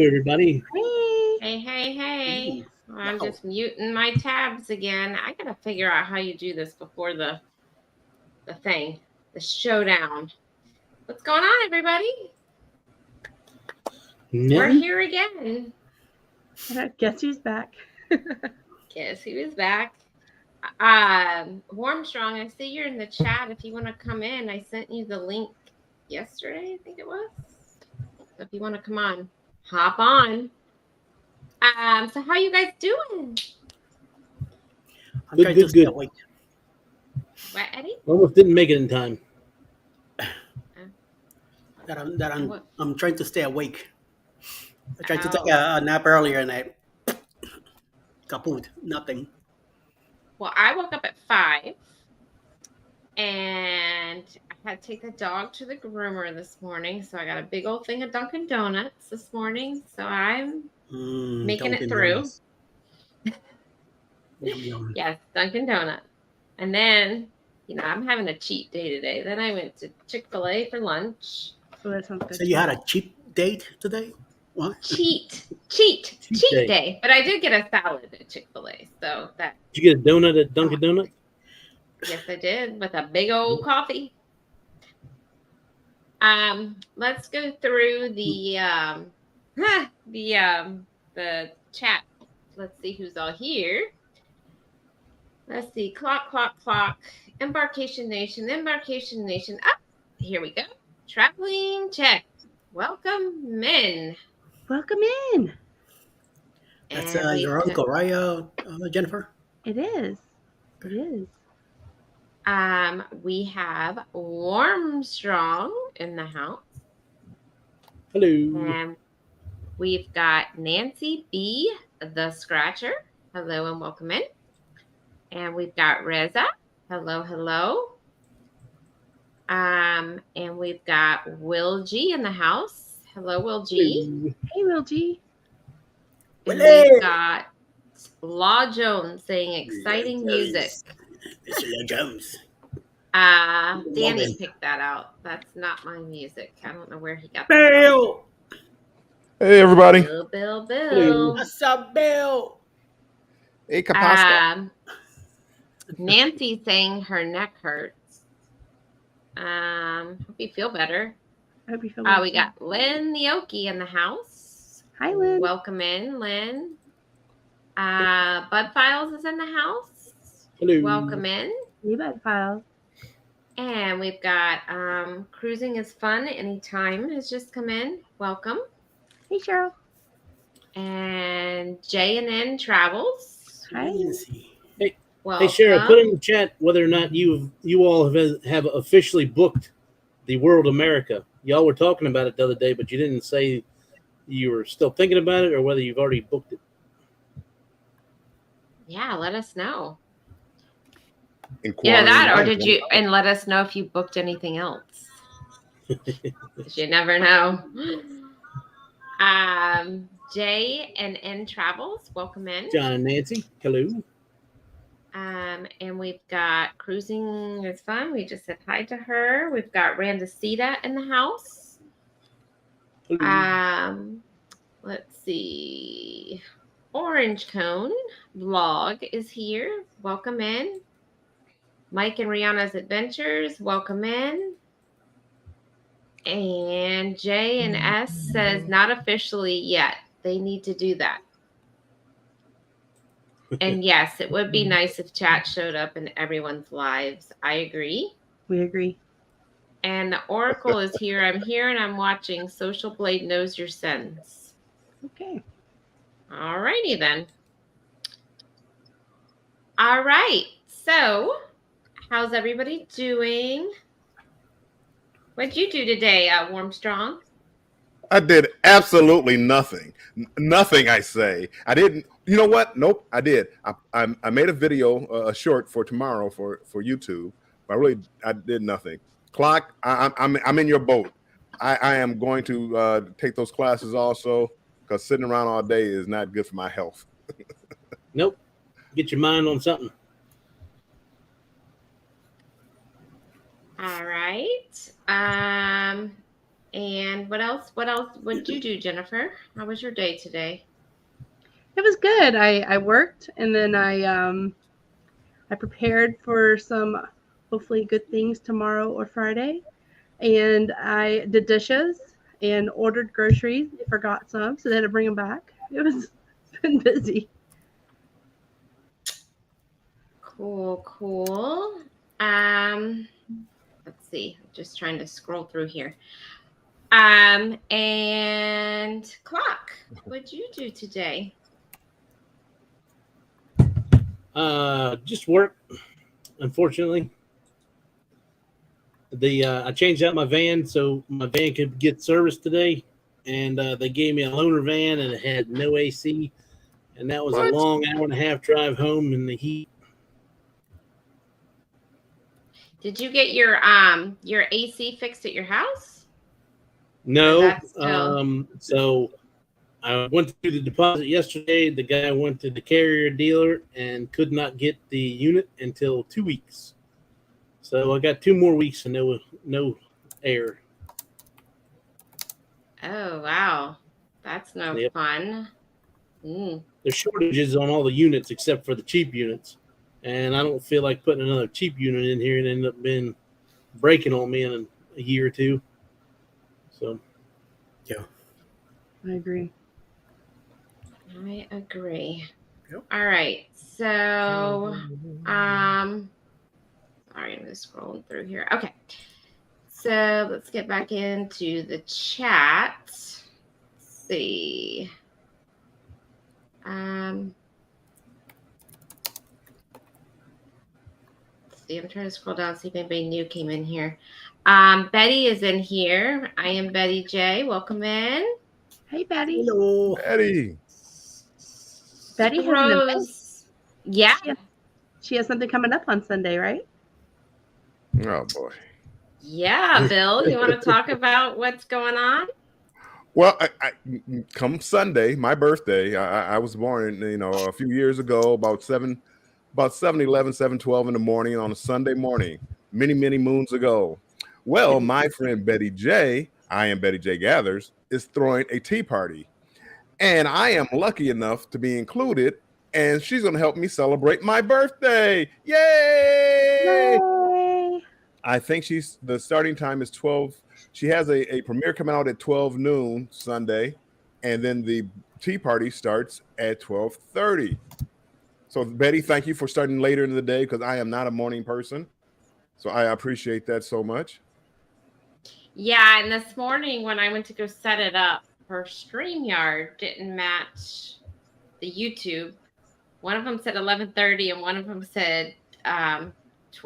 everybody. Hey. I'm just muting my tabs again. I gotta figure out how you do this before the showdown. What's going on, everybody? We're here again. Guess who's back? Guess who is back? Warmstrong, I see you're in the chat. If you want to come in, I sent you the link yesterday, I think it was. So if you want to come on, hop on. So how you guys doing? I'm trying to stay awake. What, Eddie? Almost didn't make it in time. I'm trying to stay awake. I tried to take a nap earlier and I kaput, nothing. Well, I woke up at 5 and I had to take the dog to the groomer this morning. So I got a big old thing of Dunkin' Donuts this morning. So I'm making it through. Yes, Dunkin' Donuts. And then, I'm having a cheat day today. Then I went to Chick-fil-A for lunch. Oh, that sounds good. So you had a cheap date today? What? Cheat day. But I did get a salad at Chick-fil-A. So that. Did you get a donut at Dunkin' Donuts? Yes, I did, with a big old coffee. Let's go through the chat. Let's see who's all here. Let's see. Clock. Embarkation Nation. Up. Here we go. Traveling check. Welcome in. That's your uncle, right, Jennifer? It is. We have Warmstrong in the house. Hello. And we've got Nancy B, the Scratcher. Hello and welcome in. And we've got Reza. Hello. And we've got Will G in the house. Hello, Will G. Hey, Will G. And we've got Law Jones saying exciting music. It's Law Jones. Danny picked that out. That's not my music. I don't know where he got that. Bill. Hey, everybody. Bill. What's up, Bill? Hey, Capasta. Nancy saying her neck hurts. Hope you feel better. Hope you feel better. We got Lynn the Okie in the house. Hi, Lynn. Welcome in, Lynn. Bud Files is in the house. Hello. Welcome in. Hey, Bud Files. And we've got Cruising is Fun Anytime has just come in. Welcome. Hey, Cheryl. And J&N Travels. Hi. Hey, Cheryl, put in the chat whether or not you all have officially booked the World America. Y'all were talking about it the other day, but you didn't say you were still thinking about it or whether you've already booked it. Yeah, let us know. Inquiring that, or did you? And let us know if you booked anything else. You never know. J&N Travels, welcome in. John and Nancy, hello. And we've got Cruising is Fun. We just said hi to her. We've got Randacita in the house. Hello. Let's see. Orange Cone Vlog is here. Welcome in. Mike and Rihanna's Adventures, welcome in. And J and S says not officially yet. They need to do that. And yes, it would be nice if chat showed up in everyone's lives. I agree. We agree. And the Oracle is here. I'm here and I'm watching. Social Blade knows your sins. Okay. All righty then. All right. So, how's everybody doing? What'd you do today, Warmstrong? I did absolutely nothing. Nothing, I say. I didn't. You know what? Nope, I did. I made a video, a short for tomorrow for YouTube. But I did nothing. Clock, I'm in your boat. I am going to take those classes also because sitting around all day is not good for my health. Nope. Get your mind on something. All right. And what else? What did you do, Jennifer? How was your day today? It was good. I worked, and then I prepared for some hopefully good things tomorrow or Friday, and I did dishes and ordered groceries. I forgot some, so they had to bring them back. It's been busy. Cool. Let's see. I'm just trying to scroll through here. And Clock, what'd you do today? Just work. Unfortunately, I changed out my van so my van could get serviced today, and they gave me a loaner van and it had no AC, and that was a long hour and a half drive home in the heat. Did you get your AC fixed at your house? No. So I went to the deposit yesterday. The guy went to the carrier dealer and could not get the unit until 2 weeks. So I got 2 more weeks and no air. Oh, wow. That's no fun. There's shortages on all the units except for the cheap units. And I don't feel like putting another cheap unit in here and end up being breaking on me in a year or two. So, yeah. I agree. Yep. All right. So, sorry, I'm just scrolling through here. Okay. So let's get back into the chat. Let's see. I'm trying to scroll down, see if anybody new came in here. Betty is in here. I am Betty J. Welcome in. Hey, Betty. Hello. Betty. Betty has an event. Yeah. She has something coming up on Sunday, right? Oh, boy. Yeah, Bill, you want to talk about what's going on? Well, I come Sunday, my birthday, I was born, a few years ago, about 7:11, 7:12 in the morning on a Sunday morning, many, many moons ago. Well, my friend Betty J, I am Betty J Gathers, is throwing a tea party. And I am lucky enough to be included, and she's going to help me celebrate my birthday. Yay! Yay! I think the starting time is 12. She has a premiere coming out at 12 noon Sunday, and then the tea party starts at 12:30. So, Betty, thank you for starting later in the day because I am not a morning person. So I appreciate that so much. Yeah, and this morning when I went to go set it up, her StreamYard didn't match the YouTube. One of them said 11:30, and one of them said, and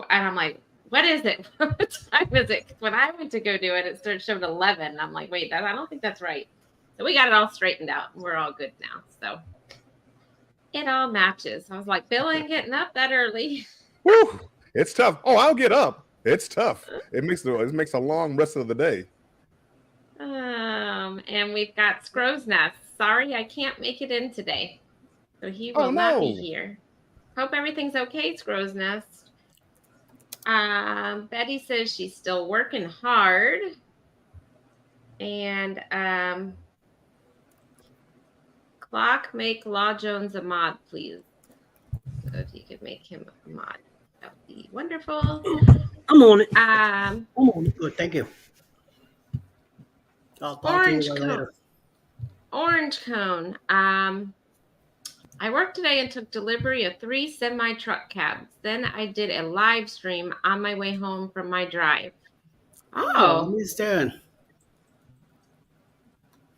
I'm like, what is it? What time is it? When I went to go do it, it showed 11. I'm like, wait, I don't think that's right. So we got it all straightened out. We're all good now. So it all matches. I was like, Bill ain't getting up that early. Woo, it's tough. Oh, I'll get up. It's tough. It makes a long rest of the day. And we've got Scrow's Nest. Sorry, I can't make it in today. So he will not be here. Hope everything's okay, Scrow's Nest. Betty says she's still working hard. And Clock, make Law Jones a mod, please. So if you could make him a mod, that would be wonderful. I'm on it. I'm on it. Good, thank you. I'll talk to you later. Orange Cone. I worked today and took delivery of 3 semi-truck cabs. Then I did a live stream on my way home from my drive. Oh. Understand.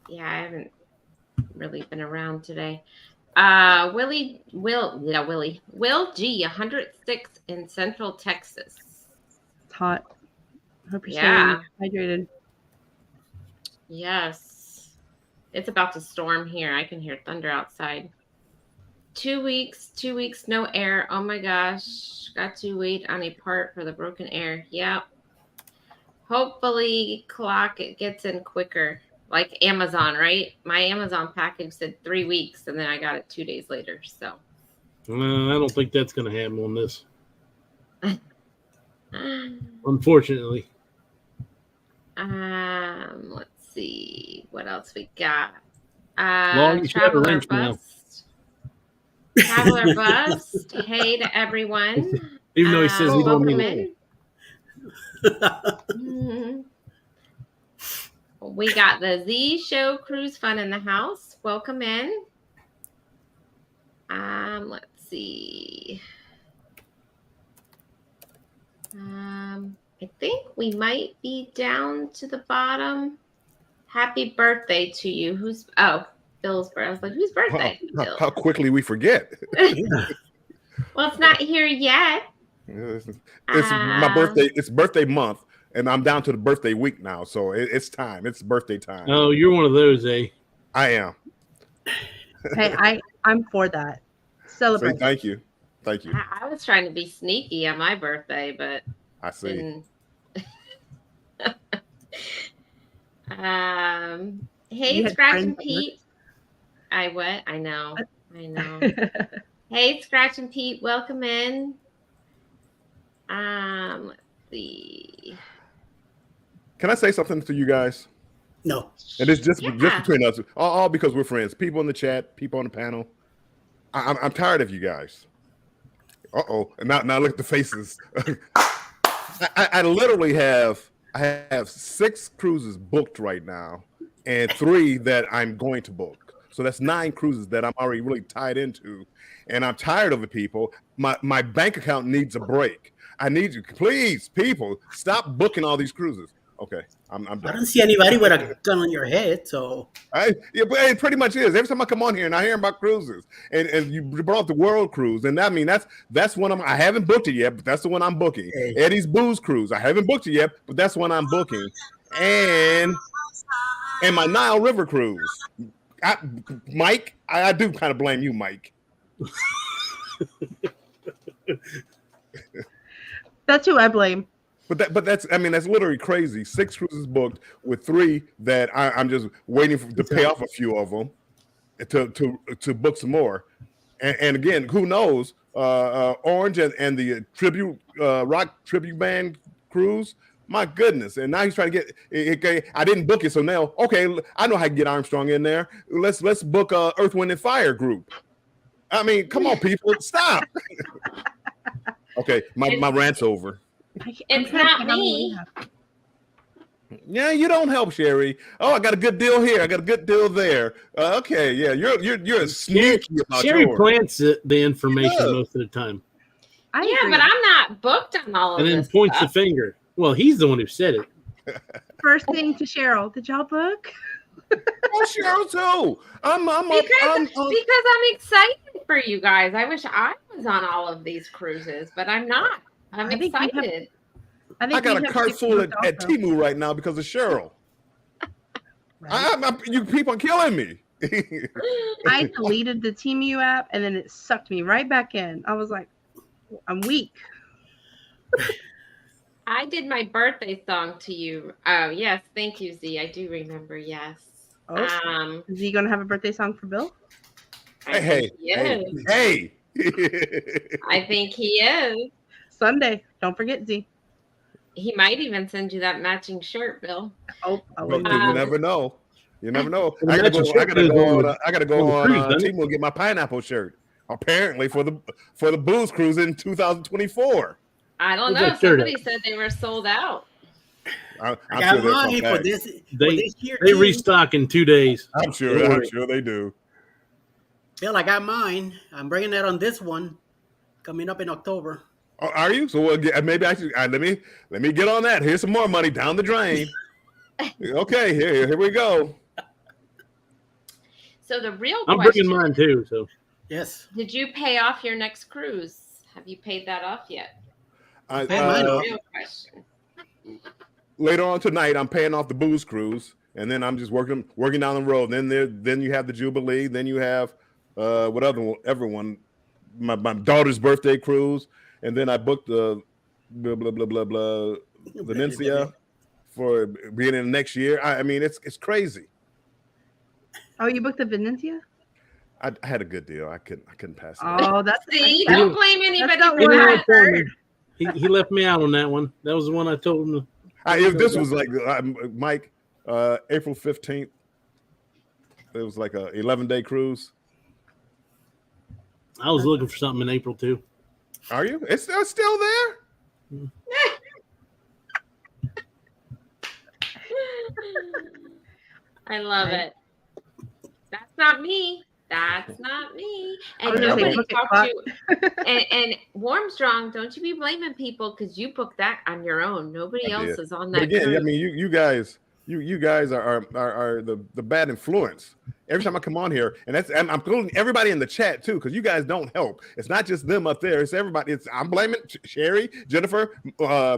Yeah, I haven't really been around today. Will G, 106 in Central Texas. It's hot. I hope you're staying hydrated. Yes. It's about to storm here. I can hear thunder outside. 2 weeks, no air. Oh my gosh. Got to wait on a part for the broken air. Yep. Hopefully, Clock, it gets in quicker. Like Amazon, right? My Amazon package said 3 weeks, and then I got it 2 days later. So I don't think that's going to happen on this. Unfortunately. Let's see what else we got. Long Traveler Bust. Traveler Bust. Hey to everyone. Even though he says he don't welcome mean in. We got the Z Show Cruise Fun in the house. Welcome in. Let's see. I think we might be down to the bottom. Happy birthday to you. Bill's birthday. I was like, whose birthday? Wow, how quickly we forget. Well, it's not here yet. It's my birthday. It's birthday month, and I'm down to the birthday week now. So it's time. It's birthday time. Oh, you're one of those, eh? I am. Hey, I'm for that. Celebrate. So thank you. Thank you. I was trying to be sneaky on my birthday, but I see. Hey, Scratch and Pete. I know. Hey, Scratch and Pete, welcome in. Let's see. Can I say something to you guys? No. And it's just between us, all because we're friends. People in the chat, people on the panel. I'm tired of you guys. And now look at the faces. I literally have 6 cruises booked right now, and 3 that I'm going to book. So that's 9 cruises that I'm already really tied into, and I'm tired of the people. My bank account needs a break. I need you, please, people, stop booking all these cruises. Okay, I'm done. I don't see anybody with a gun on your head, so But it pretty much is. Every time I come on here and I hear about cruises, and you brought up the World Cruise, and I mean that's one I haven't booked it yet, but that's the one I'm booking. Hey. Eddie's Booze Cruise, I haven't booked it yet, but that's one I'm booking, and my Nile River Cruise. Mike, I do kind of blame you, Mike. That's who I blame. But that's literally crazy. 6 cruises booked with 3 that I'm just waiting to pay off a few of them to book some more. And again, who knows? Orange and the rock tribute band cruise. My goodness! And now he's trying to get it. I didn't book it, so now I know how to get Armstrong in there. Let's book a Earth, Wind, and Fire group. I mean, come on, people, stop. Okay, my rant's over. It's not me. Yeah, you don't help, Sherry. Oh, I got a good deal here. I got a good deal there. Okay, yeah, you're sneaky about Sherry yours. plants the information most of the time. But I'm not booked on all of this. And then points the finger. Well, he's the one who said it. First thing to Cheryl, did y'all book? Oh, Cheryl too. Because I'm excited for you guys. I wish I was on all of these cruises, but I'm not. I'm excited. I got a cart full at Temu right now because of Cheryl. Right. You people are killing me. I deleted the Temu app and then it sucked me right back in. I was like, I'm weak. I did my birthday song to you. Oh, yes. Thank you, Z. I do remember. Yes. Oh, is he going to have a birthday song for Bill? Hey. I think he is. Sunday. Don't forget, Z. He might even send you that matching shirt, Bill. You never know. You never know. I gotta go on Temu and get my pineapple shirt. Apparently for the Booze Cruise in 2024. I don't know. Somebody said they were sold out. I got money for this year. They restock in 2 days. I'm sure they do. Bill, I got mine. I'm bringing that on this one coming up in October. Oh, are you? So maybe I should let me get on that. Here's some more money down the drain. Okay, here we go. So the real I'm bringing mine too. So yes. Did you pay off your next cruise? Have you paid that off yet? Real question. Later on tonight, I'm paying off the Booze Cruise, and then I'm just working down the road. Then you have the Jubilee. Then you have everyone. My daughter's birthday cruise, and then I booked the blah blah blah blah blah Venetia for being in the next year. I mean, it's crazy. Oh, you booked the Venetia? I had a good deal. I couldn't pass it. Oh, that's see. Don't blame anybody for that. He left me out on that one. That was the one I told him. If this was like Mike, April 15th, it was like a 11-day cruise. I was looking for something in April too. Are you? It's still there? I love it. That's not me. That's not me. And gonna say, nobody book it, talked Clock. to and Warmstrong, don't you be blaming people because you booked that on your own. Nobody else is on that. But again, cruise. I mean, you guys are the bad influence. Every time I come on here, and I'm including everybody in the chat too, because you guys don't help. It's not just them up there; it's everybody. I'm blaming Sherry, Jennifer,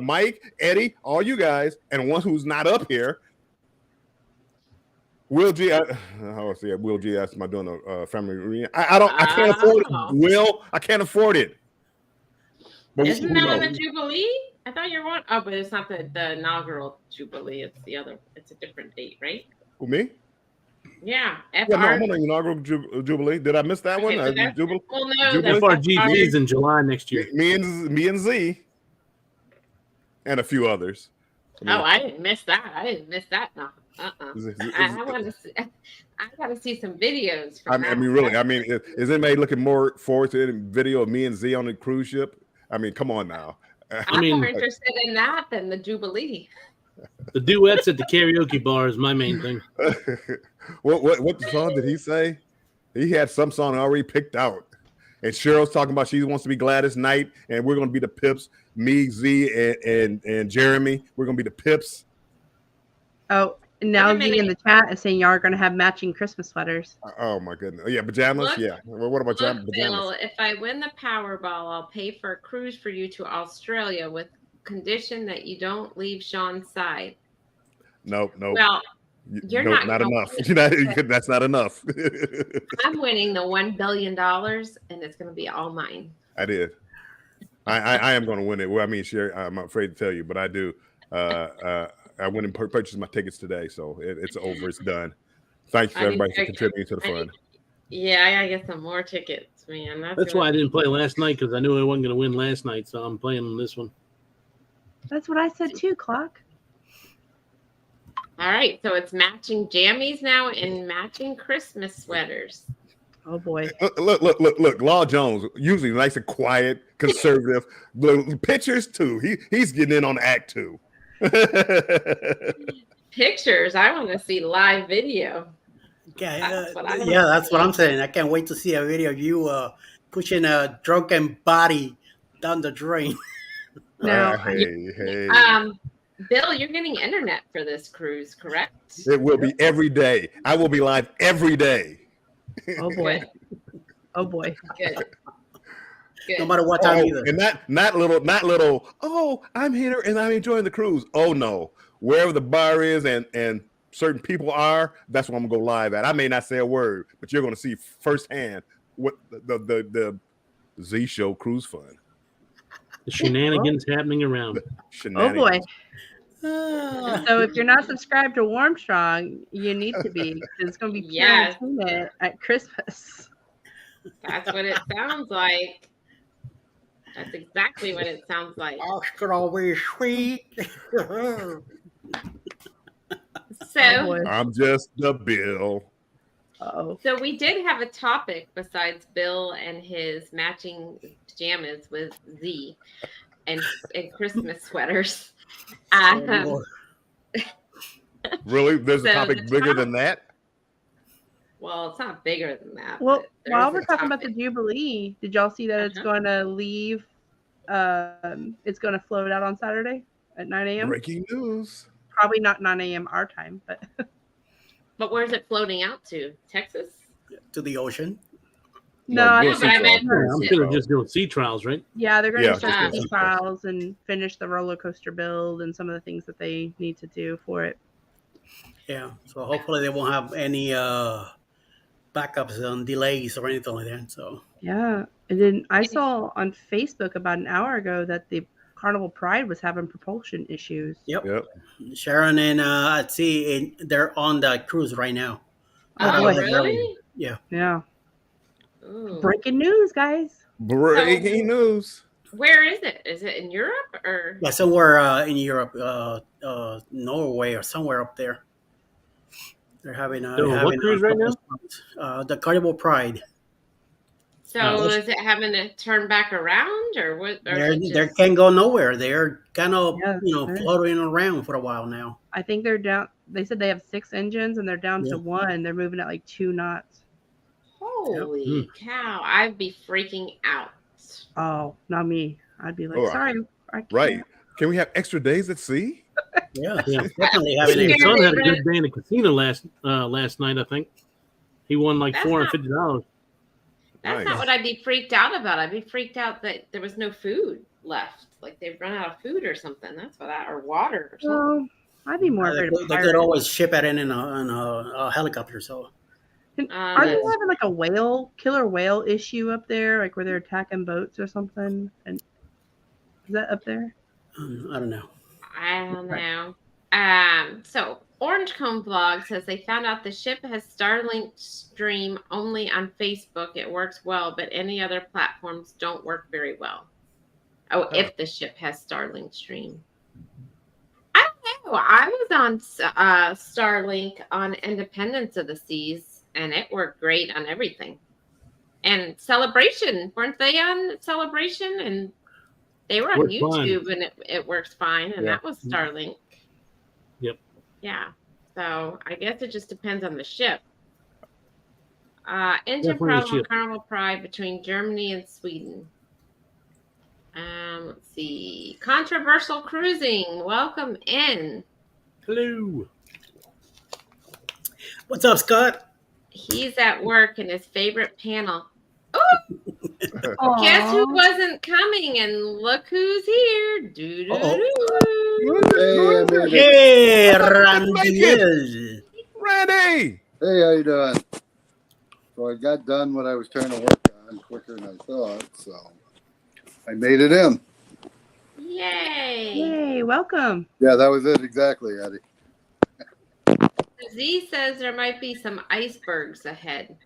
Mike, Eddie, all you guys, and one who's not up here. Will G, Will G asked, "Am I doing a family reunion?" I can't afford it. Will, I can't afford it. But isn't that on the Jubilee? I thought you were on. Oh, but it's not the inaugural Jubilee. It's the other. It's a different date, right? Who, me? Yeah. Yeah, no, I'm on the inaugural Jubilee. Did I miss that one? Jubilee? Well, no. FRGB is in July next year. Me and Z, and a few others. I didn't miss that. No. I want to see. I got to see some videos. I mean, really. I mean, is anybody looking more forward to any video of me and Z on the cruise ship? I mean, come on now. I'm more interested in that than the Jubilee. The duets at the karaoke bar is my main thing. What song did he say? He had some song already picked out. And Cheryl's talking about she wants to be Gladys Knight, and we're going to be the Pips. Me, Z, and Jeremy. We're going to be the Pips. Oh, now Z in the chat is saying y'all are going to have matching Christmas sweaters. Oh, my goodness. Yeah, pajamas? Look, yeah. Well, what about pajamas? Bill, if I win the Powerball, I'll pay for a cruise for you to Australia with condition that you don't leave Sean's side. Nope. Well, you're not enough. That's not enough. I'm winning the $1 billion, and it's going to be all mine. I did. I am going to win it. Well, I mean, Sherry, I'm afraid to tell you, but I do. I went and purchased my tickets today, so it's over. It's done. Thanks for everybody for contributing to the fund. Yeah, I gotta get some more tickets, man. That's why I didn't play last night, because I knew I wasn't going to win last night, so I'm playing on this one. That's what I said too, Clock. All right, so it's matching jammies now and matching Christmas sweaters. Oh boy! Look! Law Jones, usually nice and quiet, conservative. The pictures too. He's getting in on Act 2. Pictures. I want to see live video. Yeah, that's what I'm saying. I can't wait to see a video of you pushing a drunken body down the drain. Now, hey. Bill, you're getting internet for this cruise, correct? It will be every day. I will be live every day. Oh boy! Oh boy! Good. No matter what time either. And not little. Oh, I'm here and I'm enjoying the cruise. Oh no, wherever the bar is and certain people are, that's where I'm gonna go live at. I may not say a word, but you're gonna see firsthand what the Z Show Cruise Fund. The shenanigans happening around. Oh boy! So if you're not subscribed to Warmstrong, you need to be, because it's going to be pure at Christmas. That's what it sounds like. That's exactly what it sounds like. Strawberry sweet. So I'm just the Bill. Uh-oh. So we did have a topic besides Bill and his matching pajamas with Z and Christmas sweaters. Really? There's a topic bigger than that? Well, it's not bigger than that. Well, while we're talking about the Jubilee, did y'all see that it's going to leave? It's going to float out on Saturday at 9 a.m.? Breaking news. Probably not 9 a.m. our time, but... But where's it floating out to? Texas? To the ocean. No, I'm sure just doing sea trials, right? Yeah, they're going to start sea trials and finish the roller coaster build and some of the things that they need to do for it. Yeah, so hopefully they won't have any backups and delays or anything like that. So yeah, and then I saw on Facebook about an hour ago that the Carnival Pride was having propulsion issues. Yep. Sharon and at sea, they're on the cruise right now. Oh, really? Yeah. Yeah. Ooh. Breaking news, guys. Breaking news. Where is it? Is it in Europe or? Yeah, somewhere in Europe, Norway or somewhere up there. They're having what cruise right now? The Carnival Pride. So is it having to turn back around or what? Or They can't go nowhere. They're kind of Yeah, floating around for a while now. I think they're down. They said they have 6 engines and they're down Yeah. to 1. They're moving at like 2 knots. Holy cow! I'd be freaking out. Oh, not me. I'd be like, sorry, I can't. Right? Can we have extra days at sea? Yeah, definitely having Your it. son had a good day in the casino last night. I think he won like $450. That's not what I'd be freaked out about. I'd be freaked out that there was no food left, like they've run out of food or something. That's what or water or something. Well, I'd be more afraid of They could always ship it in a helicopter. So are they having like a killer whale issue up there, like where they're attacking boats or something? And is that up there? I don't know. I don't know. So Orange Cone Vlog says they found out the ship has Starlink stream only on Facebook. It works well, but any other platforms don't work very well. Oh, if the ship has Starlink stream. I don't know. I was on Starlink on Independence of the Seas, and it worked great on everything. And Celebration, weren't they on Celebration? And they were on YouTube, and it works fine. And that was Starlink. Yep. Yeah. So I guess it just depends on the ship. Engine problem on Carnival Pride between Germany and Sweden. Let's see. Controversial cruising. Welcome in. Hello. What's up, Scott? He's at work in his favorite panel. Oh, guess who wasn't coming? And look who's here. Hey, Randy. Randy. Hey, how you doing? So I got done what I was trying to work on quicker than I thought, so I made it in. Yay! Yay! Welcome. Yeah, that was it exactly, Eddie. Z says there might be some icebergs ahead.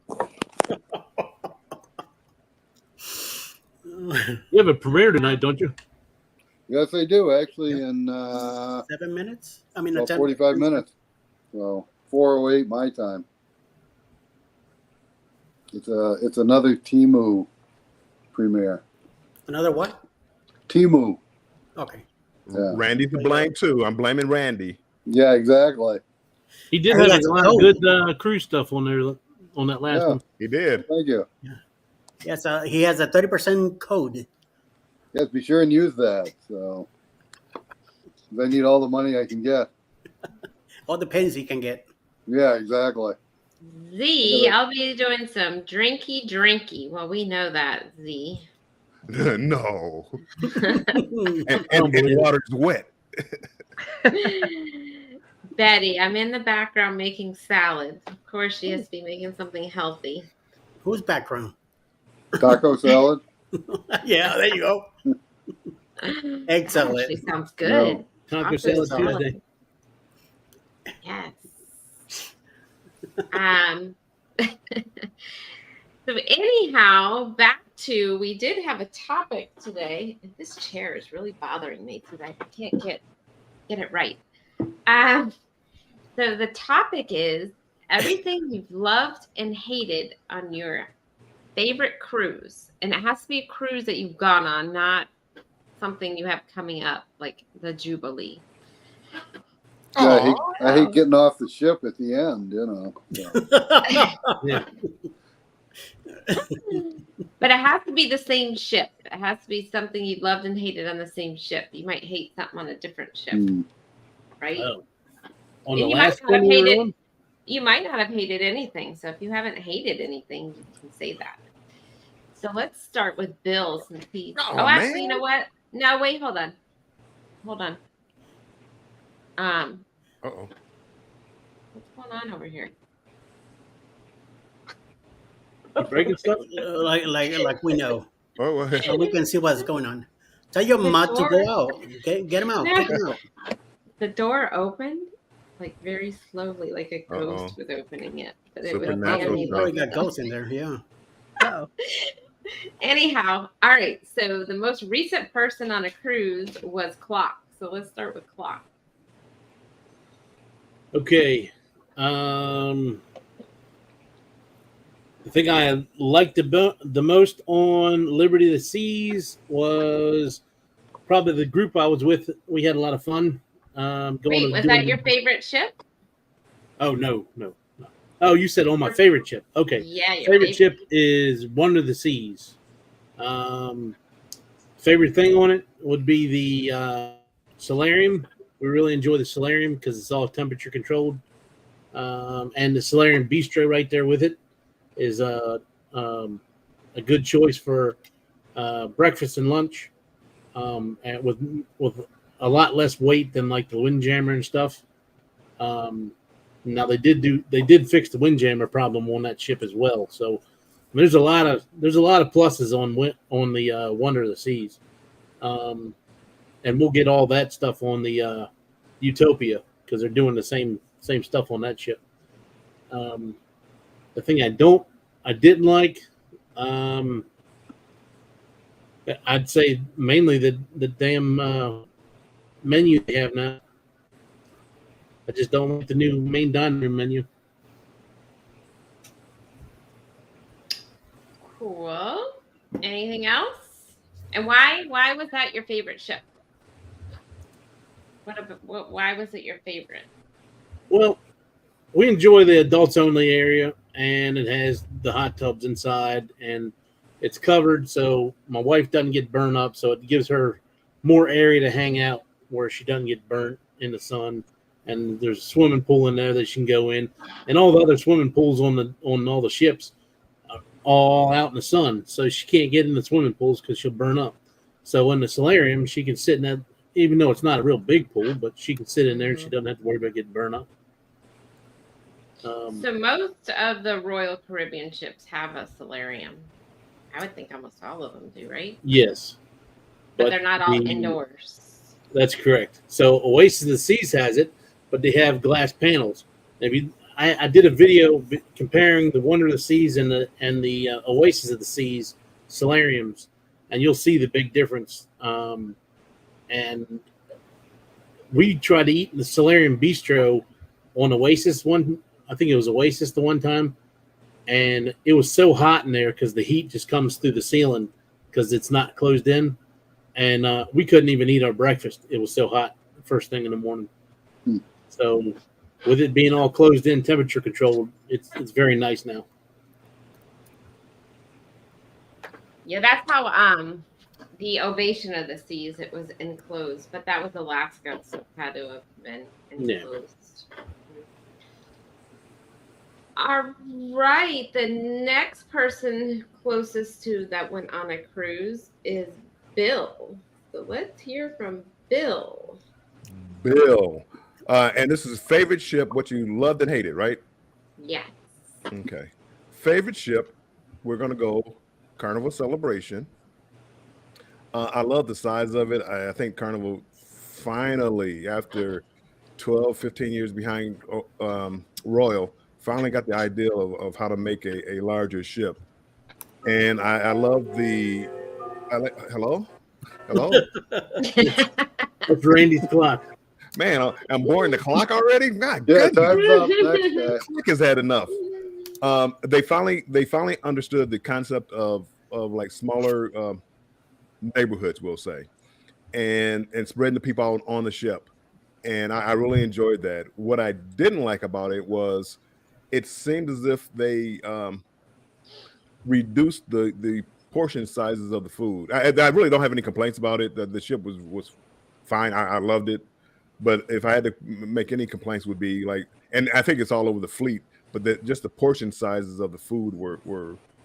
You have a premiere tonight, don't you? Yes, I do actually. In 7 minutes. I mean, 45 minutes. So 4:08 my time. It's another Temu premiere. Another what? Temu. Okay. Yeah. Randy's to blame too. I'm blaming Randy. Yeah, exactly. He did have a lot of good cruise stuff on there on that last one. He did. Thank you. Yeah. Yes, he has a 30% code. Yes, be sure and use that. So I need all the money I can get. All the pens he can get. Yeah, exactly. Z, I'll be doing some drinky. Well, we know that, Z. No. and water's wet. Betty, I'm in the background making salad. Of course, she has to be making something healthy. Whose background? Taco salad? Yeah, there you go. Egg salad. Actually sounds good. No. Taco salad Tuesday. Yes. So anyhow, back to, we did have a topic today. This chair is really bothering me today. I can't get it right. So the topic is everything you've loved and hated on your favorite cruise. And it has to be a cruise that you've gone on, not something you have coming up, like the Jubilee. Yeah, I hate getting off the ship at the end, you know. So. Yeah. But it has to be the same ship. It has to be something you loved and hated on the same ship. You might hate something on a different ship, right? Oh. On And the you last might not have one hated. You might not have hated anything. So if you haven't hated anything, you can say that. So let's start with Bill's and see. Actually, you know what? No, wait, hold on. Uh-oh. What's going on over here? Breaking stuff? Like we know. Oh, So we can see what's going on. Tell your mom to go out. Okay? Get him out. Get him out. The door opened like very slowly, like a ghost was opening it. But it was Supernatural We got ghosts in there, yeah. Oh. Anyhow, all right. So the most recent person on a cruise was Clock. So let's start with Clock. Okay. The thing I liked the most on Liberty of the Seas was probably the group I was with. We had a lot of fun. Wait, was that your favorite ship? Oh, no. Oh, you said on my favorite ship. Okay. Yeah, your favorite ship is Wonder of the Seas. Favorite thing on it would be the solarium. We really enjoy the solarium because it's all temperature controlled. And the solarium bistro right there with it is a good choice for breakfast and lunch, and with a lot less weight than like the Windjammer and stuff. Now they did fix the Windjammer problem on that ship as well. So there's a lot of pluses on the Wonder of the Seas, and we'll get all that stuff on the Utopia because they're doing the same stuff on that ship. The thing I didn't like, I'd say mainly the damn menu they have now. I just don't like the new main dining room menu. Cool. Anything else? And why was that your favorite ship? Why was it your favorite? Well, we enjoy the adults only area, and it has the hot tubs inside, and it's covered so my wife doesn't get burned up, so it gives her more area to hang out where she doesn't get burnt in the sun. And there's a swimming pool in there that she can go in, and all the other swimming pools on all the ships are all out in the sun, so she can't get in the swimming pools because she'll burn up. So in the solarium, she can sit in that, even though it's not a real big pool, but she can sit in there and she doesn't have to worry about getting burned up. So most of the Royal Caribbean ships have a solarium. I would think almost all of them do, right? Yes, but they're not all indoors. That's correct. So Oasis of the Seas has it, but they have glass panels. I did a video comparing the Wonder of the Seas and the Oasis of the Seas solariums, and you'll see the big difference. And we tried to eat in the solarium bistro on Oasis one. I think it was Oasis the one time, and it was so hot in there because the heat just comes through the ceiling because it's not closed in, and we couldn't even eat our breakfast. It was so hot first thing in the morning. So with it being all closed in, temperature controlled, it's very nice now. Yeah, that's how the Ovation of the Seas, it was enclosed, but that was Alaska, so it had to have been enclosed. Yeah. All right, the next person closest to that went on a cruise is Bill. So let's hear from Bill. Bill. And this is his favorite ship, what you loved and hated, right? Yes. Okay. Favorite ship, we're going to go Carnival Celebration. I love the size of it. I think Carnival finally, after 12, 15 years behind Royal, finally got the idea of how to make a larger ship. And I love hello? It's Randy's clock. Man, I'm boring the clock already. God, yeah, time's up. The clock has had enough. They finally understood the concept of like smaller neighborhoods, we'll say, and spreading the people out on the ship. And I really enjoyed that. What I didn't like about it was it seemed as if they reduced the portion sizes of the food. I really don't have any complaints about it. The ship was fine. I loved it. But if I had to make any complaints, would be like, and I think it's all over the fleet, but just the portion sizes of the food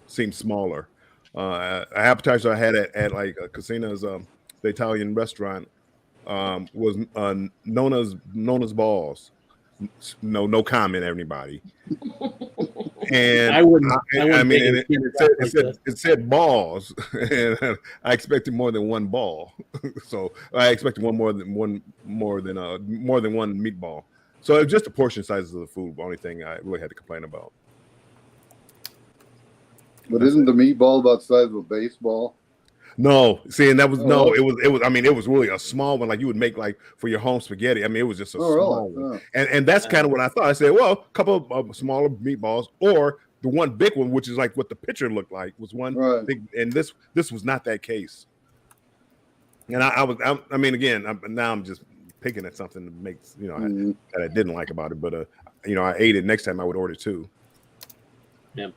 seemed smaller. An appetizer I had at like Casina's, the Italian restaurant, was known as balls. No comment, everybody. And I mean, it said balls, and I expected more than one ball. So I expected more than one meatball. So it was just the portion sizes of the food, the only thing I really had to complain about. But isn't the meatball about the size of a baseball? No, see, and that was it was. I mean, it was really a small one, like you would make like for your home spaghetti. I mean, it was just a small one, and that's kind of what I thought. I said, well, a couple of smaller meatballs, or the one big one, which is like what the picture looked like, was one big. And this was not that case. And I mean, again, now I'm just picking at something that makes that I didn't like about it, but I ate it. Next time I would order two. Yeah.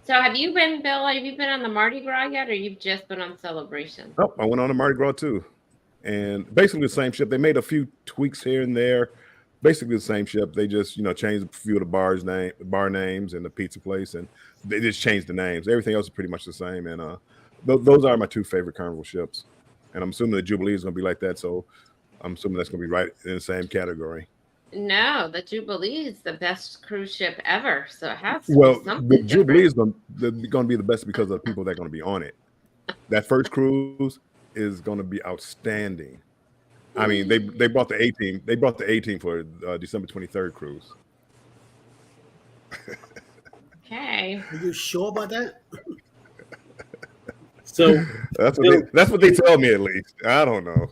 So have you been, Bill? Have you been on the Mardi Gras yet, or you've just been on Celebration? Oh, I went on the Mardi Gras too, and basically the same ship. They made a few tweaks here and there. Basically the same ship. They just changed a few of the bar names and the pizza place, and they just changed the names. Everything else is pretty much the same. And those are my two favorite Carnival ships. And I'm assuming the Jubilee is going to be like that, so I'm assuming that's going to be right in the same category. No, the Jubilee is the best cruise ship ever, so it has to be something the Jubilee is going to be the best because of the people that are going to be on it. That first cruise is going to be outstanding. I mean, they brought the A team. They brought the A team for December 23rd cruise. Okay. Are you sure about that? So that's what they tell me, at least. I don't know.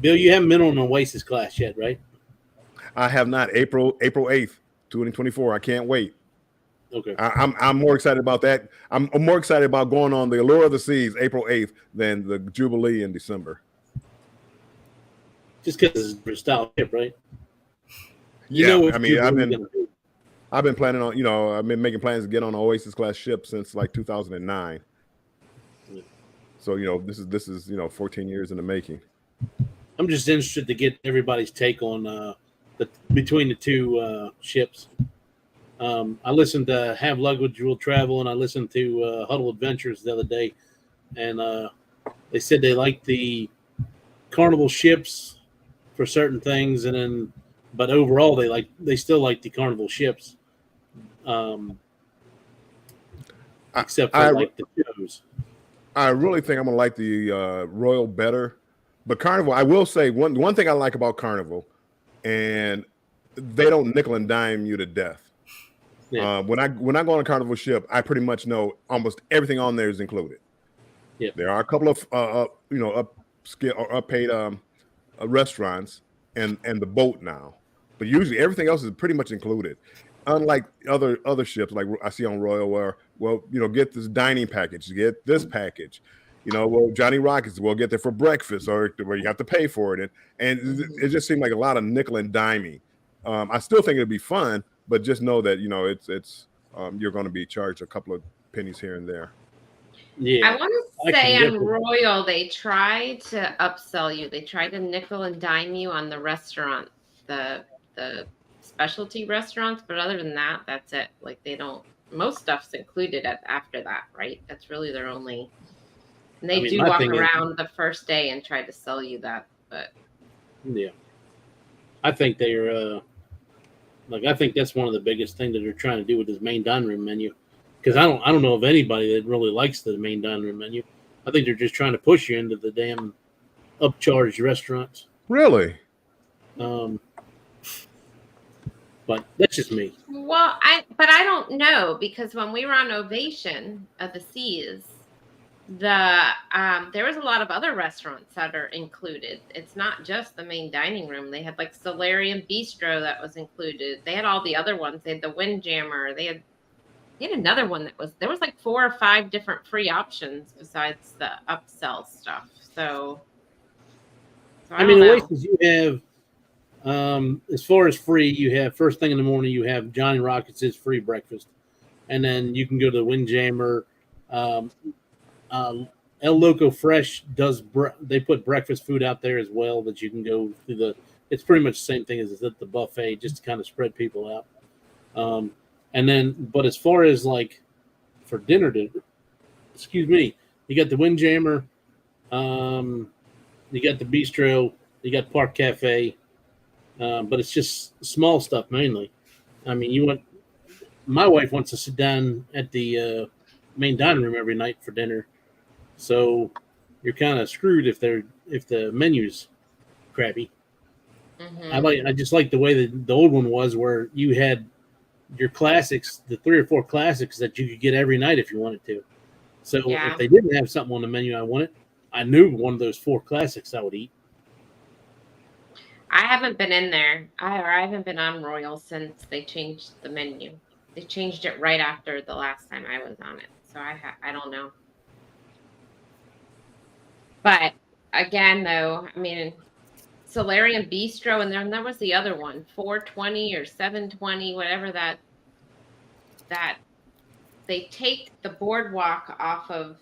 Bill, you haven't been on an Oasis class yet, right? I have not. April 8th, 2024. I can't wait. Okay. I'm more excited about that. I'm more excited about going on the Allure of the Seas April 8th than the Jubilee in December. Just because it's a style ship, right? I mean, I've been planning on, I've been making plans to get on an Oasis class ship since like 2009. Yeah. So, this is 14 years in the making. I'm just interested to get everybody's take on between the two ships. I listened to Have Luggage Will Travel, and I listened to Huddle Adventures the other day, and they said they like the Carnival ships for certain things, but overall they still like the Carnival ships, except for the shows. I really think I'm gonna like the Royal better, but Carnival. I will say one thing I like about Carnival, and they don't nickel and dime you to death. Yeah. When I go on a Carnival ship, I pretty much know almost everything on there is included. Yeah, there are a couple of upscale or uppaid restaurants and the boat now, but usually everything else is pretty much included. Unlike other ships, like I see on Royal, where get this dining package, get this package. Johnny Rockets will get there for breakfast, or where you have to pay for it, and it just seemed like a lot of nickel and diming. I still think it'd be fun, but just know that it's you're going to be charged a couple of pennies here and there. Yeah, I want to say on Royal they tried to upsell you. They tried to nickel and dime you on the restaurant, the specialty restaurants, but other than that, that's it. Like most stuff's included after that, right? That's really their only. And they do walk around the first day and try to sell you that, but yeah, I think they're I think that's one of the biggest things that they're trying to do with this main dining room menu, because I don't know of anybody that really likes the main dining room menu. I think they're just trying to push you into the damn upcharged restaurants. Really? But that's just me. Well, I don't know, because when we were on Ovation of the Seas, there was a lot of other restaurants that are included. It's not just the main dining room. They had like Solarium Bistro that was included. They had all the other ones. They had the Windjammer. They had another one there was like 4 or 5 different free options besides the upsell stuff. So I mean, the Oasis you have. As far as free, you have first thing in the morning, you have Johnny Rockets' free breakfast, and then you can go to the Windjammer. El Loco Fresh they put breakfast food out there as well that you can go through it's pretty much the same thing as at the buffet, just to kind of spread people out. But as far as like for dinner, you got the Windjammer, you got the Bistro, you got Park Cafe. But it's just small stuff mainly. I mean, my wife wants to sit down at the main dining room every night for dinner, so you're kind of screwed if the menu's crappy. Mm-hmm. I just like the way that the old one was, where you had your classics, the 3 or 4 classics that you could get every night if you wanted to. So Yeah. if they didn't have something on the menu I wanted, I knew one of those 4 classics I would eat. I haven't been in there. I haven't been on Royal since they changed the menu. They changed it right after the last time I was on it. So I don't know. But again, though, I mean, Solarium Bistro, and then there was the other one, 420 or 720, whatever that they take the boardwalk off of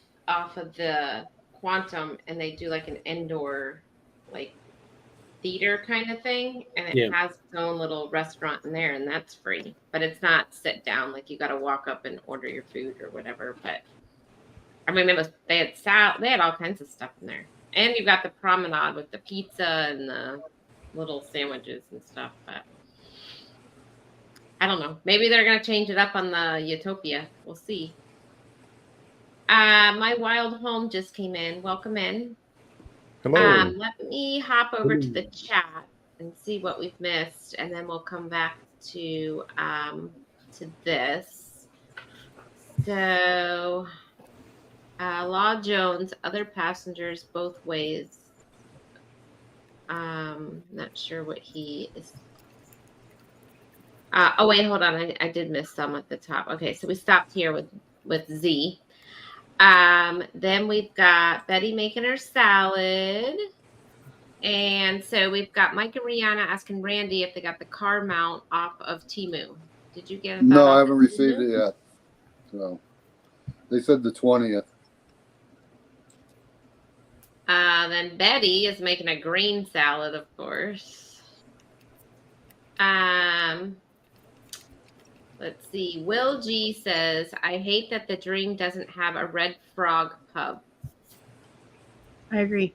the Quantum, and they do like an indoor like theater kind of thing, and it has its own little restaurant in there, and that's free, but it's not sit down, like you got to walk up and order your food or whatever. But I mean, they had all kinds of stuff in there, and you got the promenade with the pizza and the little sandwiches and stuff. But I don't know, maybe they're gonna change it up on the Utopia. We'll see. My wild home just came in. Welcome in. Hello. Let me hop over to the chat and see what we've missed, and then we'll come back to this. So, Law Jones, other passengers both ways. Not sure what he is. Oh wait, hold on. I did miss some at the top. Okay, so we stopped here with Z. Then we've got Betty making her salad. And so we've got Mike and Rihanna asking Randy if they got the car mount off of Temu. Did you get it? No, I haven't received it yet. So they said the 20th. Then Betty is making a green salad, of course. Let's see. Will G says, I hate that the Dream doesn't have a Red Frog pub. I agree.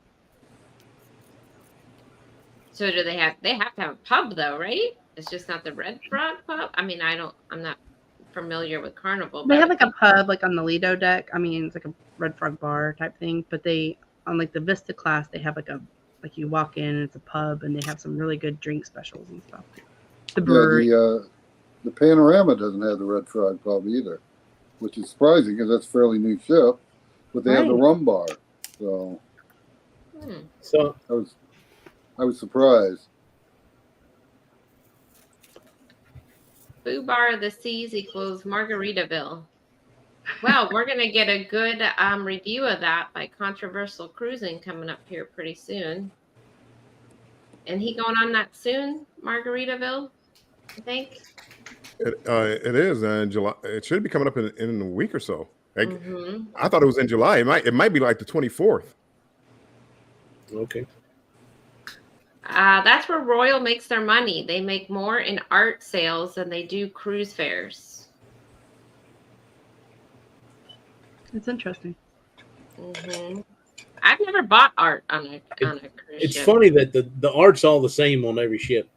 So do they have to have a pub though, right? It's just not the Red Frog pub. I mean, I'm not familiar with Carnival. They have like a pub like on the Lido deck. I mean, it's like a Red Frog bar type thing, but they on like the Vista class, they have like you walk in and it's a pub and they have some really good drink specials and stuff. The brewery. Yeah, the Panorama doesn't have the Red Frog pub either, which is surprising because that's a fairly new ship. But they have the rum bar, so I was surprised. Boo Bar of the Seas equals Margaritaville. Well, we're gonna get a good review of that by Controversial Cruising coming up here pretty soon. And he going on that soon, Margaritaville, I think. It is in July. It should be coming up in a week or so. I thought it was in July. It might be like the 24th. Okay. That's where Royal makes their money. They make more in art sales than they do cruise fares. It's interesting. I've never bought art on a cruise It's ship. funny that the art's all the same on every ship.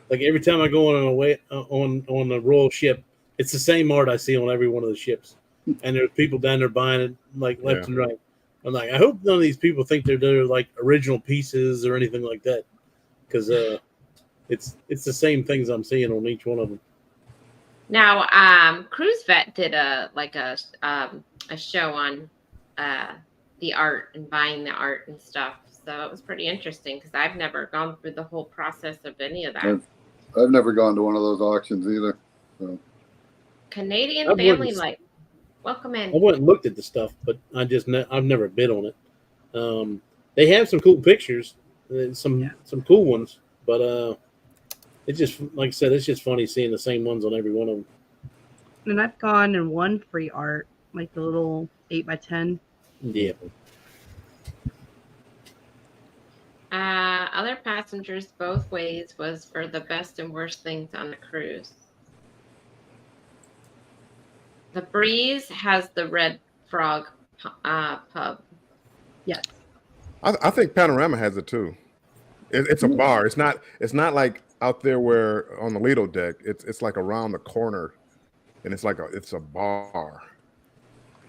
Like every time I go on a Royal ship, it's the same art I see on every one of the ships, and there's people down there buying it like left and right. I'm like, I hope none of these people think they're like original pieces or anything like that, because it's the same things I'm seeing on each one of them. Now, Cruise Vet did a show on the art and buying the art and stuff. So it was pretty interesting because I've never gone through the whole process of any of that. I've never gone to one of those auctions either. So. Canadian Family Life. Welcome in. I went and looked at the stuff, but I've never bid on it. They have some cool pictures, some cool ones, but it's just like I said, it's just funny seeing the same ones on every one of them. And I've gone and won free art, like the little 8x10. Yeah. Other passengers both ways was for the best and worst things on the cruise. The Breeze has the Red Frog pub. Yes. I think Panorama has it too. It's a bar. It's not like out there where on the Lido deck. It's like around the corner, and it's a bar.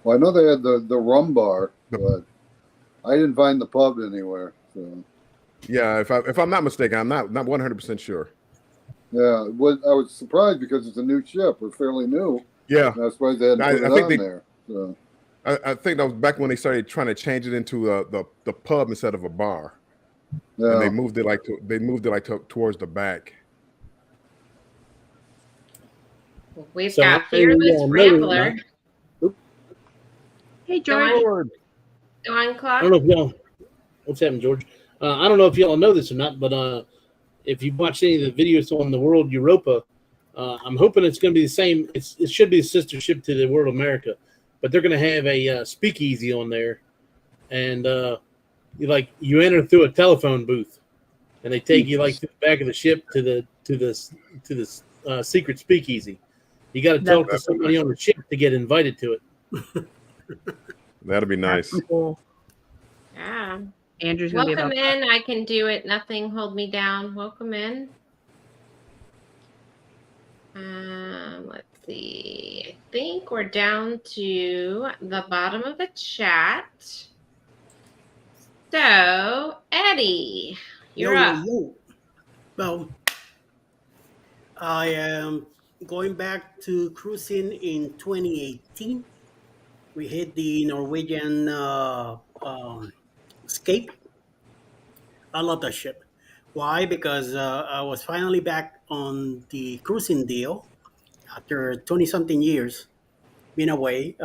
Well, I know they had the rum bar, but I didn't find the pub anywhere. So. Yeah, if I'm not mistaken, I'm not 100% sure. Yeah, I was surprised because it's a new ship. We're fairly new. Yeah, and I was surprised they hadn't put it on there. So. I think that was back when they started trying to change it into the pub instead of a bar. Yeah. And they moved it towards the back. We've got Fearless Rambler. Hey, George. Go on, Clark. I don't know if y'all. What's happening, George? I don't know if y'all know this or not, but if you've watched any of the videos on the World Europa, I'm hoping it's going to be the same. It should be a sister ship to the World America, but they're going to have a speakeasy on there, and you enter through a telephone booth, and they take you to the back of the ship to the secret speakeasy. You got to talk to somebody on the ship to get invited to it. That'll be nice. Cool. Yeah. Andrew's gonna welcome in. I can do it. Nothing hold me down. Welcome in. Let's see. I think we're down to the bottom of the chat. So, Eddie, you're up. Well, I am going back to cruising in 2018. We hit the Norwegian Escape. I love that ship. Why? Because I was finally back on the cruising deal after 20-something years being away.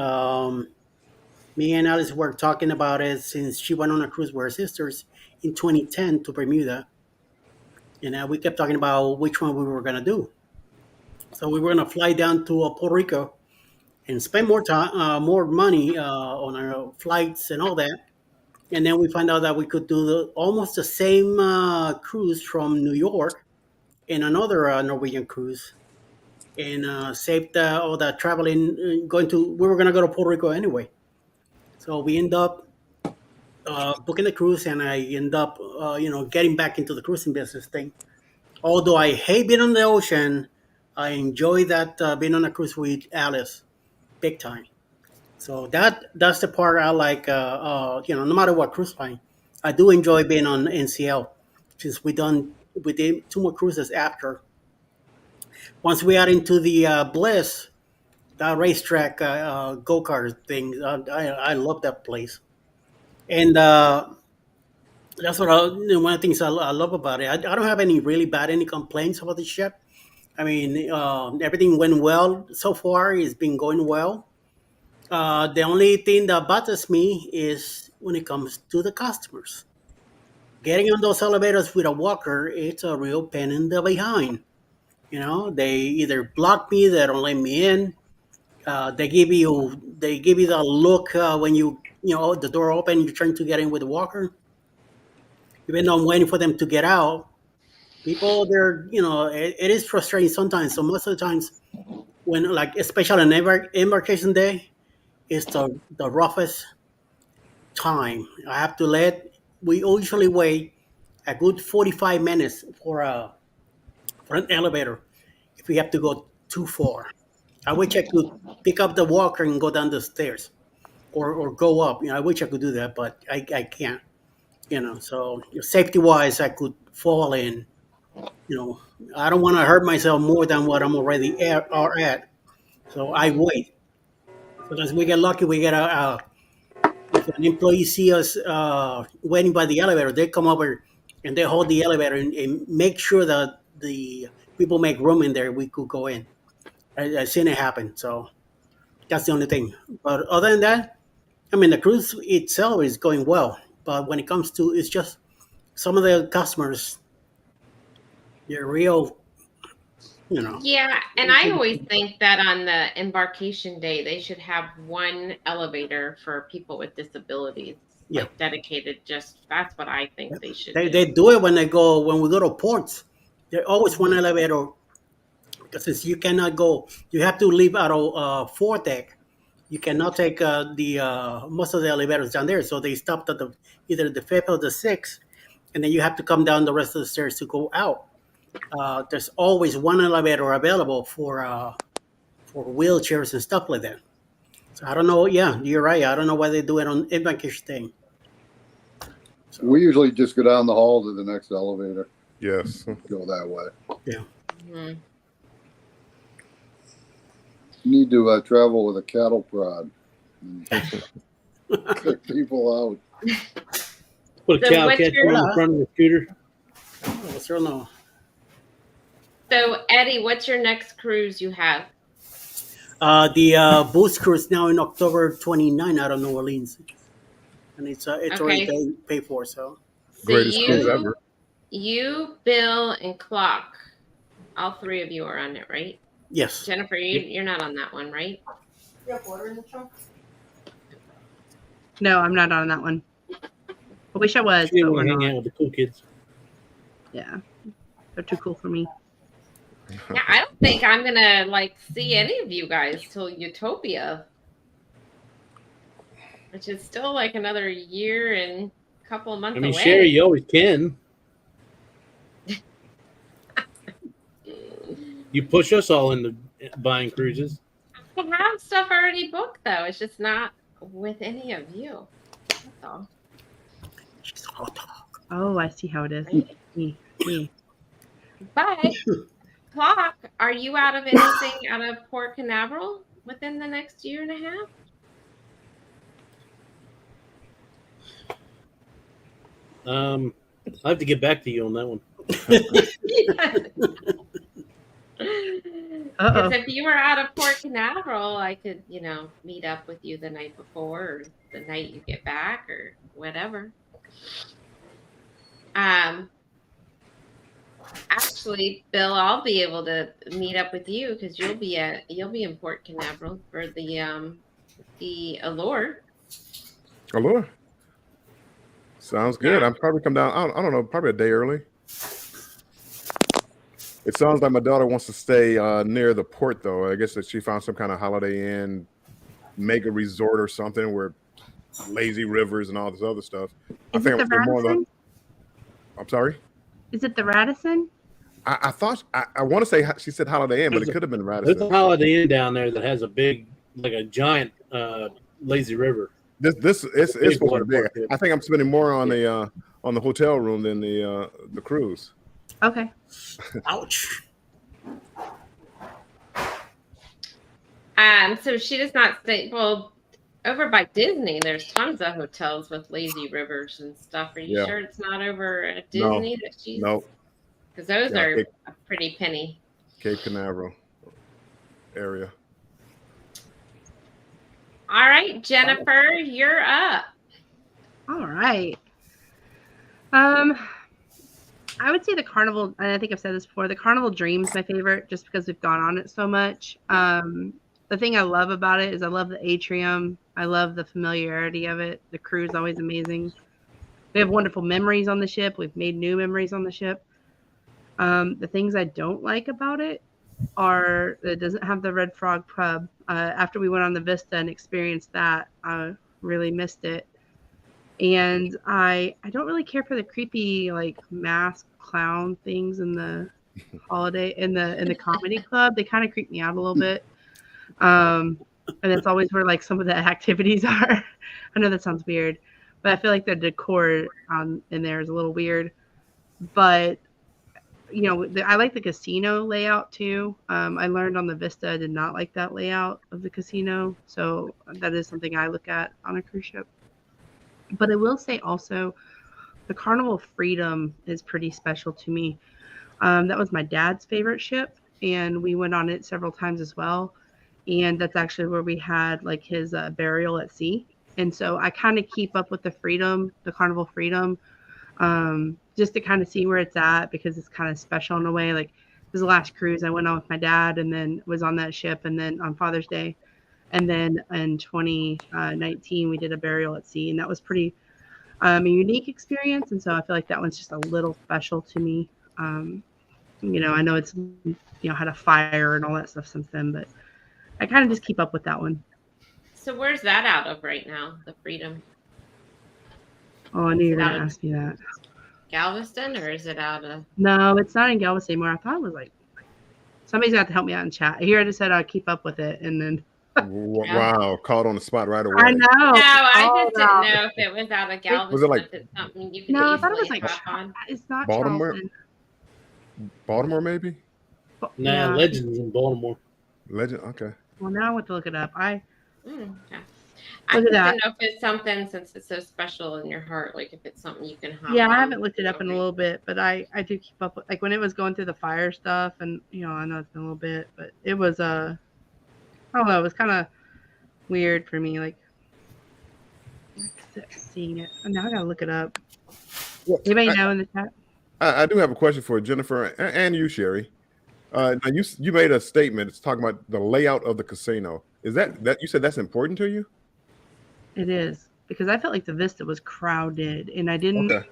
Me and Alice were talking about it since she went on a cruise with her sisters in 2010 to Bermuda. And we kept talking about which one we were going to do. So we were going to fly down to Puerto Rico and spend more money on our flights and all that. And then we found out that we could do almost the same cruise from New York in another Norwegian cruise, and saved all that traveling. We were going to go to Puerto Rico anyway. So we end up booking the cruise, and I end up, getting back into the cruising business thing. Although I hate being on the ocean, I enjoy that being on a cruise with Alice, big time. So that's the part I like. No matter what cruise line, I do enjoy being on NCL, since we did 2 more cruises after. Once we got into the Bliss, that racetrack go kart thing, I love that place, and that's one of the things I love about it. I don't have any complaints about the ship. I mean, everything went well so far. It's been going well. The only thing that bothers me is when it comes to the customers. Getting on those elevators with a walker, it's a real pain in the behind. They either block me, they don't let me in. They give you the look when the door open, you're trying to get in with the walker. Even though I'm waiting for them to get out, people it is frustrating sometimes. So most of the times, when especially on embarkation day, is the roughest time. I have to we usually wait a good 45 minutes for an elevator if we have to go too far. I wish I could pick up the walker and go down the stairs or go up. I wish I could do that, but I can't. So safety wise, I could fall in. I don't want to hurt myself more than what I'm already at. So I wait. Sometimes we get lucky. We get if an employee see us waiting by the elevator, they come over and they hold the elevator and make sure that the people make room in there. We could go in. I've seen it happen. So that's the only thing. But other than that, I mean, the cruise itself is going well. But when it comes to, it's just some of the customers, they're real. Yeah, and I always think that on the embarkation day, they should have one elevator for people with disabilities, dedicated. That's what I think they should do. They do it when we go to ports. There's always one elevator, because since you cannot go, you have to leave out of foredeck. You cannot take most of the elevators down there, so they stopped at either the 5th or the 6th, and then you have to come down the rest of the stairs to go out. There's always one elevator available for wheelchairs and stuff like that. So I don't know. Yeah, you're right. I don't know why they do it on embarkation day. So we usually just go down the hall to the next elevator. Yes, go that way. Yeah. Mm. You need to travel with a cattle prod. Kick people out. Put a So cow what's catcher your- on the front of the scooter. What's your no? So Eddie, what's your next cruise you have? The boost cruise now in October 29 out of New Orleans, and it's already Okay. paid for. So So Greatest cruise ever. you, Bill, and Clock, all three of you are on it, right? yes, Jennifer, you're not on that one, right? You have water in the trunk? No, I'm not on that one. I wish I was, She didn't but want we're to hang not. out with the cool kids. Yeah, they're too cool for me. Yeah, I don't think I'm gonna like see any of you guys till Utopia, which is still like another year and a couple of months I mean, away. Sherry, you always can. You push us all into buying cruises. I have stuff already booked though. It's just not with any of you. That's all. she's hot. Oh, I see how it is. Right? Me. But Clock, are you out of anything out of Port Canaveral within the next year and a half? I have to get back to you on that one. Because if you were out of Port Canaveral, I could, meet up with you the night before or the night you get back or whatever. Actually, Bill, I'll be able to meet up with you because you'll be in Port Canaveral for the Allure. Allure. Sounds good. Yeah. I'll probably come down. I don't know, probably a day early. It sounds like my daughter wants to stay near the port, though. I guess that she found some kind of Holiday Inn mega resort or something where lazy rivers and all this other stuff. Is it the Radisson? I'm sorry? Is it the Radisson? I thought I want to say she said Holiday Inn, but it could have been Radisson. There's a Holiday Inn down there that has a big, like a giant lazy river. This it's water big. park, I think I'm spending more on the hotel room than the cruise. Okay. Ouch. So she does not stay. Well, over by Disney, there's tons of hotels with lazy rivers and stuff. Are you sure it's not over at Disney that she's? No. Because those are a pretty penny. Cape Canaveral area. All right, Jennifer, you're up. All right. I would say the Carnival, and I think I've said this before, the Carnival Dream is my favorite just because we've gone on it so much. The thing I love about it is I love the atrium. I love the familiarity of it. The crew is always amazing. We have wonderful memories on the ship. We've made new memories on the ship. The things I don't like about it are it doesn't have the Red Frog pub. After we went on the Vista and experienced that, I really missed it. And I don't really care for the creepy like mask clown things in the holiday in the comedy club. They kind of creep me out a little bit. And it's always where like some of the activities are. I know that sounds weird, but I feel like the decor in there is a little weird. But I like the casino layout too. I learned on the Vista I did not like that layout of the casino, so that is something I look at on a cruise ship. But I will say also, the Carnival Freedom is pretty special to me. That was my dad's favorite ship, and we went on it several times as well. And that's actually where we had like his burial at sea. And so I kind of keep up with the Carnival Freedom, just to kind of see where it's at because it's kind of special in a way. Like this was the last cruise I went on with my dad, and then was on that ship, and then on Father's Day. And then in 2019, we did a burial at sea, and that was pretty a unique experience. And so I feel like that one's just a little special to me. I know it's, had a fire and all that stuff since then, but I kind of just keep up with that one. So where's that out of right now, the Freedom? Oh, I knew you were going to ask me that. Galveston, or is it out of? No, it's not in Galveston anymore. I thought it was like, somebody's got to help me out in chat. Here I just said I'd keep up with it, and then. Wow, caught on the spot right away. I know. No, I just didn't know if it was out of Galveston. Was it like? If it's something you could I thought it was like hop on. it's not Baltimore. Charleston. Baltimore, maybe. Nah, Legends in Baltimore. Legend. Okay. Well, now I want to look it up. Okay. I Look just at that. didn't know if it's something since it's so special in your heart, like if it's something you can hop Yeah, I on. haven't looked it up in a little bit, but I do keep up with, like when it was going through the fire stuff, and I know it's been a little bit, but it was I don't know, it was kind of weird for me, like seeing it. And now I gotta look it up. Well, Anybody know in the chat? I do have a question for Jennifer and you, Sherry. Now you made a statement. It's talking about the layout of the casino. Is that you said that's important to you? It is, because I felt like the Vista was crowded, and I didn't Okay.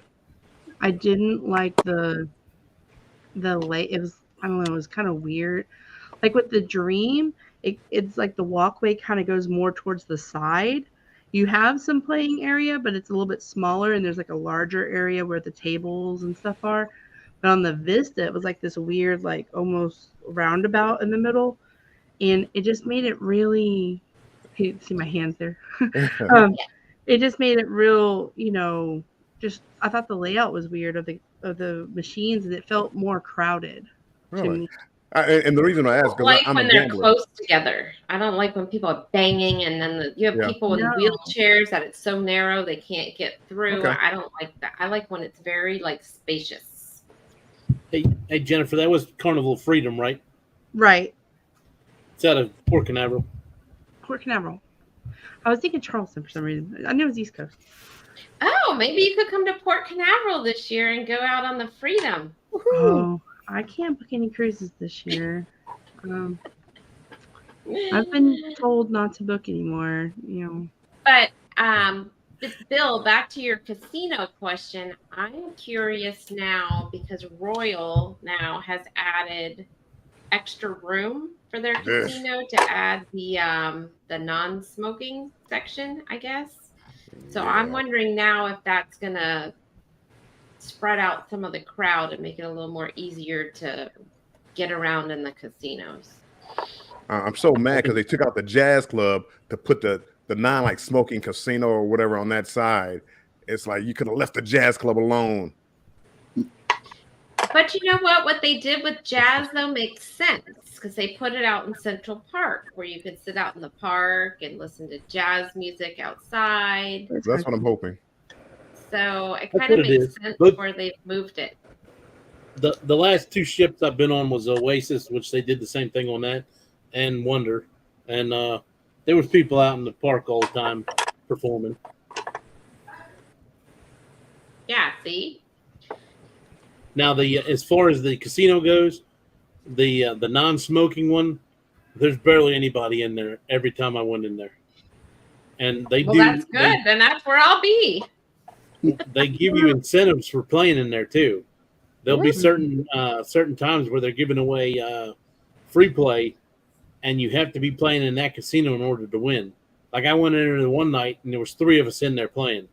I didn't like the lay. It was, I don't know, it was kind of weird. Like with the Dream, it's like the walkway kind of goes more towards the side. You have some playing area, but it's a little bit smaller, and there's like a larger area where the tables and stuff are. But on the Vista, it was like this weird, like almost roundabout in the middle, and it just made it really. You see my hands there. It just made it real, just I thought the layout was weird of the machines, and it felt more crowded to me. And the reason I ask, because like I'm when a they're gambler. close together. I don't like when people are banging, and then you have people in wheelchairs that it's so narrow they can't get through. Okay. I don't like that. I like when it's very like spacious. Hey Jennifer, that was Carnival Freedom, right? Right. It's out of Port Canaveral. Port Canaveral. I was thinking Charleston for some reason. I knew it was East Coast. Oh, maybe you could come to Port Canaveral this year and go out on the Freedom. Oh, I can't book any cruises this year. I've been told not to book anymore, But Bill, back to your casino question. I'm curious now because Royal now has added extra room for their casino to add the non-smoking section, I guess. So I'm wondering now if that's gonna spread out some of the crowd and make it a little more easier to get around in the casinos. I'm so mad because they took out the jazz club to put the non smoking casino or whatever on that side. It's like you could have left the jazz club alone. But you know what? What they did with jazz though makes sense because they put it out in Central Park where you could sit out in the park and listen to jazz music outside. That's what I'm hoping. So it kind of makes sense where they've moved it. The last two ships I've been on was Oasis, which they did the same thing on that, and Wonder, and there was people out in the park all the time performing. Yeah, see. Now as far as the casino goes, the non-smoking one, there's barely anybody in there every time I went in there, and that's good. Then that's where I'll be. They give you incentives for playing in there too. There'll be certain times where they're giving away free play, and you have to be playing in that casino in order to win. Like I went in there one night, and there was 3 of us in there playing,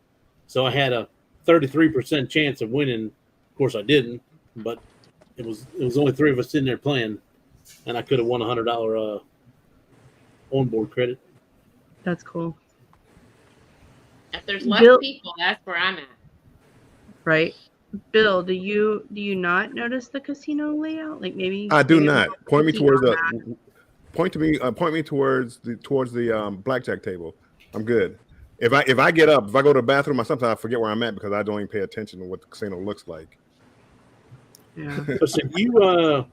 so I had a 33% chance of winning. Of course, I didn't, but it was only 3 of us in there playing, and I could have won $100 onboard credit. That's cool. If there's less people, that's where I'm at. Right. Bill, do you not notice the casino layout? Like maybe I do not. Point me towards the blackjack table. I'm good. If I get up, if I go to the bathroom, sometimes I forget where I'm at because I don't even pay attention to what the casino looks like. Yeah. So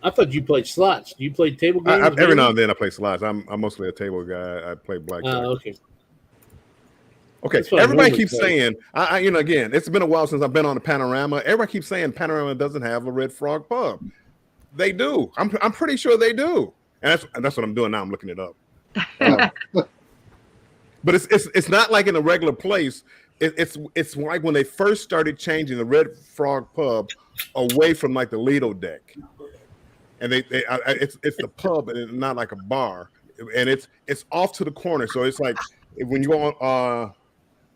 I thought you played slots. Do you play table games? Every now and then I play slots. I'm mostly a table guy. I play blackjack. Okay. Okay, everybody keeps saying, again, it's been a while since I've been on the Panorama. Everybody keeps saying Panorama doesn't have a Red Frog pub. They do. I'm pretty sure they do, and that's what I'm doing now. I'm looking it up. But it's not like in a regular place. It's like when they first started changing the Red Frog pub away from like the Lido deck, and it's the pub and it's not like a bar, and it's off to the corner. So it's like when you go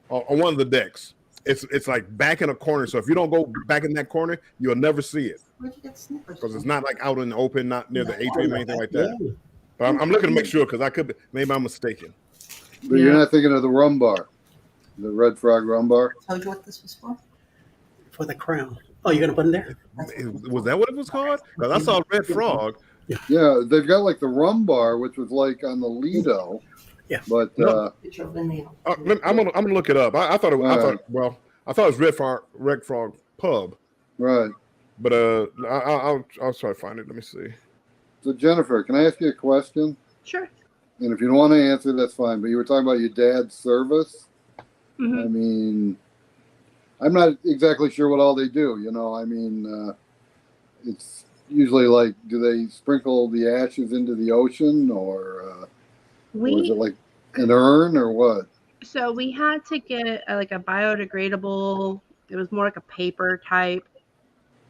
on one of the decks, it's like back in a corner. So if you don't go back in that corner, you'll never see it because it's not like out in the open, not near the atrium or anything like that. But I'm looking to make sure because maybe I'm mistaken. But you're not thinking of the rum bar, the Red Frog rum bar. Told you what this was for? For the crown. Oh, you're gonna put in there? Was that what it was called? Because I saw Red Frog. Yeah, they've got like the rum bar, which was like on the Lido. Yeah. But No. I'm gonna look it up. I thought it. I thought it was Red Frog Pub. Right. But I'll try to find it. Let me see. So Jennifer, can I ask you a question? Sure. And if you don't want to answer, that's fine. But you were talking about your dad's service. Mm-hmm. I mean, I'm not exactly sure what all they do. You know, I mean, it's usually like, do they sprinkle the ashes into the ocean, or is it like an urn, or what? So we had to get like a biodegradable. It was more like a paper type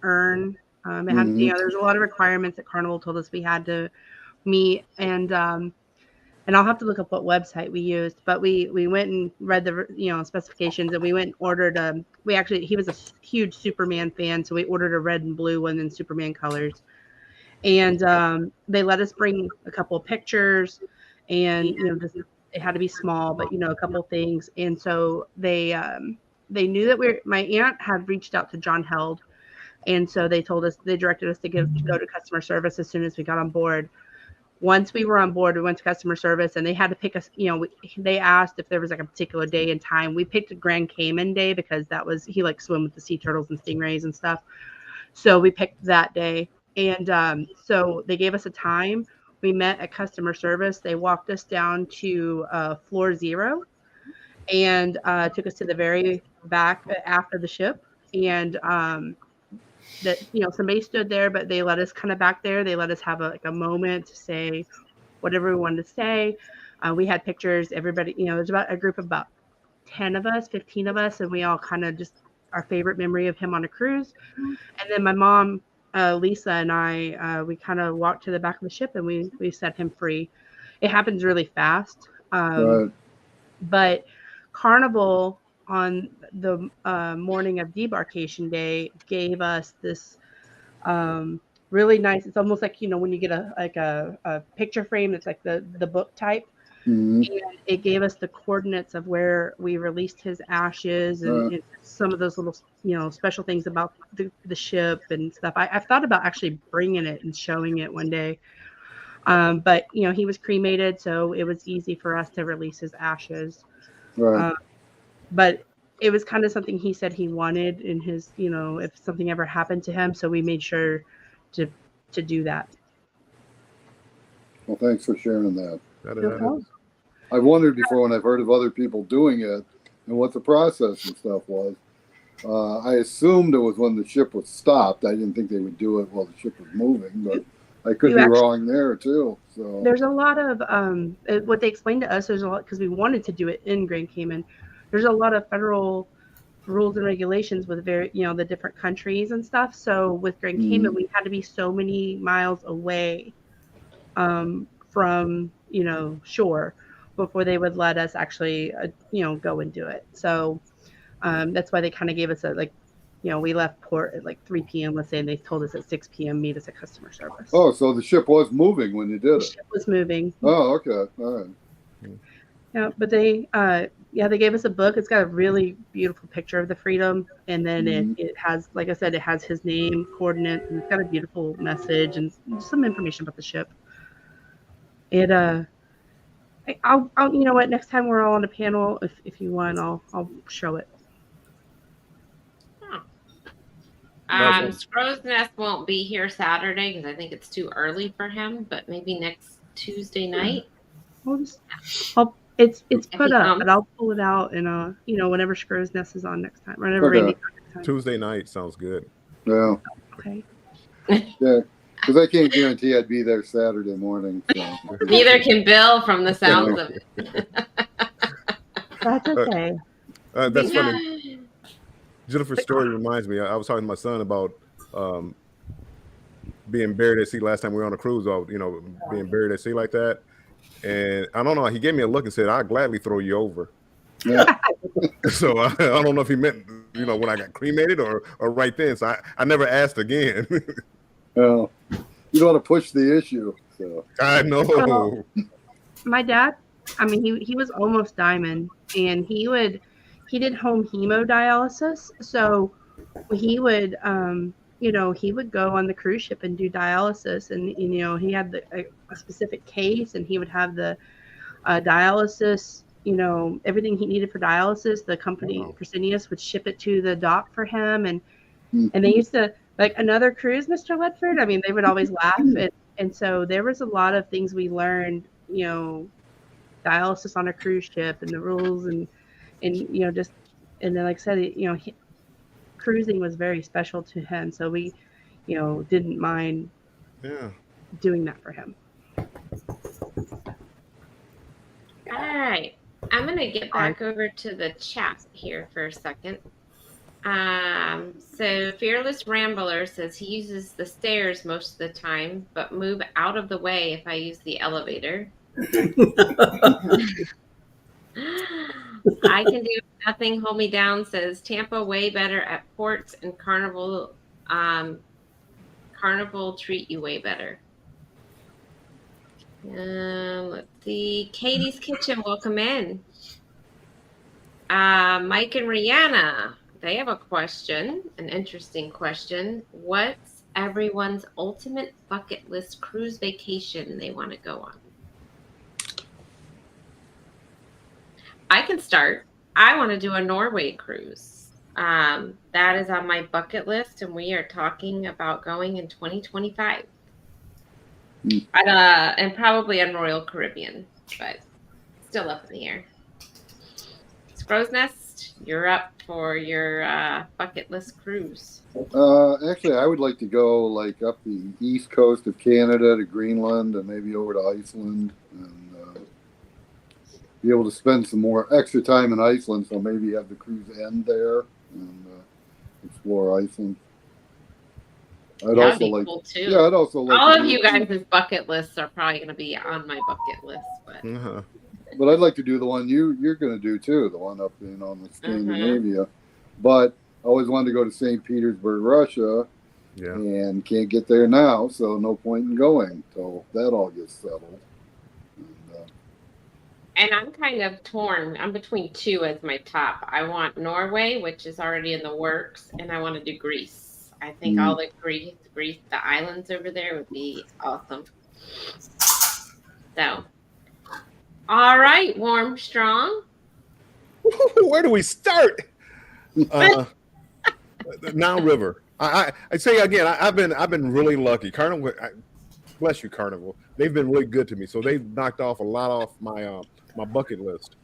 urn. It had, there's a lot of requirements that Carnival told us we had to meet, and I'll have to look up what website we used, but we went and read the specifications, and we went and ordered he was a huge Superman fan, so we ordered a red and blue one in Superman colors, and they let us bring a couple of pictures, and it had to be small, but a couple of things, and so they knew that my aunt had reached out to John Held, and so they directed us to go to customer service as soon as we got on board. Once we were on board, we went to customer service, and they had to pick us. They asked if there was like a particular day and time. We picked a Grand Cayman day because he likes swim with the sea turtles and stingrays and stuff. So we picked that day, and so they gave us a time. We met at customer service. They walked us down to floor 0, and took us to the very back after the ship, and that somebody stood there, but they let us kind of back there. They let us have a moment to say whatever we wanted to say. We had pictures. Everybody, there's about a group of about 10 of us, 15 of us, and we all kind of just our favorite memory of him on a cruise. And then my mom, Lisa, and I, we kind of walked to the back of the ship, and we set him free. It happens really fast, but Carnival on the morning of debarkation day gave us this really nice, it's almost like when you get a picture frame that's like the book type, and it gave us the coordinates of where we released his ashes, and some of those little special things about the ship and stuff. I've thought about actually bringing it and showing it one day, but he was cremated, so it was easy for us to release his ashes. But it was kind of something he said he wanted in his, if something ever happened to him. So we made sure to do that. Well, thanks for sharing that. No, I've wondered before when I've heard of other people doing it and what the process and stuff was. I assumed it was when the ship was stopped. I didn't think they would do it while the ship was moving, but I could be wrong there too. So there's a lot of what they explained to us. There's a lot because we wanted to do it in Grand Cayman. There's a lot of federal rules and regulations with the different countries and stuff. So with Grand Cayman, we had to be so many miles away from shore before they would let us actually go and do it. So that's why they kind of gave us we left port at like 3 p.m. let's say, and they told us at 6 p.m. meet us at customer service. Oh, so the ship was moving when you did it. The ship was moving. Oh, okay, all right. Yeah, but they gave us a book. It's got a really beautiful picture of the Freedom, and then it has, like I said, it has his name, coordinates, and it's got a beautiful message and some information about the ship. I'll you know what? Next time we're all on a panel, if you want, I'll show it. Scrow's Nest won't be here Saturday because I think it's too early for him. But maybe next Tuesday night. It's put up, but I'll pull it out and whenever Scrow's Nest is on next time, or whenever Randy's on next time. Tuesday night sounds good. Yeah. Okay. Yeah, because I can't guarantee I'd be there Saturday morning. So. Neither can Bill, from the sounds of it. That's okay. That's funny. Jennifer's story reminds me. I was talking to my son about being buried at sea last time we were on a cruise. Being buried at sea like that. And I don't know. He gave me a look and said, "I'll gladly throw you over." Yeah. So I don't know if he meant, when I got cremated or right then. So I never asked again. Well, you don't want to push the issue. So. I know. My dad, he was almost diamond, and he did home hemodialysis. So he would, he would go on the cruise ship and do dialysis, and he had a specific case, and he would have the dialysis. Everything he needed for dialysis, the company Fresenius would ship it to the dock for him, and they used to like another cruise, Mr. Ledford. I mean, they would always laugh, and so there was a lot of things we learned, dialysis on a cruise ship and the rules and just, and then like I said, cruising was very special to him, so we didn't mind doing that for him. All right, I'm gonna get back over to the chat here for a second. So Fearless Rambler says he uses the stairs most of the time, but move out of the way if I use the elevator. I can do nothing. Hold me down says Tampa way better at ports, and Carnival treat you way better. Let's see. Katie's Kitchen, welcome in. Mike and Rihanna, they have a question, an interesting question. What's everyone's ultimate bucket list cruise vacation they want to go on? I can start. I want to do a Norway cruise. That is on my bucket list, and we are talking about going in 2025. And probably on Royal Caribbean, but still up in the air. Crow's Nest, you're up for your bucket list cruise. Actually, I would like to go like up the east coast of Canada to Greenland and maybe over to Iceland and be able to spend some more extra time in Iceland. So maybe have the cruise end there and explore Iceland. I'd also like, cool too. Yeah, I'd also like. All of you guys' bucket lists are probably going to be on my bucket list, but. But I'd like to do the one you're going to do too, the one up on the Scandinavia. But I always wanted to go to St. Petersburg, Russia, and can't get there now, so no point in going till that all gets settled. And I'm kind of torn. I'm between two as my top. I want Norway, which is already in the works, and I want to do Greece. I think all the Greece, the islands over there would be awesome. So. All right, Warm Strong. Where do we start? Now River. I say again, I've been really lucky. Carnival, bless you, Carnival. They've been really good to me. So they've knocked off a lot off my my bucket list.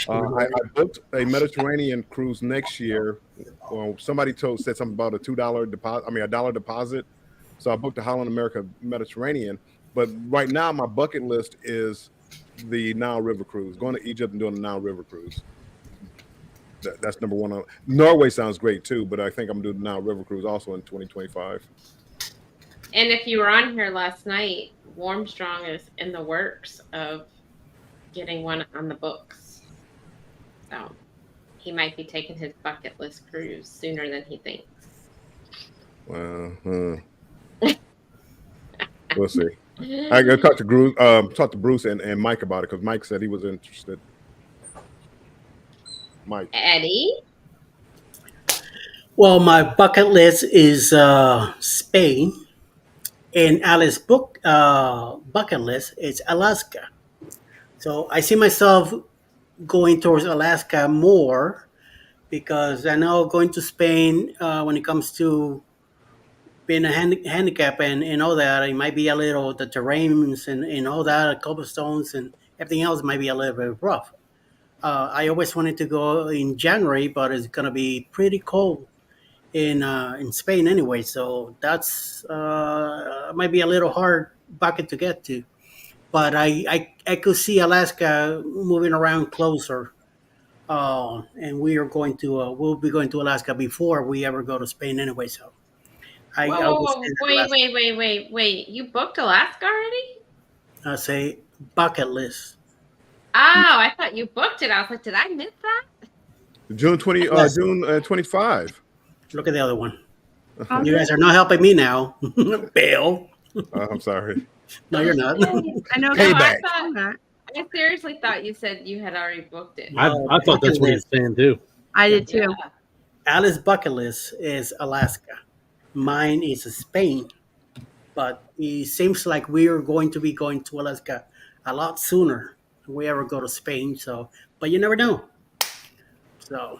I booked a Mediterranean cruise next year. Well, somebody said something about a $2 deposit. I mean, $1 deposit. So I booked a Holland America Mediterranean. But right now, my bucket list is the Nile River cruise, going to Egypt and doing the Nile River cruise. That's number one. Norway sounds great too, but I think I'm doing the Nile River cruise also in 2025. And if you were on here last night, Warmstrong is in the works of getting one on the books. So he might be taking his bucket list cruise sooner than he thinks. Well, we'll see. I got to talk to Bruce and Mike about it because Mike said he was interested. Mike. Eddie? Well, my bucket list is Spain, and Alice's bucket list is Alaska. So I see myself going towards Alaska more because I know going to Spain when it comes to being a handicap and all that, it might be a little, the terrains and all that, cobblestones and everything else might be a little bit rough. I always wanted to go in January, but it's going to be pretty cold in Spain anyway. So that's might be a little hard bucket to get to. But I could see Alaska moving around closer. And we are going to, we'll be going to Alaska before we ever go to Spain anyway. So. Whoa, wait. You booked Alaska already? I say bucket list. Oh, I thought you booked it. I was like, did I miss that? June 25. Look at the other one. You guys are not helping me now. Bill. I'm sorry. No, you're not. I know. Payback. I seriously thought you said you had already booked it. I thought that's what he was saying too. I did too. Yeah. Alice's bucket list is Alaska. Mine is Spain. But it seems like we are going to be going to Alaska a lot sooner if we ever go to Spain. So, but you never know. So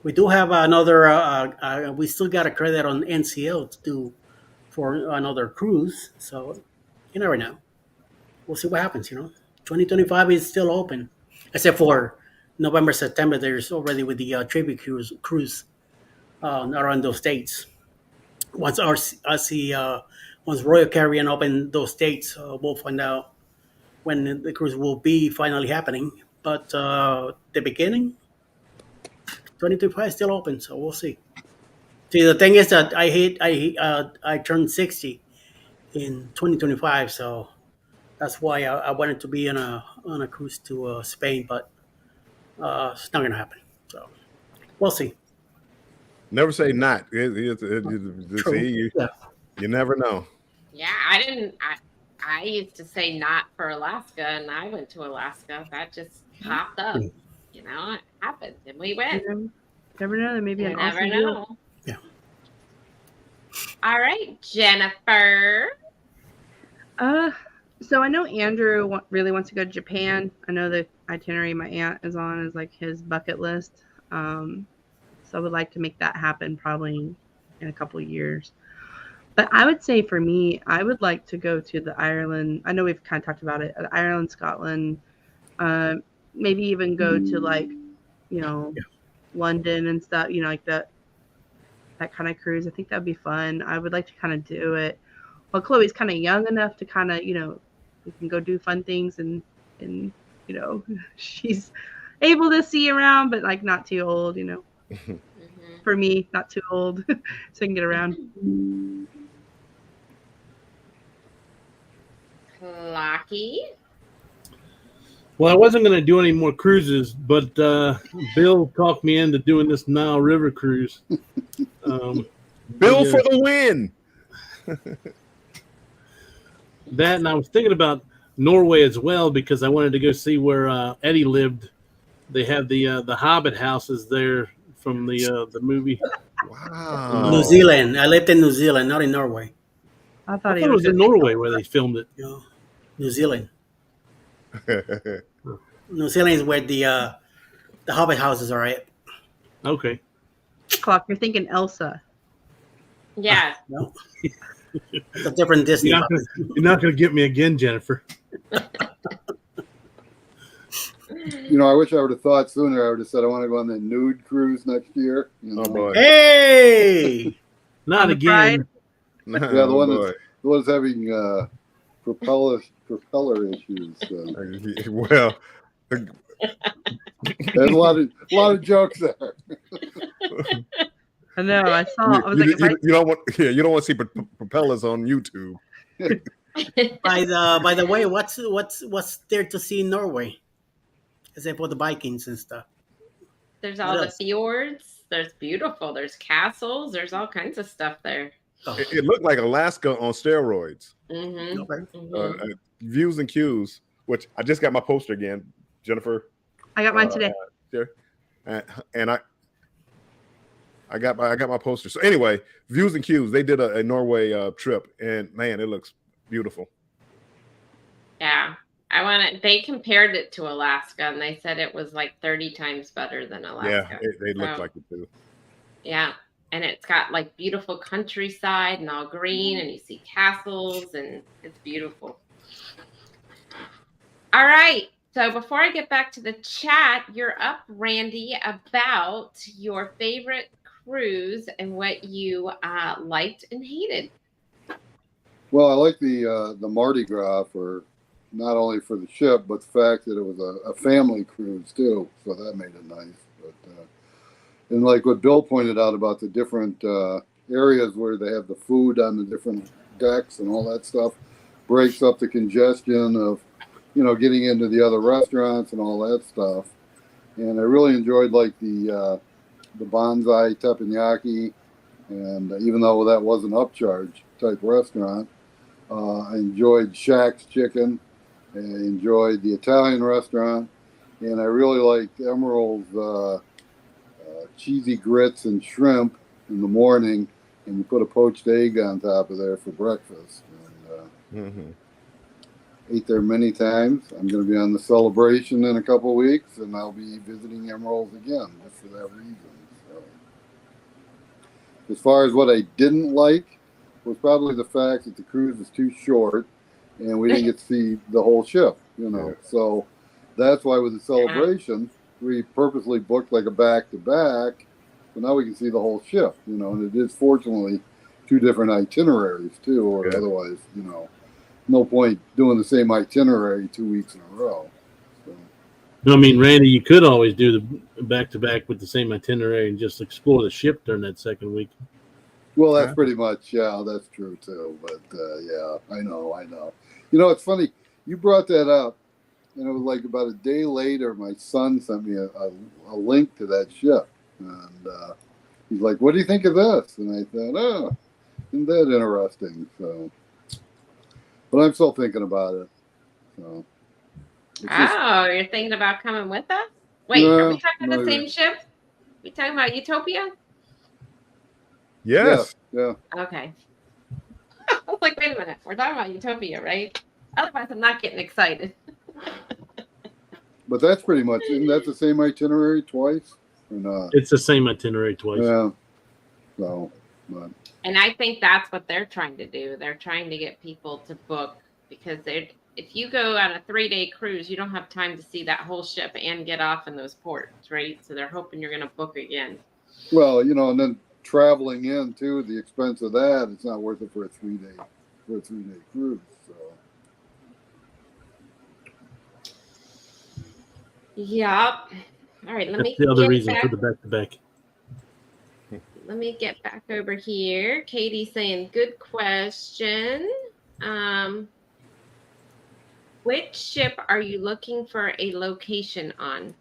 we do have another. We still got a credit on NCL to do for another cruise. So you never know. We'll see what happens. 2025 is still open, except for November, September. There's already with the tribute cruise around those dates. Once once Royal Caribbean open those dates, we'll find out when the cruise will be finally happening. But the beginning, 2025 is still open, so we'll see. See, the thing is that I turned 60 in 2025, so that's why I wanted to be on a cruise to Spain, but it's not gonna happen. So we'll see. Never say not. True. See, you never know. Yeah, I didn't. I used to say not for Alaska, and I went to Alaska. That just popped up. It happened, and we went. Never know. There may be You an never awesome know. deal. Yeah. All right, Jennifer. So I know Andrew really wants to go to Japan. I know the itinerary my aunt is on is like his bucket list. So I would like to make that happen probably in a couple of years. But I would say for me, I would like to go to the Ireland. I know we've kind of talked about it. Ireland, Scotland, maybe even go to like, London and stuff. Like that kind of cruise. I think that'd be fun. I would like to kind of do it. Well, Chloe's kind of young enough to kind of, we can go do fun things and she's able to see around, but like not too old, For me, not too old, so I can get around. Clocky. Well, I wasn't going to do any more cruises, but Bill talked me into doing this Nile River cruise. Bill for the win. That, and I was thinking about Norway as well because I wanted to go see where Eddie lived. They have the Hobbit houses there from the movie. Wow. New Zealand. I lived in New Zealand, not in Norway. I I thought thought it was in Norway where they filmed it. New Zealand. New Zealand is where the Hobbit houses are at. Okay. Clock. You're thinking Elsa. Yeah. No. It's a different Disney. You're not going to get me again, Jennifer. I wish I would have thought sooner. I would have said I want to go on the nude cruise next year. Oh boy! Hey, Not again. No, Yeah, the one boy. that's having propeller issues. Well, There's a lot of jokes there. I know. I saw. I was like, you don't want to see propellers on YouTube. by the way, what's there to see in Norway? Except for the Vikings and stuff. There's all the fjords. There's beautiful. There's castles. There's all kinds of stuff there. Oh. It looked like Alaska on steroids. Mm-hmm. Okay. Mm-hmm. Views and cues, which I just got my poster again, Jennifer. I got mine today. Sure. And I got my poster. So anyway, views and cues. They did a Norway trip, and man, it looks beautiful. Yeah. They compared it to Alaska, and they said it was like 30 times better than Alaska. Yeah, they look like it too. Yeah. And it's got like beautiful countryside and all green, and you see castles, and it's beautiful. All right. So before I get back to the chat, you're up, Randy, about your favorite cruise and what you liked and hated. Well, I like the Mardi Gras for not only for the ship, but the fact that it was a family cruise too. So that made it nice. But and like what Bill pointed out about the different areas where they have the food on the different decks and all that stuff, breaks up the congestion of getting into the other restaurants and all that stuff. And I really enjoyed like the bonsai teppanyaki, and even though that was an upcharge type restaurant, I enjoyed Shaq's Chicken. I enjoyed the Italian restaurant, and I really liked Emerald's cheesy grits and shrimp in the morning, and you put a poached egg on top of there for breakfast. And, ate there many times. I'm going to be on the Celebration in a couple of weeks, and I'll be visiting Emeralds again just for that reason. So, as far as what I didn't like was probably the fact that the cruise is too short, and we didn't get to see the whole ship. So that's why with the Celebration we purposely booked like a back-to-back, so now we can see the whole ship. And it is fortunately 2 different itineraries too, or otherwise, no point doing the same itinerary 2 weeks in a row. So. I mean, Randy, you could always do the back-to-back with the same itinerary and just explore the ship during that second week. Well, that's pretty much, that's true too. But I know. It's funny you brought that up, and it was like about a day later, my son sent me a link to that ship, and he's like, "What do you think of this?" And I thought, "Oh, isn't that interesting?" So. But I'm still thinking about it. So you're thinking about coming with us? Wait, are we talking about the same ship? We talking about Utopia? Yes. Yeah. Okay. I was like, wait a minute. We're talking about Utopia, right? Otherwise, I'm not getting excited. But that's pretty much, isn't that the same itinerary twice? Or not? It's the same itinerary twice. Yeah. So, but. And I think that's what they're trying to do. They're trying to get people to book because if you go on a 3-day cruise, you don't have time to see that whole ship and get off in those ports, right? So they're hoping you're going to book again. Well, and then traveling in too, the expense of that, it's not worth it for a 3-day cruise. So. Yep. All right. That's the other reason for the back-to-back. Let me get back over here. Katie's saying, good question. Which ship are you looking for a location on?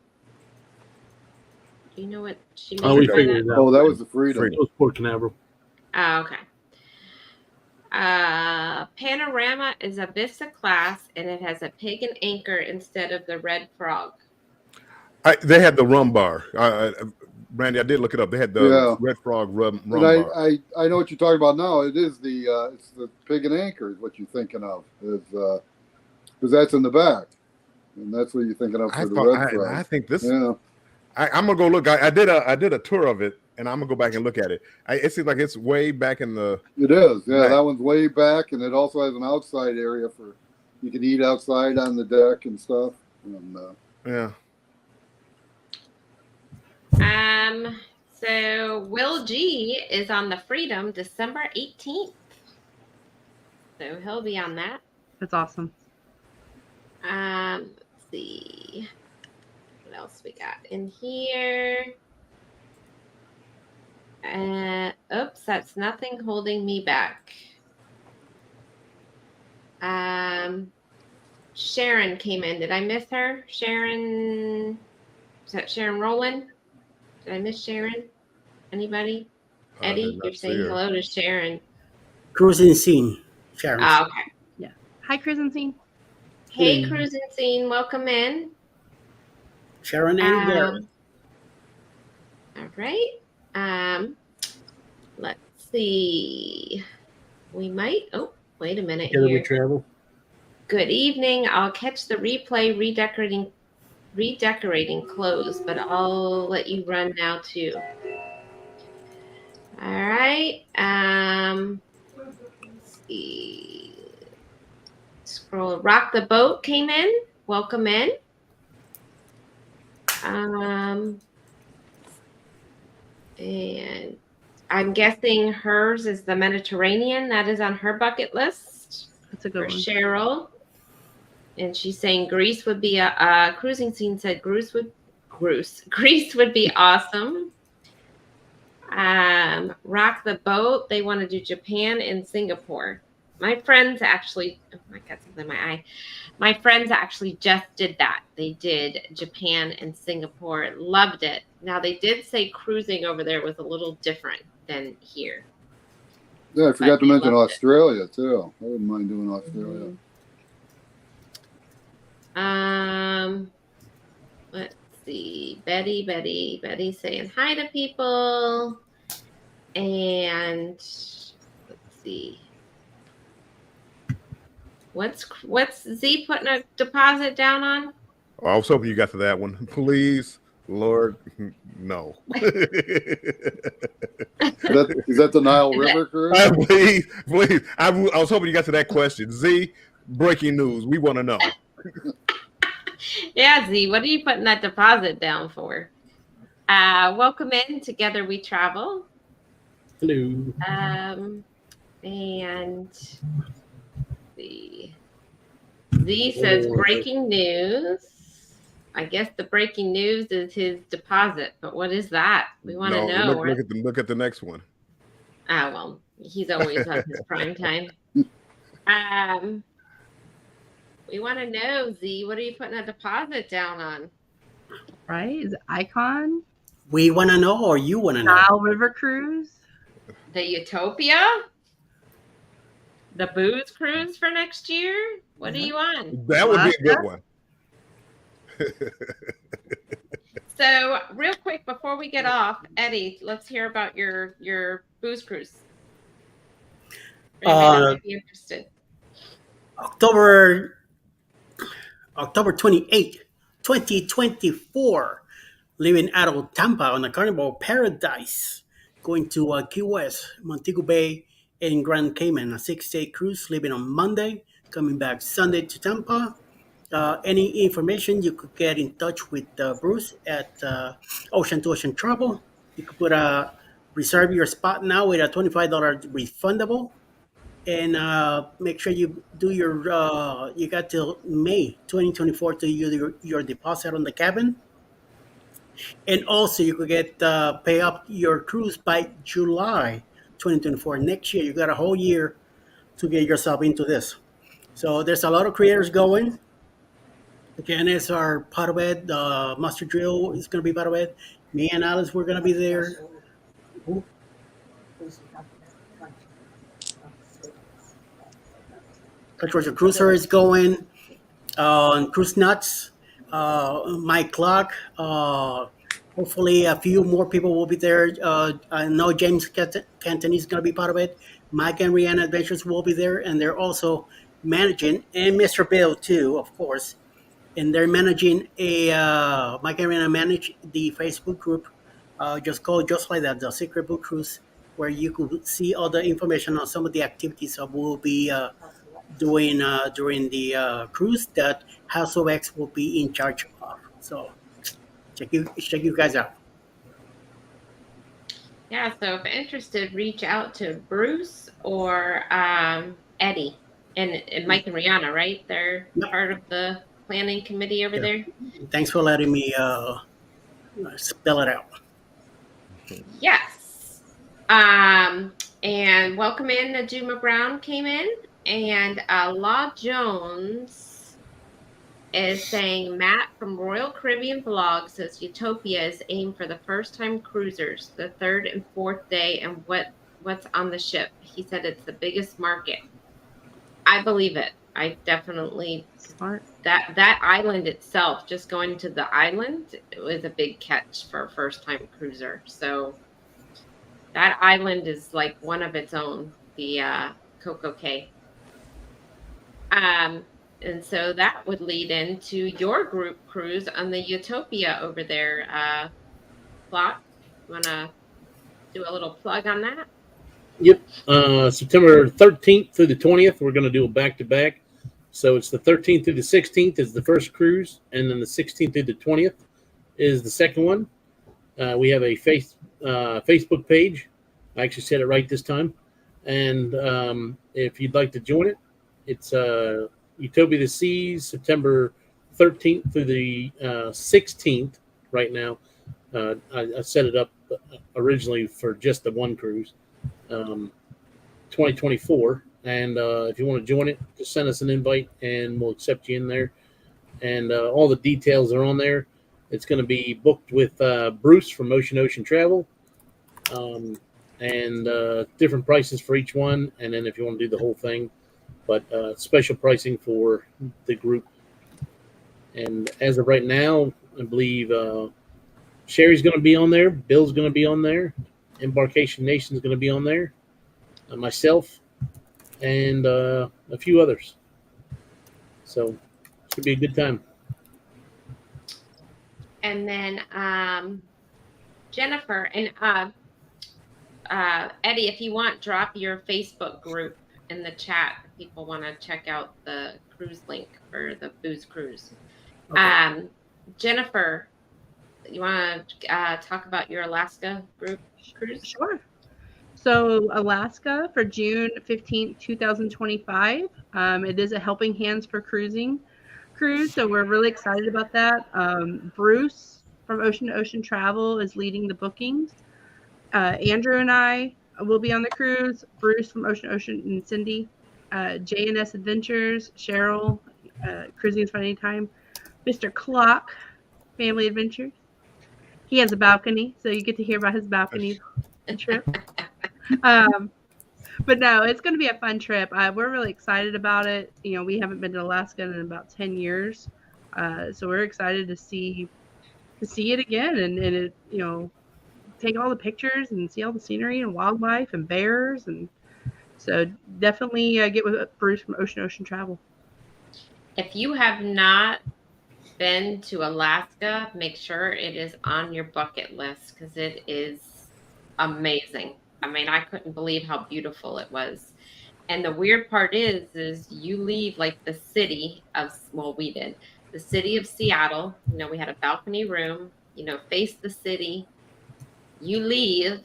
Do you know what she means? We figured it out. Oh, that was the Freedom. It was Port Canaveral. Oh, okay. Panorama is a Vista class, and it has a pig and anchor instead of the Red Frog. They had the rum bar. Randy, I did look it up. They had the Red Frog rum bar. I know what you're talking about now. It is it's the Pig and Anchor is what you're thinking of. Because that's in the back. And that's what you're thinking of for the Red Frog. I think this. Yeah. I'm gonna go look. I did a tour of it, and I'm gonna go back and look at it. It seems like it's way back in the. It is, yeah. That one's way back, and it also has an outside area for you can eat outside on the deck and stuff. And, yeah. So Will G is on the Freedom December 18th. So he'll be on that. That's awesome. Let's see. What else we got in here? Oops, that's nothing holding me back. Sharon came in. Did I miss her? Sharon, is that Sharon Rowland? Did I miss Sharon? Anybody? Eddie, you're saying hello to Sharon. Cruising Scene, Sharon. Oh, okay. Yeah. Hi, Cruising Scene. Hey, Cruising Scene. Welcome in. Sharon and Gary. All right. Let's see. We might. Oh, wait a minute Together here. we travel. Good evening. I'll catch the replay redecorating clothes, but I'll let you run now too. All right. Let's see. Scroll. Rock the Boat came in. Welcome in. And I'm guessing hers is the Mediterranean. That is on her bucket list. That's a good one. Cheryl. And she's saying Greece would be a Cruising Scene said Greece would be awesome. Rock the Boat. They want to do Japan and Singapore. My friends actually, I got something in my eye. My friends actually just did that. They did Japan and Singapore. Loved it. Now they did say cruising over there was a little different than here. Yeah, I forgot to mention Australia too. I wouldn't mind doing Australia. Let's see. Betty saying hi to people. And let's see. What's Z putting a deposit down on? Oh, I was hoping you got to that one. Please, Lord, no. Is that the Nile River cruise? Please. I was hoping you got to that question. Z, breaking news. We want to know. Yeah, Z, what are you putting that deposit down for? Welcome in. Together we travel. Hello. And Z says breaking news. I guess the breaking news is his deposit, but what is that? We want to know. Look at the next one. Ah, well, he's always on his prime time. We want to know, Z, what are you putting a deposit down on? Right? Is it Icon? We want to know, or you want to know? Nile River Cruise? The Utopia? The booze cruise for next year? What do you want? That would be a good one. So, real quick before we get off, Eddie, let's hear about your booze cruise. Might be interested. October 28th, 2024. Leaving out of Tampa on the Carnival Paradise, going to Key West, Montego Bay, and Grand Cayman. A 6-day cruise, leaving on Monday, coming back Sunday to Tampa. Any information, you could get in touch with Bruce at Ocean to Ocean Travel. You could reserve your spot now with a $25 refundable, and make sure you do you got till May 2024 to use your deposit on the cabin. And also, you could get pay up your cruise by July 2024. Next year, you got a whole year to get yourself into this. So there's a lot of creators going. The Janice are part of it. Master Drill is going to be part of it. Me and Alice, we're going to be there. Controversial Cruiser is going. Cruise Nuts. Mike Clark. Hopefully, a few more people will be there. I know James Canton is going to be part of it. Mike and Rihanna Adventures will be there, and they're also managing, and Mr. Bill too, of course. And they're managing Mike and Rihanna manage the Facebook group, just like that, the Secret Book Cruise, where you could see all the information on some of the activities that we'll be doing during the cruise that House of X will be in charge of. So check you guys out. Yeah, so if interested, reach out to Bruce or Eddie and Mike and Rihanna, right? They're part of the planning committee over there. Thanks for letting me spell it out. Yes. And welcome in, Najuma Brown came in, and Law Jones is saying Matt from Royal Caribbean Blog says Utopia is aimed for the first-time cruisers, the 3rd and 4th day, and what's on the ship. He said it's the biggest market. I believe it. I definitely Smart. That island itself, just going to the island, it was a big catch for a first-time cruiser. So that island is like one of its own, the Coco Cay. And so that would lead into your group cruise on the Utopia over there. Plot, you want to do a little plug on that? Yep. September 13th through the 20th, we're going to do a back-to-back. So it's the 13th through the 16th is the first cruise, and then the 16th through the 20th is the second one. We have a Facebook page. I actually said it right this time. And if you'd like to join it, it's Utopia the Seas, September 13th through the 16th right now. I set it up originally for just the one cruise, 2024. And if you want to join it, just send us an invite and we'll accept you in there. And all the details are on there. It's going to be booked with Bruce from Ocean Travel, and different prices for each one. And then if you want to do the whole thing, but special pricing for the group. And as of right now, I believe Sherry's going to be on there. Bill's going to be on there. Embarkation Nation's going to be on there. Myself and a few others. So it should be a good time. And then Jennifer and Eddie, if you want, drop your Facebook group in the chat if people want to check out the cruise link for the booze cruise. Okay. Jennifer, you want to talk about your Alaska group cruise? Sure. So Alaska for June 15th, 2025. It is a Helping Hands for Cruising cruise, so we're really excited about that. Bruce from Ocean to Ocean Travel is leading the bookings. Andrew and I will be on the cruise. Bruce from Ocean to Ocean and Cindy. J&S Adventures, Cheryl, Cruising is Fun Anytime. Mr. Clock, Family Adventures. He has a balcony, so you get to hear about his balcony trip. But no, it's going to be a fun trip. We're really excited about it. You know, we haven't been to Alaska in about 10 years. So we're excited to see it again and it, you know, take all the pictures and see all the scenery and wildlife and bears. And so definitely get with Bruce from Ocean Travel. If you have not been to Alaska, make sure it is on your bucket list because it is amazing. I mean, I couldn't believe how beautiful it was. And the weird part is you leave like the city of, well, we did, the city of Seattle. You know, we had a balcony room, you know, face the city. You leave,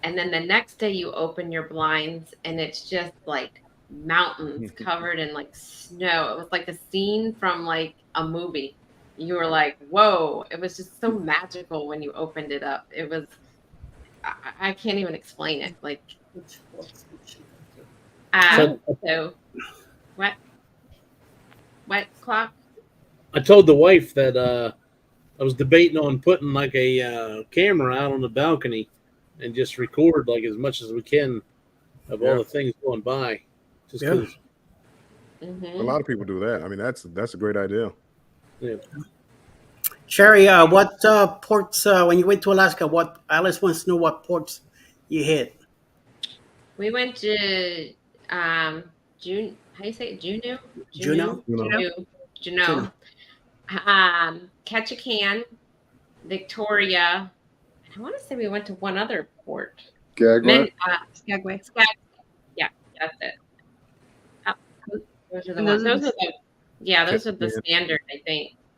and then the next day you open your blinds, and it's just like mountains covered in like snow. It was like a scene from like a movie. You were like, whoa. It was just so magical when you opened it up. It was, I can't even explain it. Like, so what Clock? I told the wife that I was debating on putting like a camera out on the balcony and just record like as much as we can of all the things going by. Just because a lot of people do that. I mean, that's a great idea. Yeah. Sherry, what ports when you went to Alaska? What Alice wants to know what ports you hit. We went to June. How do you say it? Juneau. Ketchikan, Victoria. I want to say we went to one other port. Skagway. Yeah, that's it. Those are the ones. Those are the standard.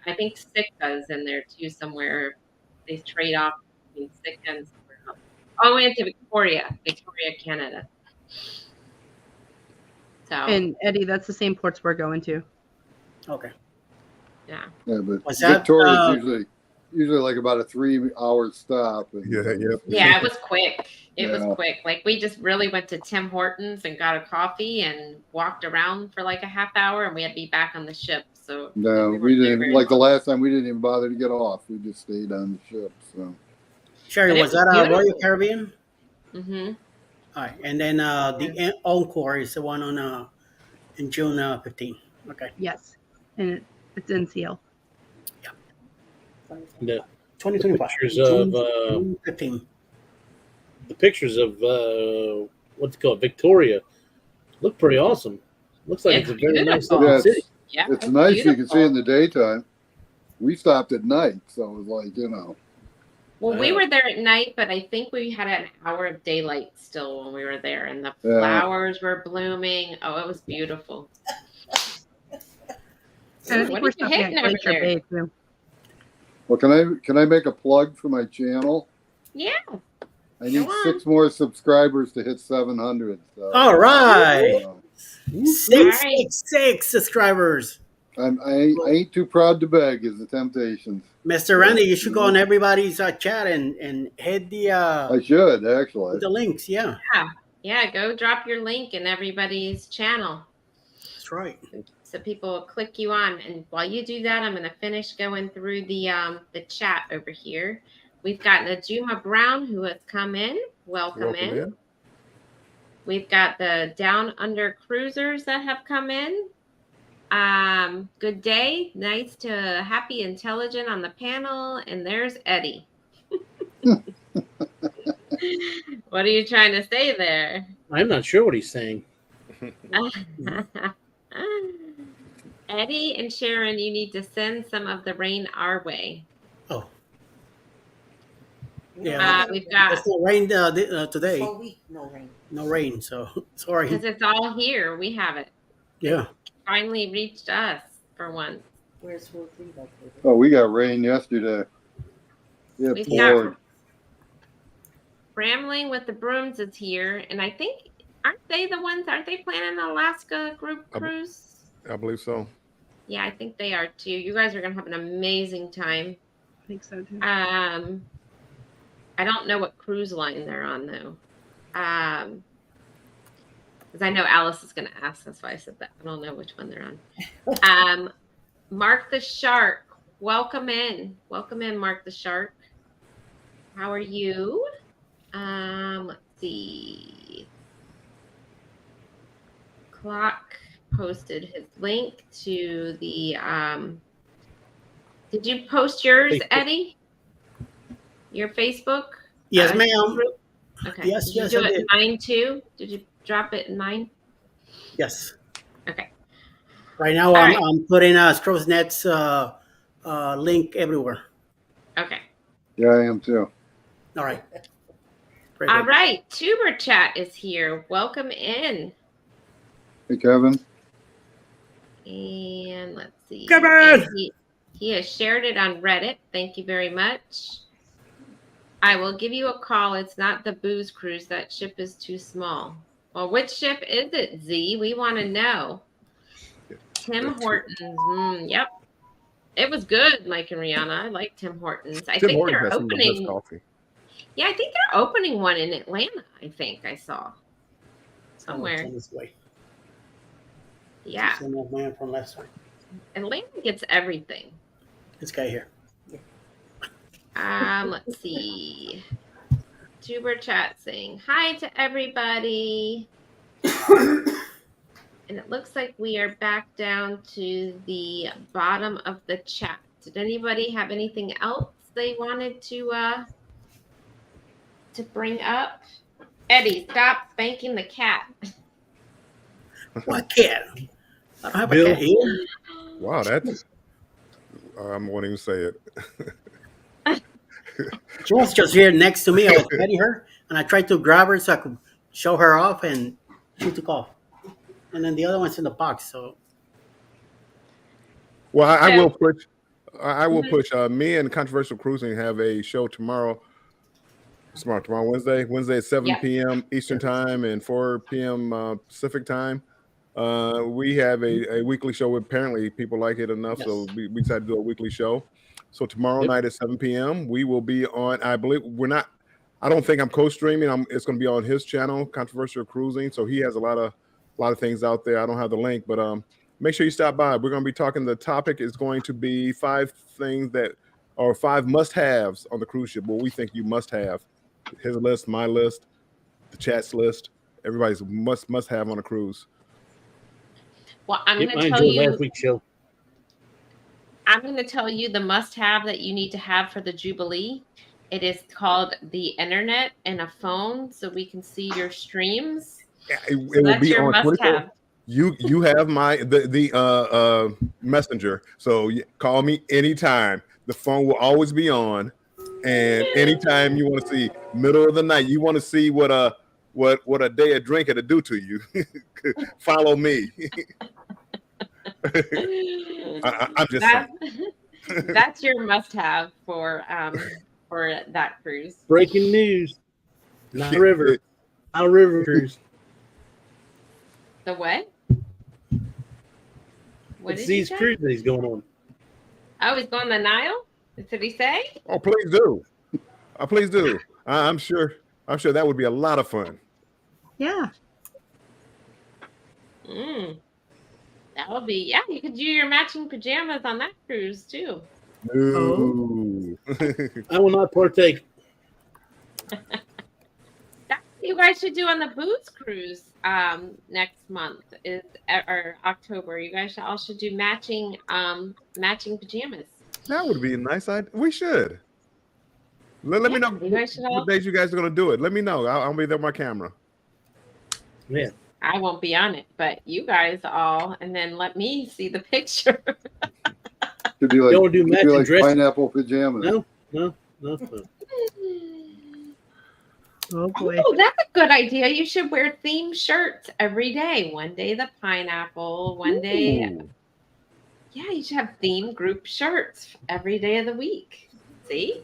I think Sitka's in there too somewhere. They trade off between Sitka and somewhere else. Oh, we went to Victoria, Canada. So. And Eddie, that's the same ports we're going to. Okay. Yeah. Yeah, but Victoria's usually like about a 3-hour stop. And, yeah, it was quick. It was quick. Like we just really went to Tim Hortons and got a coffee and walked around for like a half hour, and we had to be back on the ship. So no, we didn't. Like the last time, we didn't even bother to get off. We just stayed on the ship. So, Sherry, was that Royal Caribbean? Mm-hmm. All right, and then the Encore is the one on in June 15. Okay. Yes, and it's NCL. Yeah. 2025. Pictures of 15. The pictures of what's it called, Victoria, look pretty awesome. Looks like it's a very nice little city. Yeah, it's nice. Beautiful. You can see in the daytime. We stopped at night, so it was like, you know. Well, we were there at night, but I think we had an hour of daylight still when we were there, and the flowers were blooming. Oh, it was beautiful. And I think we're stopping at Glacier Bay too. Well, can I make a plug for my channel? Yeah. I need 6 more subscribers to hit 700. So, all right. 666 subscribers. I ain't too proud to beg, is the temptation. Mr. Randy, you should go on everybody's chat and hit the. I should actually. The links, yeah. Yeah. Go drop your link in everybody's channel. That's right. So people will click you on, and while you do that, I'm going to finish going through the chat over here. We've got Najuma Brown who has come in. Welcome in. We've got the Down Under Cruisers that have come in. Good day. Nice to happy, intelligent on the panel. And there's Eddie. What are you trying to say there? I'm not sure what he's saying. Eddie and Sharon, you need to send some of the rain our way. Oh. Yeah. We've got. It's no rain today. Whole week, no rain. No rain, so sorry. Because it's all here. We have it. Yeah. It finally reached us for once. Where's whole three located? Oh, we got rain yesterday. Yeah, We've poured. got Rambling with the Brooms is here, and I think aren't they planning an Alaska group cruise? I believe so. Yeah, I think they are too. You guys are gonna have an amazing time. I think so too. I don't know what cruise line they're on though. Because I know Alice is gonna ask, that's why I said that. I don't know which one they're on. Mark the Shark, welcome in. Welcome in, Mark the Shark. How are you? Let's see. Clock posted his link to the did you post yours, Facebook. Eddie? Your Facebook? Yes, ma'am. Group? Okay. Yes, did yes, you do I it did. in mine too? Did you drop it in mine? Yes. Okay. Right now, All I'm, right. I'm putting Strosnet's link everywhere. Okay. Yeah, I am too. All right. Very All good. right. Tuber Chat is here. Welcome in. Hey, Kevin. And let's see. Kevin! And he has shared it on Reddit. Thank you very much. I will give you a call. It's not the booze cruise. That ship is too small. Well, which ship is it, Z? We want to know. Tim Hortons. Yep. It was good, Mike and Rihanna. I like Tim Hortons. I Tim think Hortons they're has some of the best opening. coffee. Yeah, I think they're opening one in Atlanta. I think I saw somewhere. Oh, this way. Yeah, Send that man from last time. Atlanta gets everything. This guy here. Let's see. Tuber Chat saying hi to everybody. And it looks like we are back down to the bottom of the chat. Did anybody have anything else they wanted to bring up? Eddie, stop spanking the cat. What cat? I don't have Bill. a cat here. Wow, that's. I won't even say it. She was just here next to me. I was petting her, and I tried to grab her so I could show her off, and she took off. And then the other one's in the box. So Well, I So- will push. I will push. Me and Controversial Cruising have a show tomorrow. Tomorrow, Wednesday at 7 Yeah. p.m. Eastern Time and 4 p.m. Pacific Time. We have a weekly show. Apparently, people like it enough, so Yes. we decided to do a weekly show. So tomorrow Yep. night at 7 p.m. we will be on. I believe we're not. I don't think I'm co-streaming. It's going to be on his channel, Controversial Cruising. So he has a lot of things out there. I don't have the link, but make sure you stop by. We're going to be talking. The topic is going to be 5 things that are 5 must-haves on the cruise ship. What we think you must have. His list, my list, the chat's list. Everybody's must have on a cruise. Well, I'm Yep, going I to tell enjoyed you. last week's show. I'm going to tell you the must-have that you need to have for the Jubilee. It is called the internet and a phone, so we can see your streams. It So will that's be your on 24. must-have. You have the messenger, so call me anytime. The phone will always be on, and anytime you want to see middle of the night, you want to see what a day of drinking to do to you. Follow me. I'm just saying. That's your must-have for that cruise. Breaking news. Nile River. Nile River cruise. The what? What It's did he these say? cruise that he's going on. Oh, he's going to Nile? Did he say? Oh, please do. Please do. I'm sure that would be a lot of fun. Yeah. That would be, yeah, you could do your matching pajamas on that cruise too. Ooh. I will not partake. That's what you guys should do on the booze cruise. next month is or October. You guys all should do matching pajamas. That would be a nice idea. We should. Let me know You guys should all. what days you guys are going to do it. Let me know. I'll be there with my camera. Yeah. I won't be on it, but you guys all, and then let me see the picture. Could be like, Don't do could be matching like dresses. pineapple pajamas. No. Oh boy. Oh, that's a good idea. You should wear themed shirts every day. One day the pineapple, one day. Ooh. Yeah, you should have themed group shirts every day of the week. See?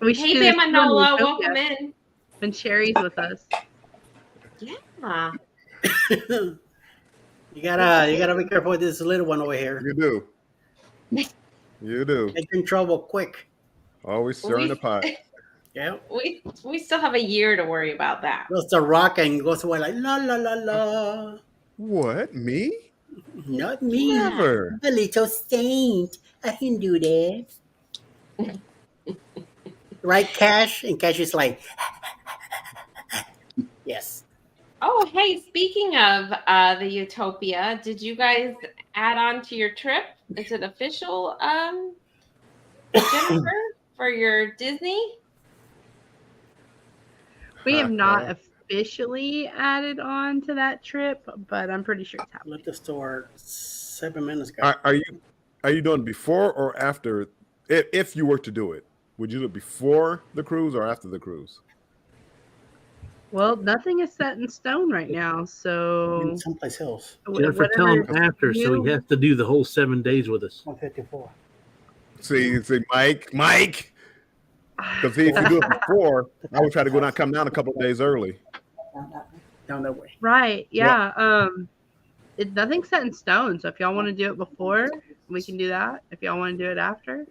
We should Hey, do this Bam too Manola, on Utopia welcome in. when Sherry's with us. Yeah. You gotta be careful with this little one over here. You do. You do. Get in trouble quick. Always stirring the pot. Yeah. We still have a year to worry about that. Goes to rock and goes away like la la la la. What? Me? Not me. Never. A little saint. I can do that. Right, Cash? And Cash is like, yes. Oh, hey, speaking of the Utopia, did you guys add on to your trip? Is it official, Jennifer, for your Disney? We have not officially added on to that trip, but I'm pretty sure it's happening. Left the store 7 minutes ago. Are you doing it before or after? If you were to do it, would you do it before the cruise or after the cruise? Well, nothing is set in stone right now, so Someplace else. Jennifer, tell him whatever after, so you- he has to do the whole 7 days with us. 154. See, Mike. Because if you do it before, I would try to come down a couple of days early. Down that way. Right, yeah. Nothing's set in stone, so if y'all want to do it before, we can do that. If y'all want to do it after.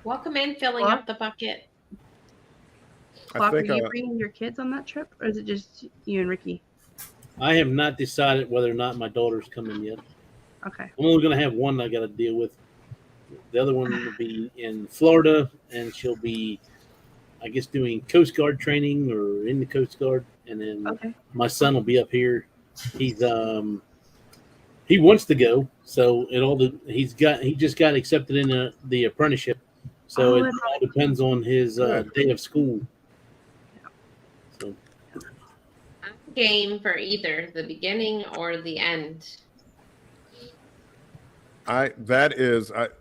Welcome in, filling up the bucket. Clock, are think, you bringing your kids on that trip, or is it just you and Ricky? I have not decided whether or not my daughter's coming yet. Okay. I'm only going to have one I got to deal with. The other one will be in Florida, and she'll be, I guess, doing Coast Guard training or in the Coast Guard. And then my son will be up here. He's he wants to go, so he just got accepted in the apprenticeship. So it all depends on his day of school. So I'm game for either the beginning or the end.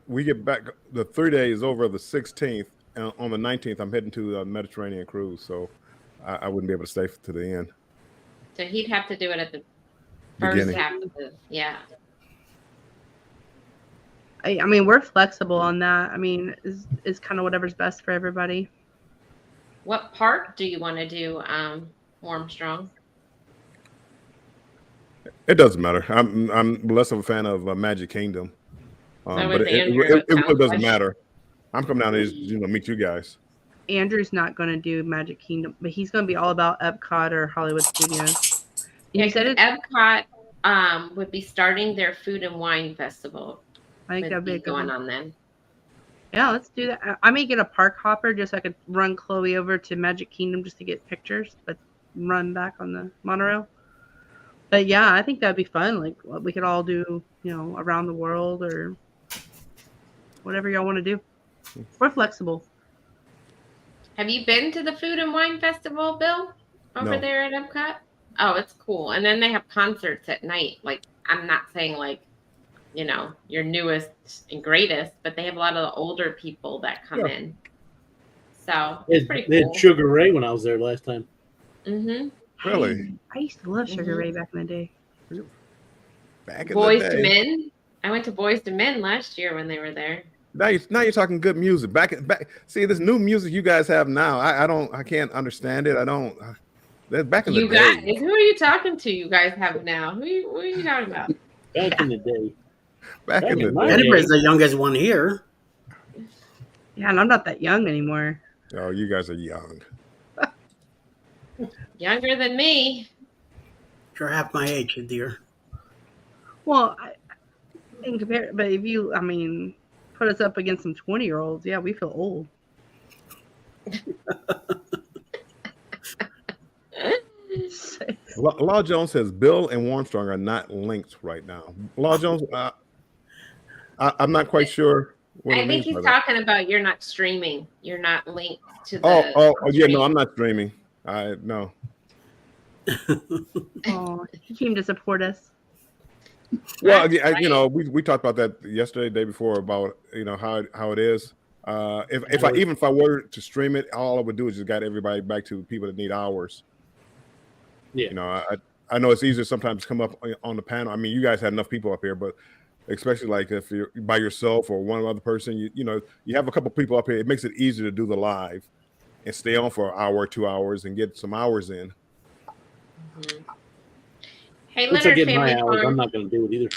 We get back. The 3 days over the 16th, and on the 19th, I'm heading to the Mediterranean cruise, so I wouldn't be able to stay to the end. So he'd have to do it at the first Beginning. half of the I mean, we're flexible on that. I mean, it's kind of whatever's best for everybody. What part do you want to do, Armstrong? It doesn't matter. I'm less of a fan of Magic Kingdom, So but with it Andrew, really it sounds doesn't like- matter. I'm coming down to meet you guys. Andrew's not going to do Magic Kingdom, but he's going to be all about Epcot or Hollywood Studios. Yeah, You said it. Epcot would be starting their food and wine festival. I think that'd be a good going one. on then. Yeah, let's do that. I may get a park hopper just so I could run Chloe over to Magic Kingdom just to get pictures, but run back on the monorail. But yeah, I think that'd be fun. Like we could all do, around the world or whatever y'all want to do. We're flexible. Have you been to the food and wine festival, Bill? Over No. there at Epcot? Oh, it's cool. And then they have concerts at night. Like, I'm not saying like, your newest and greatest, but they have a lot of the older people that come in. So it's pretty they cool. had Sugar Ray when I was there last time. Mm-hmm. Really? I used to love Sugar Ray back in the day. Back in Boys the to day. Men. I went to Boys to Men last year when they were there. Now you're talking good music. Back. See this new music you guys have now. I can't understand it. That's back in the You day. guys, who are you talking to? You guys have now. What are you talking about? Back in the day. Back in the my day. Jennifer's the youngest one here. Yeah, and I'm not that young anymore. Oh, you guys are young. Younger than me. You're half my age, dear. Well, but if you, put us up against some 20-year-olds, yeah, we feel old. Law Jones says Bill and Armstrong are not linked right now. Law Jones, I'm not quite sure what I it think means he's by that. talking about you're not streaming. You're not linked to Oh, the oh, yeah, stream. no, I'm not streaming. No. Oh, he came to support us. Well, That's yeah, right. we talked about that yesterday, day before, about how it is. If I were to stream it, all I would do is just got everybody back to people that need hours. Yeah. I know it's easier sometimes to come up on the panel. I mean, you guys had enough people up here, but especially like if you're by yourself or one other person, you have a couple people up here. It makes it easier to do the live and stay on for an hour or 2 hours and get some hours in. Mm-hmm. Hey, Once I Leonard get my Family hours, Farm. I'm not going to do it either.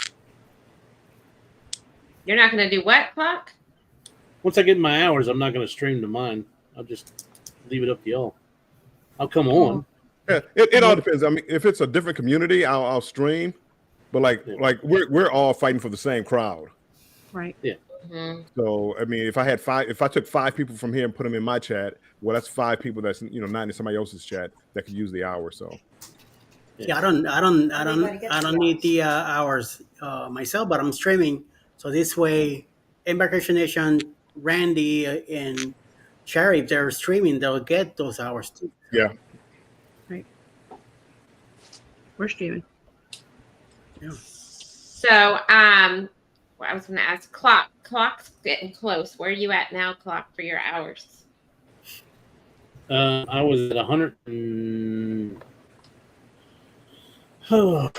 You're not going to do what, Clock? Once I get my hours, I'm not going to stream to mine. I'll just leave it up to y'all. I'll come on. Yeah, it all depends. I mean, if it's a different community, I'll stream. But like we're all fighting for the same crowd. Right. Yeah. Mm-hmm. So I mean, if I took 5 people from here and put them in my chat, well, that's 5 people that's not in somebody else's chat that could use the hour. So Yeah, I don't need the hours myself, but I'm streaming. So this way, Embarkation Nation, Randy, and Sherry, if they're streaming, they'll get those hours too. yeah. Right. We're streaming. Yeah. So, I was going to ask Clock's getting close. Where are you at now, Clock, for your hours? I was at 100 and... un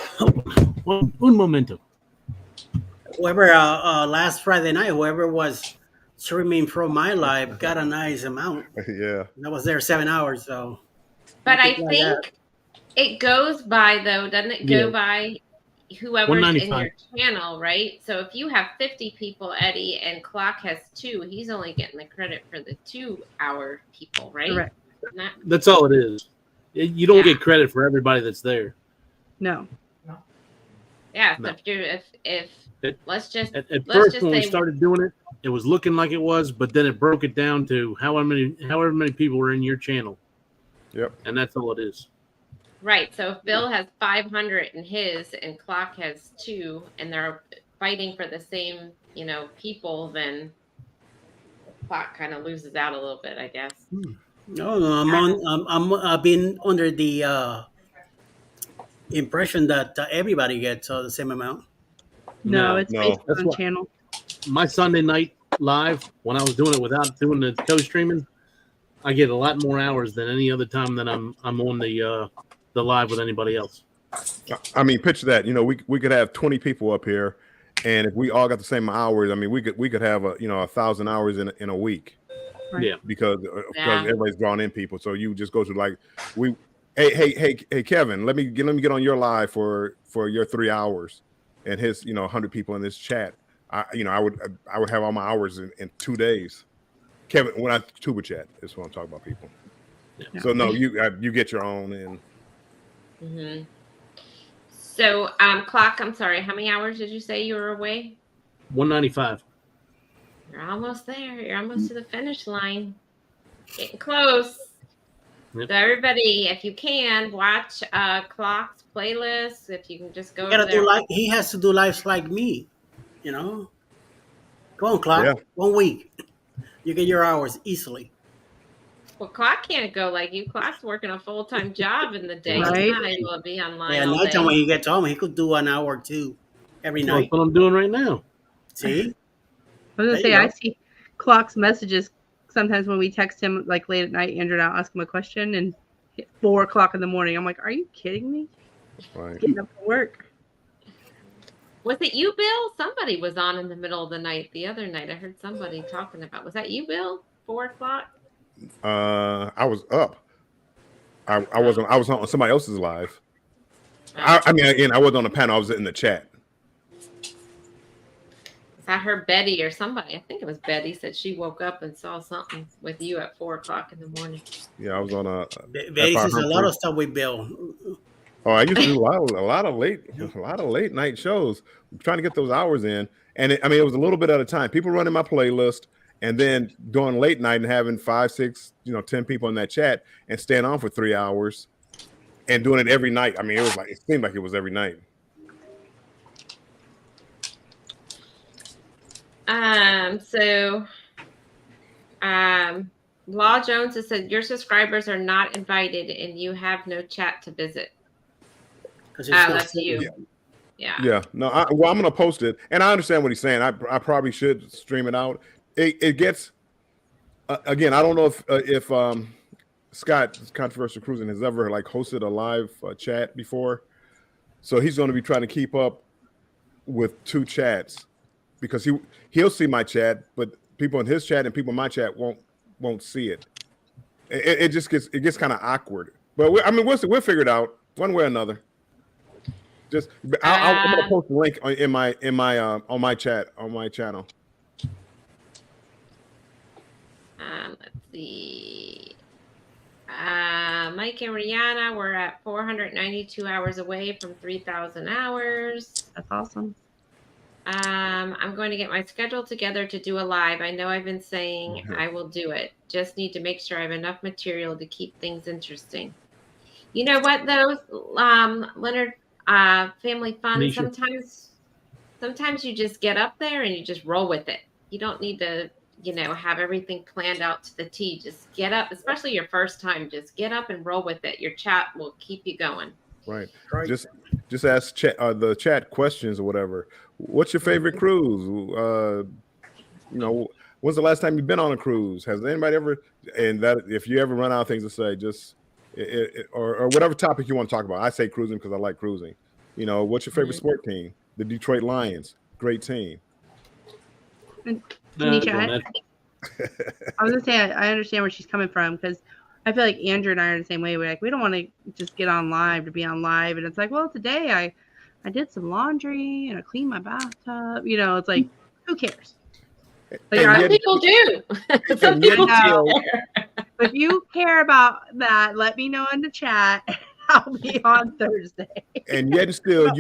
momento. Whoever last Friday night, whoever was streaming from my live got a nice amount. Yeah. I was there 7 hours, so. But I think it goes by, though, doesn't it go Yeah. by whoever's in 195. your channel, right? So if you have 50 people, Eddie, and Clock has 2, he's only getting the credit for the 2-hour people, right? Correct. That's all it is. You don't get credit for everybody that's there. No. Yeah. So No. if let's just At let's first, just when we say started doing it, it was looking like it was, but then it broke it down to however many people were in your channel. Yep. And that's all it is. right. So if Bill has 500 in his and Clock has 2, and they're fighting for the same people, then Clock kind of loses out a little bit, I guess. No, I've been under the impression that everybody gets the same amount. No, No, it's no. based That's on what- channel. My Sunday night live, when I was doing it without doing the co-streaming, I get a lot more hours than any other time that I'm on the live with anybody else. I mean, picture that. We could have 20 people up here, and if we all got the same hours, I mean, we could have 1,000 hours in a week. Right. Yeah. Because Yeah. everybody's drawing in people. So you just go to hey Kevin, let me get on your live for your 3 hours, and his 100 people in this chat. I would have all my hours in 2 days. Kevin, when I tuba chat is what I'm talking about, people. Yeah. So no, you get your own in. Mm-hmm. So Clock, I'm sorry, how many hours did you say you were away? 195. You're almost there. You're almost to the finish line. Getting close. Yep. So everybody, if you can, watch Clock's playlist. If you can just go You gotta over there. do like he has to do lives like me, Go on, Clock. Yeah. 1 week, you get your hours easily. Well, Clock can't go like you. Clock's working a full-time job in the day. Right. He's not able to be online Yeah, all nighttime when day. he gets home, he could do an hour or 2 every That's night. what I'm doing right now. See, I was gonna There say you I go. see Clock's messages sometimes when we text him like late at night. Andrew and I'll ask him a question, and at 4 o'clock in the morning, I'm like, "Are you kidding me? Right. Getting up for work." Was it you, Bill? Somebody was on in the middle of the night the other night. I heard somebody talking about. Was that you, Bill? 4 o'clock? I was up. I was on somebody else's live. I mean, again, I wasn't on the panel. I was in the chat. I heard Betty or somebody. I think it was Betty said she woke up and saw something with you at 4 o'clock in the morning. Yeah, I was on a. Betty says a lot of stuff with Bill. Oh, I used to do a lot of late night shows, trying to get those hours in, and it was a little bit at a time. People running my playlist, and then doing late night and having 5, 6, 10 people in that chat and staying on for 3 hours. and doing it every night. I mean, it seemed like it was every night. Law Jones has said your subscribers are not invited and you have no chat to visit. That's you. Yeah. No, I'm going to post it. And I understand what he's saying. I probably should stream it out. It gets, again, I don't know if Scott, Controversial Cruising, has ever like hosted a live chat before. So he's going to be trying to keep up with two chats because he'll see my chat, but people in his chat and people in my chat won't see it. It just gets kind of awkward. But we'll figure it out one way or another. Just I'm gonna post a link in my on my chat on my channel. Let's see. Mike and Rihanna, we're at 492 hours away from 3,000 hours. That's awesome. I'm going to get my schedule together to do a live. I know I've been saying I will do it. Just need to make sure I have enough material to keep things interesting. You know what, though, Leonard, Family Fun, sometimes you just get up there and you just roll with it. You don't need to, have everything planned out to the T. Just get up, especially your first time. Just get up and roll with it. Your chat will keep you going. Right. Just ask the chat questions or whatever. What's your favorite cruise? When's the last time you've been on a cruise? Has anybody ever? And that if you ever run out of things to say, just or whatever topic you want to talk about. I say cruising because I like cruising. What's your favorite sport team? The Detroit Lions, great team. Tanisha, I was gonna say I understand where she's coming from because I feel like Andrew and I are the same way. We're like, we don't want to just get on live to be on live, and it's like, well, today I did some laundry and I cleaned my bathtub. It's like, who cares? Like, some people do. Some people do. If you care about that, let me know in the chat. I'll be on Thursday. And yet still,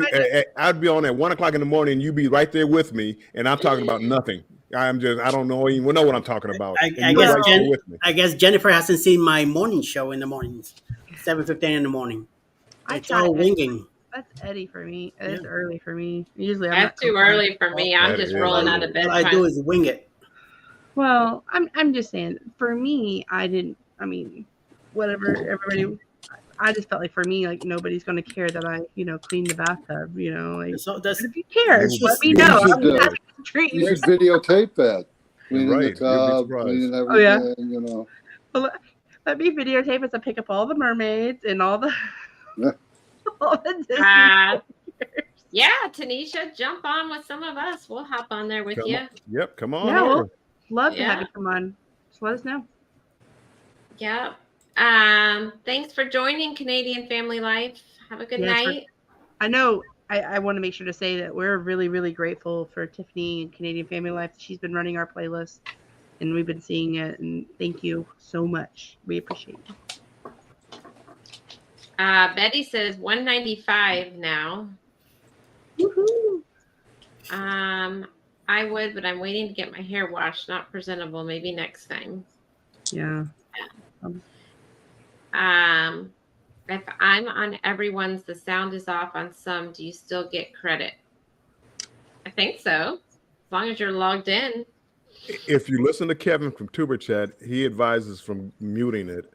I'd be on at 1:00 in the morning. You be right there with me, and I'm talking about nothing. I don't even know what I'm talking about. I guess Jennifer hasn't seen my morning show in the mornings, 7:15 in the morning. It's all ringing. That's Eddie for me. It's early for me. Usually, that's too early for me. I'm just rolling out of bed. All I do is wing it. Well, I'm just saying. For me, whatever everybody. I just felt like for me, like nobody's going to care that I, clean the bathtub. If you care, let me know. You should videotape that. Cleaning the tub, cleaning everything. Well, let me videotape as I pick up all the mermaids and all the Disney yeah, Tanisha, jump on with some of us. We'll hop on there with you. Yep, come on. Yeah, we'll love to have you come on. Just let us know. Yeah. Thanks for joining Canadian Family Life. Have a good night. I know I want to make sure to say that we're really, really grateful for Tiffany and Canadian Family Life. She's been running our playlist and we've been seeing it, and thank you so much. We appreciate it. Betty says 195 now. Woohoo! I would, but I'm waiting to get my hair washed. Not presentable. Maybe next time. Yeah. If I'm on everyone's, the sound is off on some, do you still get credit? I think so. As long as you're logged in. If you listen to Kevin from Tuber Chat, he advises from muting it.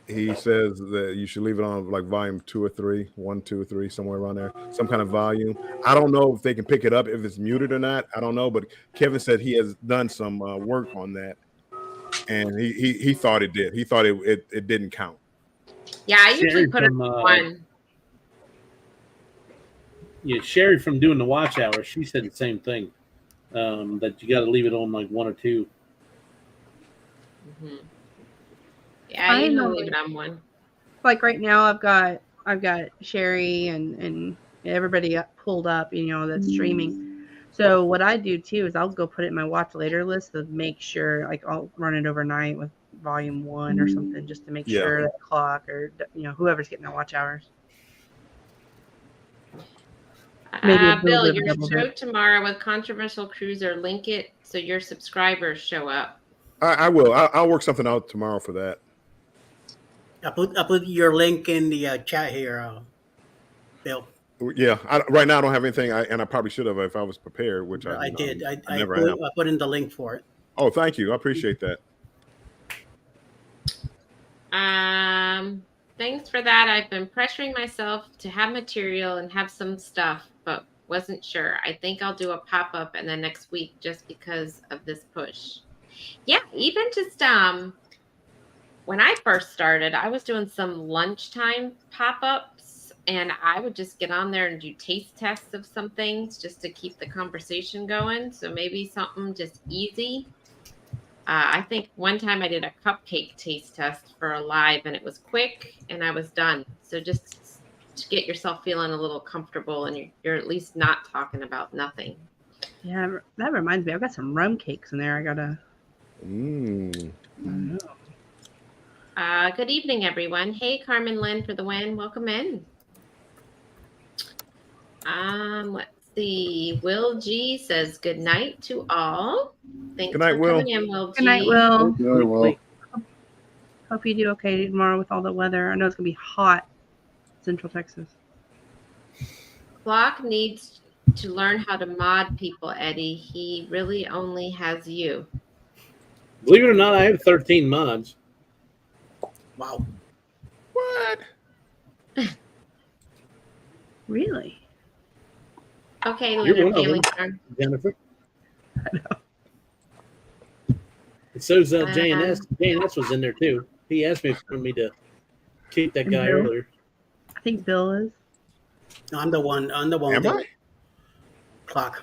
He says that you should leave it on like volume 2 or 3, 1, 2 or 3, somewhere around there, some kind of volume. I don't know if they can pick it up if it's muted or not. I don't know, but Kevin said he has done some work on that, and he thought it did. He thought it didn't count. Yeah, I usually put it on 1. Yeah, Sherry from doing the watch hour, she said the same thing. That you got to leave it on like 1 or 2. Mm-hmm. Yeah, I usually leave it on 1. Like right now, I've got Sherry and everybody pulled up, that's streaming. So what I do too is I'll go put it in my watch later list to make sure, like I'll run it overnight with volume 1 or something just to make sure that clock or whoever's getting their watch hours. Bill, your show tomorrow with Controversial Cruiser, link it so your subscribers show up. I will. I'll work something out tomorrow for that. I put your link in the chat here, Bill. Yeah, right now I don't have anything, and I probably should have if I was prepared, which I did. I I never put am. I put in the link for it. Oh, thank you. I appreciate that. Thanks for that. I've been pressuring myself to have material and have some stuff, but wasn't sure. I think I'll do a pop-up in the next week just because of this push. Yeah, even just when I first started, I was doing some lunchtime pop-ups, and I would just get on there and do taste tests of some things just to keep the conversation going. So maybe something just easy. I think one time I did a cupcake taste test for a live, and it was quick, and I was done. So just to get yourself feeling a little comfortable, and you're at least not talking about nothing. Yeah, that reminds me. I've got some rum cakes in there. I gotta. Good evening, everyone. Hey, Carmen Lynn for the win. Welcome in. Let's see. Will G says good night to all. Thanks Good night, for Will. coming in, Will G. Good night, Will. Yeah, well, Hope you do okay tomorrow with all the weather. I know it's gonna be hot, Central Texas. Block needs to learn how to mod people, Eddie. He really only has you. Believe it or not, I have 13 mods. Wow. What? Really? Okay, You're Lunar one of Family them, Farm. Jennifer. I know. So's JNS. JNS was in there too. He asked me for me to kick that guy Bill? earlier. I think Bill is. No, I'm the one. I'm the one. Am I? Clock.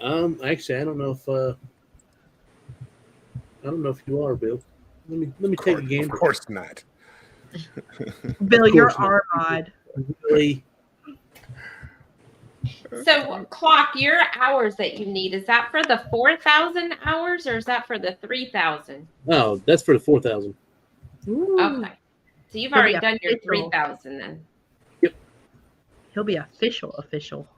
Actually, I don't know if you are, Bill. Let me take a gander. Of course not. Bill, Of you're course not. our mod. Really? So, Clock, your hours that you need, is that for the 4,000 hours or is that for the 3,000? Oh, that's for the 4,000. Ooh. Okay. So you've He'll already be done your official. 3,000 then. He'll be official.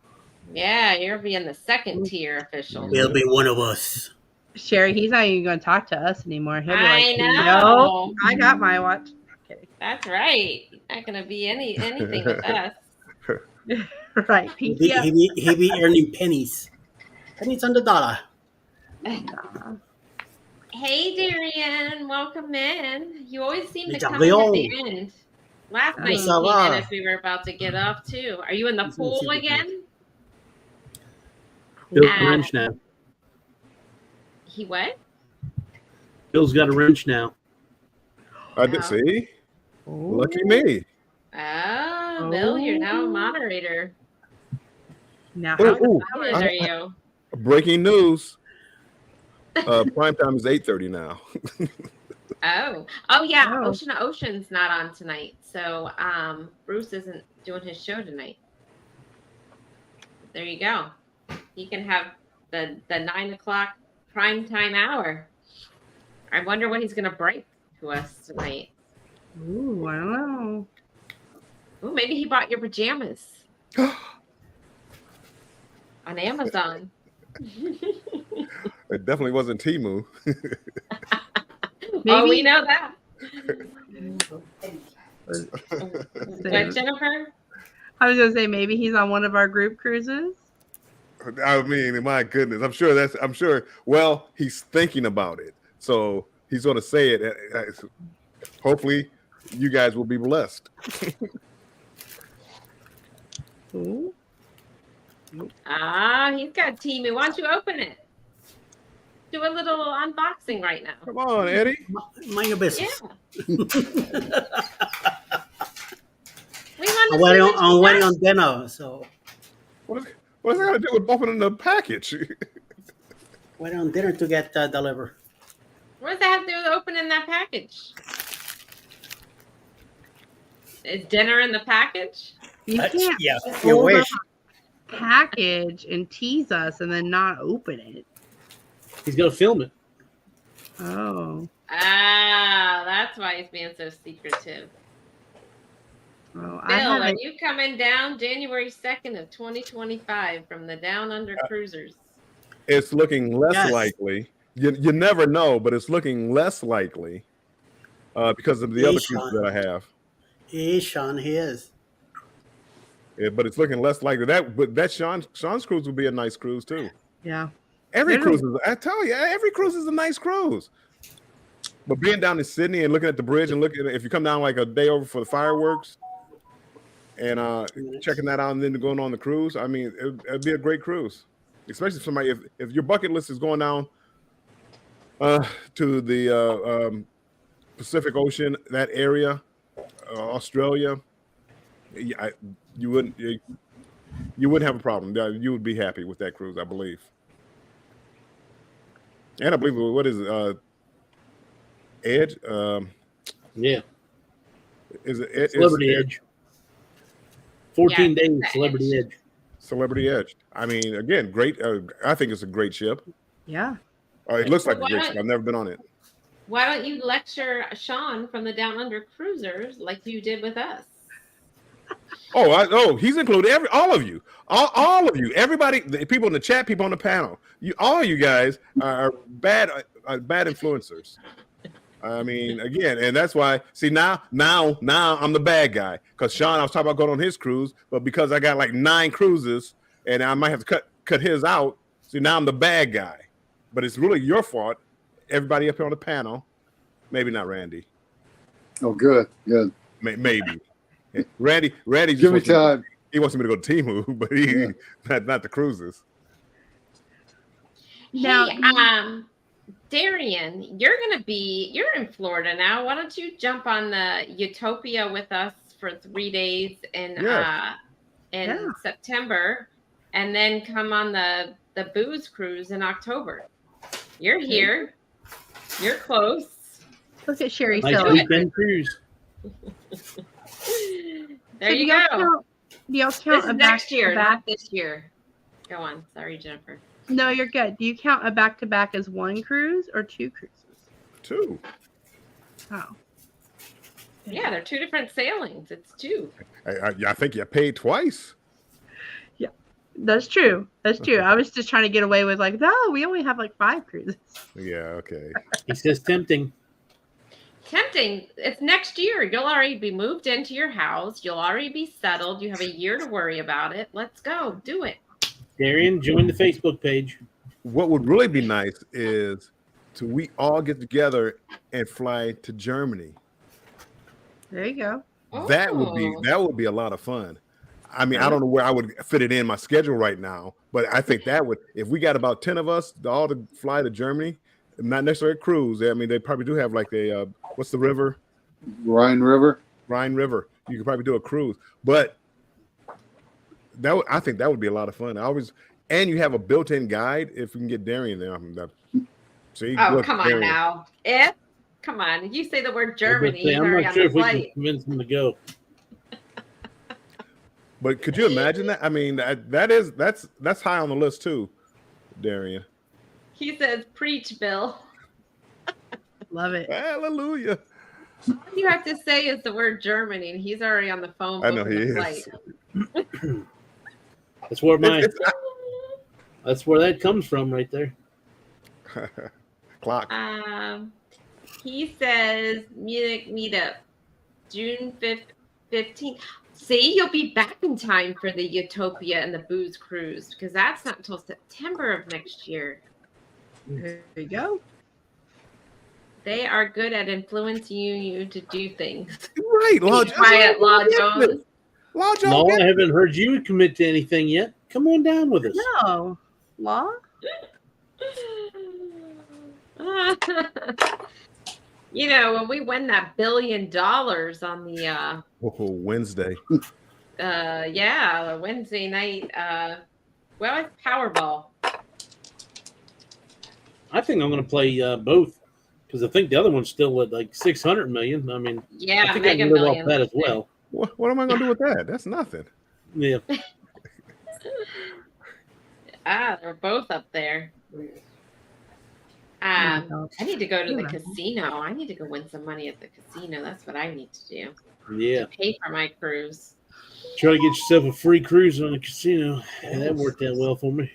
Yeah, you're being the second tier official. He'll be one of us. Sherry, he's not even going to talk to us anymore. He'll be I like, know. "No, I got my watch." Okay. That's right. Not going to be anything with us. Right. He PTO. be earning pennies. Pennies on the dollar. Hey, Darian. Welcome in. You always seem to Déjà come in at vu. the end. Last night you Ça came in va. as we were about to get off, too. Are you in the pool again? Bill's got a wrench now. He what? Bill's got a wrench now. I did see. Lucky me. Oh, Bill, you're now a moderator. Now, Oh, how ooh. How are you? Breaking news. Prime time is 8:30 now. Oh yeah. Oh. Ocean to Ocean's not on tonight, so Bruce isn't doing his show tonight. There you go. He can have the 9 o'clock prime time hour. I wonder what he's gonna break to us tonight. Ooh, I don't know. Oh, maybe he bought your pajamas on Amazon. It definitely wasn't Temu. Oh, we Maybe- know that. Say- What, Jennifer? I was going to say maybe he's on one of our group cruises. I mean, my goodness, I'm sure. Well, he's thinking about it, so he's going to say it. Hopefully, you guys will be blessed. Ooh. He's got Temu. Why don't you open it? Do a little unboxing right now. Come on, Eddie. Mind your business. Yeah. We want to I'm see waiting what on, you I'm waiting got. on dinner, so What does that got to do with opening the package? waiting on dinner to get delivered. What does that have to do with opening that package? Is dinner in the package? You can't Yeah, you hold wish. up a package and tease us and then not open it. He's going to film it. Oh. That's why he's being so secretive. Oh, I Bill, are haven't. you coming down January 2nd of 2025 from the Down Under Cruisers? It's looking less Yes. likely. You never know, but it's looking less likely. because of the Hey, other Sean. cruises that I have. He is, Sean. He is. Yeah, but it's looking less likely that. But that Sean's cruise will be a nice cruise too. Yeah. Every There's cruise is. I tell you, every cruise is a nice cruise. But being down in Sydney and looking at the bridge and looking, if you come down like a day over for the fireworks, and checking that out, and then going on the cruise, I mean, it'd be a great cruise, especially if somebody if your bucket list is going down to the Pacific Ocean, that area, Australia. You wouldn't have a problem. You would be happy with that cruise, I believe. And I believe what is it? Edge? Yeah. Is it Celebrity Edge? 14 Yeah, days Celebrity Edge. Celebrity Edge. I mean, again, great. I think it's a great ship. Yeah. It looks like a great ship. I've never been on it. Why don't you lecture Sean from the Down Under Cruisers like you did with us? He's included all of you, all of you, everybody, the people in the chat, people on the panel. All you guys are bad influencers. I mean, again, and that's why. See, now I'm the bad guy because Sean, I was talking about going on his cruise, but because I got like 9 cruises and I might have to cut his out. See, now I'm the bad guy, but it's really your fault. Everybody up here on the panel, maybe not Randy. Oh, good. Maybe. Randy just Give me time. He wants me to go to Timu, but not the cruises. Now, hey, Darian, you're in Florida now. Why don't you jump on the Utopia with us for 3 days in September, and then come on the booze cruise in October? You're here. You're close. Look at Sherry nice weekend cruise. There you go. Do y'all count this next year, not this year. Go on. Sorry, Jennifer. No, you're good. Do you count a back-to-back as 1 cruise or 2 cruises? 2. Oh. Yeah, they're 2 different sailings. It's 2. I think you paid twice. Yeah, that's true. That's true. I was just trying to get away with like, no, we only have like 5 cruises. Yeah, okay. He says tempting. Tempting. It's next year. You'll already be moved into your house. You'll already be settled. You have a year to worry about it. Let's go. Do it. Darian, join the Facebook page. What would really be nice is we all get together and fly to Germany. There you go. That would be a lot of fun. I mean, I don't know where I would fit it in my schedule right now, but I think that would, if we got about 10 of us all to fly to Germany, not necessarily a cruise. I mean, they probably do have like a what's the river? Rhine River. Rhine River. You could probably do a cruise, but I think that would be a lot of fun. And you have a built-in guide if we can get Darian there. Come on now. Come on. You say the word Germany. I'm not sure if we can convince him to go. But could you imagine that? I mean, that's high on the list too, Darian. He says, "Preach, Bill." Love it. Hallelujah. All you have to say is the word Germany, and he's already on the phone. I know he is. That's where that's where that comes from, right there. Clock. He says Munich meetup, June 15th. See, you'll be back in time for the Utopia and the booze cruise because that's not until September of next year. There you go. They are good at influencing you to do things. Right, Law Jones. No, I haven't heard you commit to anything yet. Come on down with us. No. Law? You know, when we win that $1 billion on the Wednesday. Wednesday night. It's Powerball. I think I'm going to play both because I think the other one's still at like 600 million. I mean, yeah, I think I can live off that as well. What am I going to do with that? That's nothing. Yeah. They're both up there. I need to go to the casino. I need to go win some money at the casino. That's what I need to do. Yeah. To pay for my cruise. Try to get yourself a free cruise on the casino. And that worked out well for me.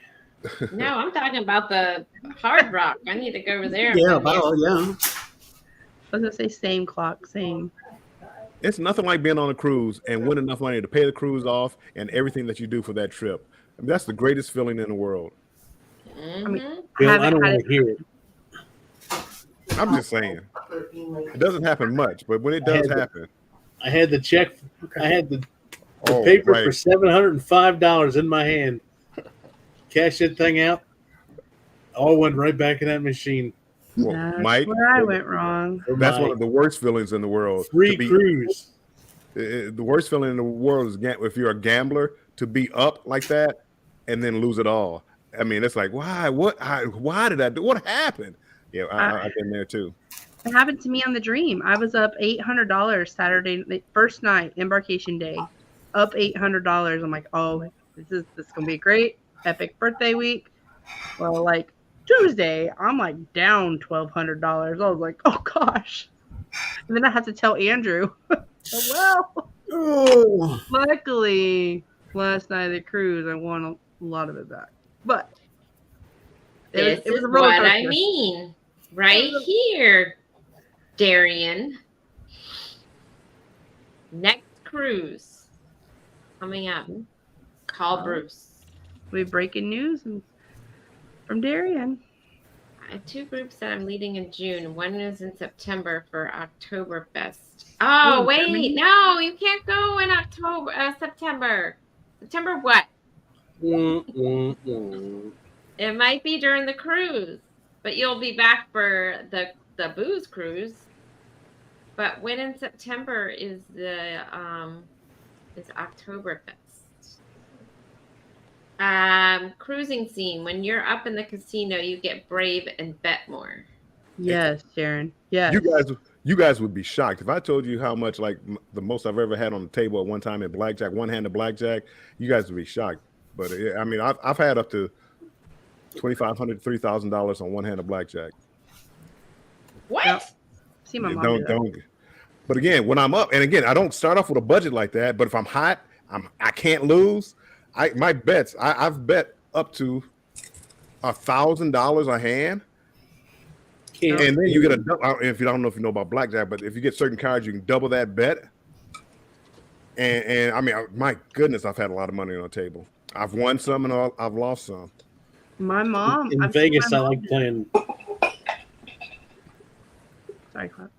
No, I'm talking about the Hard Rock. I need to go over there. Yeah, I was gonna say same clock, same. It's nothing like being on a cruise and winning enough money to pay the cruise off and everything that you do for that trip. I mean, that's the greatest feeling in the world. I mean, Mhm. I Bill, I haven't don't had want it. to hear it. I'm just saying. It doesn't happen much, but when it I does had the- happen, I had the check. I had the oh, paper right. for $705 in my hand. Cash that thing out. All went right back in that machine. Well, That's Mike, where I went wrong. For that's my one of the worst feelings in the world. free cruise. The worst feeling in the world is if you're a gambler to be up like that and then lose it all. I mean, it's like, why? Why did I do? What happened? Yeah, I've been there too. It happened to me on the dream. I was up $800 Saturday, the first night, embarkation day, up $800. I'm like, oh, this is gonna be a great epic birthday week. Well, like Tuesday, I'm like down $1,200. I was like, oh gosh. And then I had to tell Andrew. Well, Oh, luckily, last night at the cruise, I won a lot of it back. But This it was is a roller what I coaster. mean. Right here, Darian. Next cruise coming up. Call Bruce. We have breaking news from Darian. I have 2 groups that I'm leading in June. One is in September for Oktoberfest. Oh, wait. Germany? No, you can't go in September. September what? It might be during the cruise, but you'll be back for the booze cruise. But when in September is the Oktoberfest? Cruising scene. When you're up in the casino, you get brave and bet more. Yes, Sharon. Yes. You guys would be shocked if I told you how much, like, the most I've ever had on the table at one time in blackjack, one-handed blackjack. You guys would be shocked. But I mean, I've had up to $2,500, $3,000 on one-handed blackjack. What? Yep. See my mom do that. Don't. But again, when I'm up, and again, I don't start off with a budget like that. But if I'm hot, I can't lose. My bets, I've bet up to $1,000 a hand. And then you get if you don't know if you know about blackjack, but if you get certain cards, you can double that bet. And I mean, my goodness, I've had a lot of money on the table. I've won some and I've lost some. My mom In Vegas, I like playing. Sorry, Clark.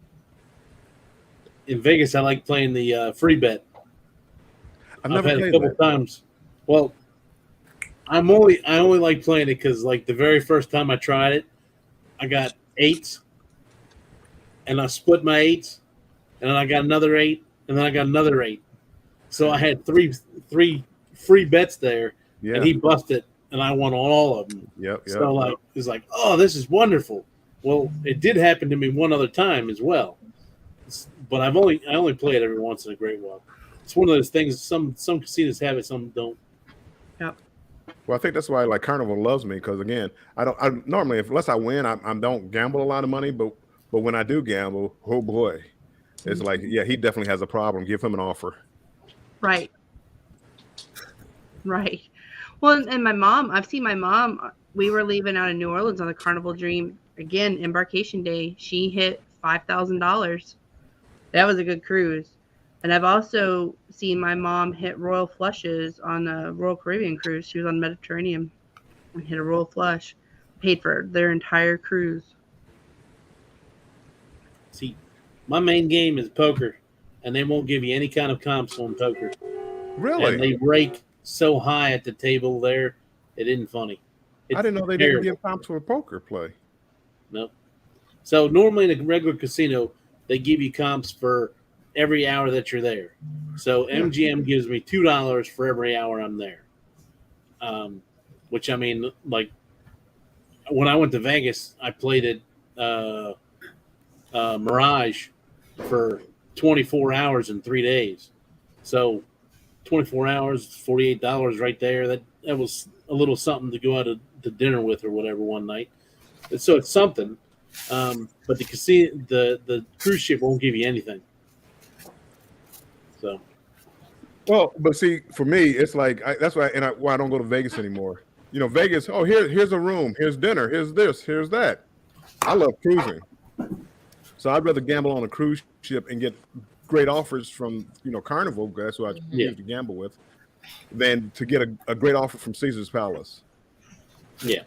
In Vegas, I like playing the free bet. I've never had played a couple that. times. Well, I only like playing it because, like, the very first time I tried it, I got 8s, and I split my 8s, and then I got another 8, and then I got another 8. So I had three free bets there, and he busted, and I won on all of them. Yep. So like, it's like, oh, this is wonderful. Well, it did happen to me one other time as well, but I only play it every once in a great while. It's one of those things. Some casinos have it, some don't. Yep. Well, I think that's why like Carnival loves me because again, I normally unless I win, I don't gamble a lot of money, but when I do gamble, oh boy, it's like he definitely has a problem. Give him an offer. Right. Well, and my mom, I've seen my mom. We were leaving out of New Orleans on the Carnival Dream again, embarkation day. She hit $5,000. That was a good cruise. And I've also seen my mom hit royal flushes on a Royal Caribbean cruise. She was on the Mediterranean and hit a royal flush. Paid for their entire cruise. See, my main game is poker, and they won't give you any kind of comps on poker. Really? And they rake so high at the table there, it isn't funny. I didn't know they didn't give comps for poker play. Nope. So normally in a regular casino, they give you comps for every hour that you're there. So MGM gives me $2 for every hour I'm there. Which I mean, like when I went to Vegas, I played at Mirage for 24 hours in 3 days. So 24 hours, $48 right there. That was a little something to go out to dinner with or whatever one night. And so it's something. But the casino, the cruise ship won't give you anything. So, well, but see, for me, it's like that's why I don't go to Vegas anymore. You know, Vegas. Oh, here's a room. Here's dinner. Here's this. Here's that. I love cruising. So I'd rather gamble on a cruise ship and get great offers from Carnival. That's who I usually gamble with, than to get a great offer from Caesar's Palace. Yeah.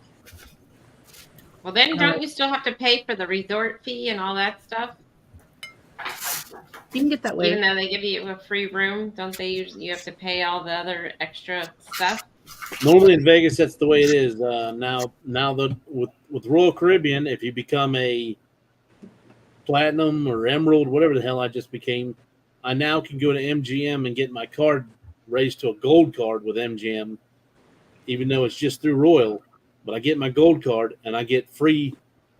Well, then don't you still have to pay for the resort fee and all that stuff? You can get that way. Even though they give you a free room, don't they usually you have to pay all the other extra stuff? Normally in Vegas, that's the way it is. Now with Royal Caribbean, if you become a platinum or emerald, whatever the hell I just became, I now can go to MGM and get my card raised to a gold card with MGM, even though it's just through Royal. But I get my gold card and I get free.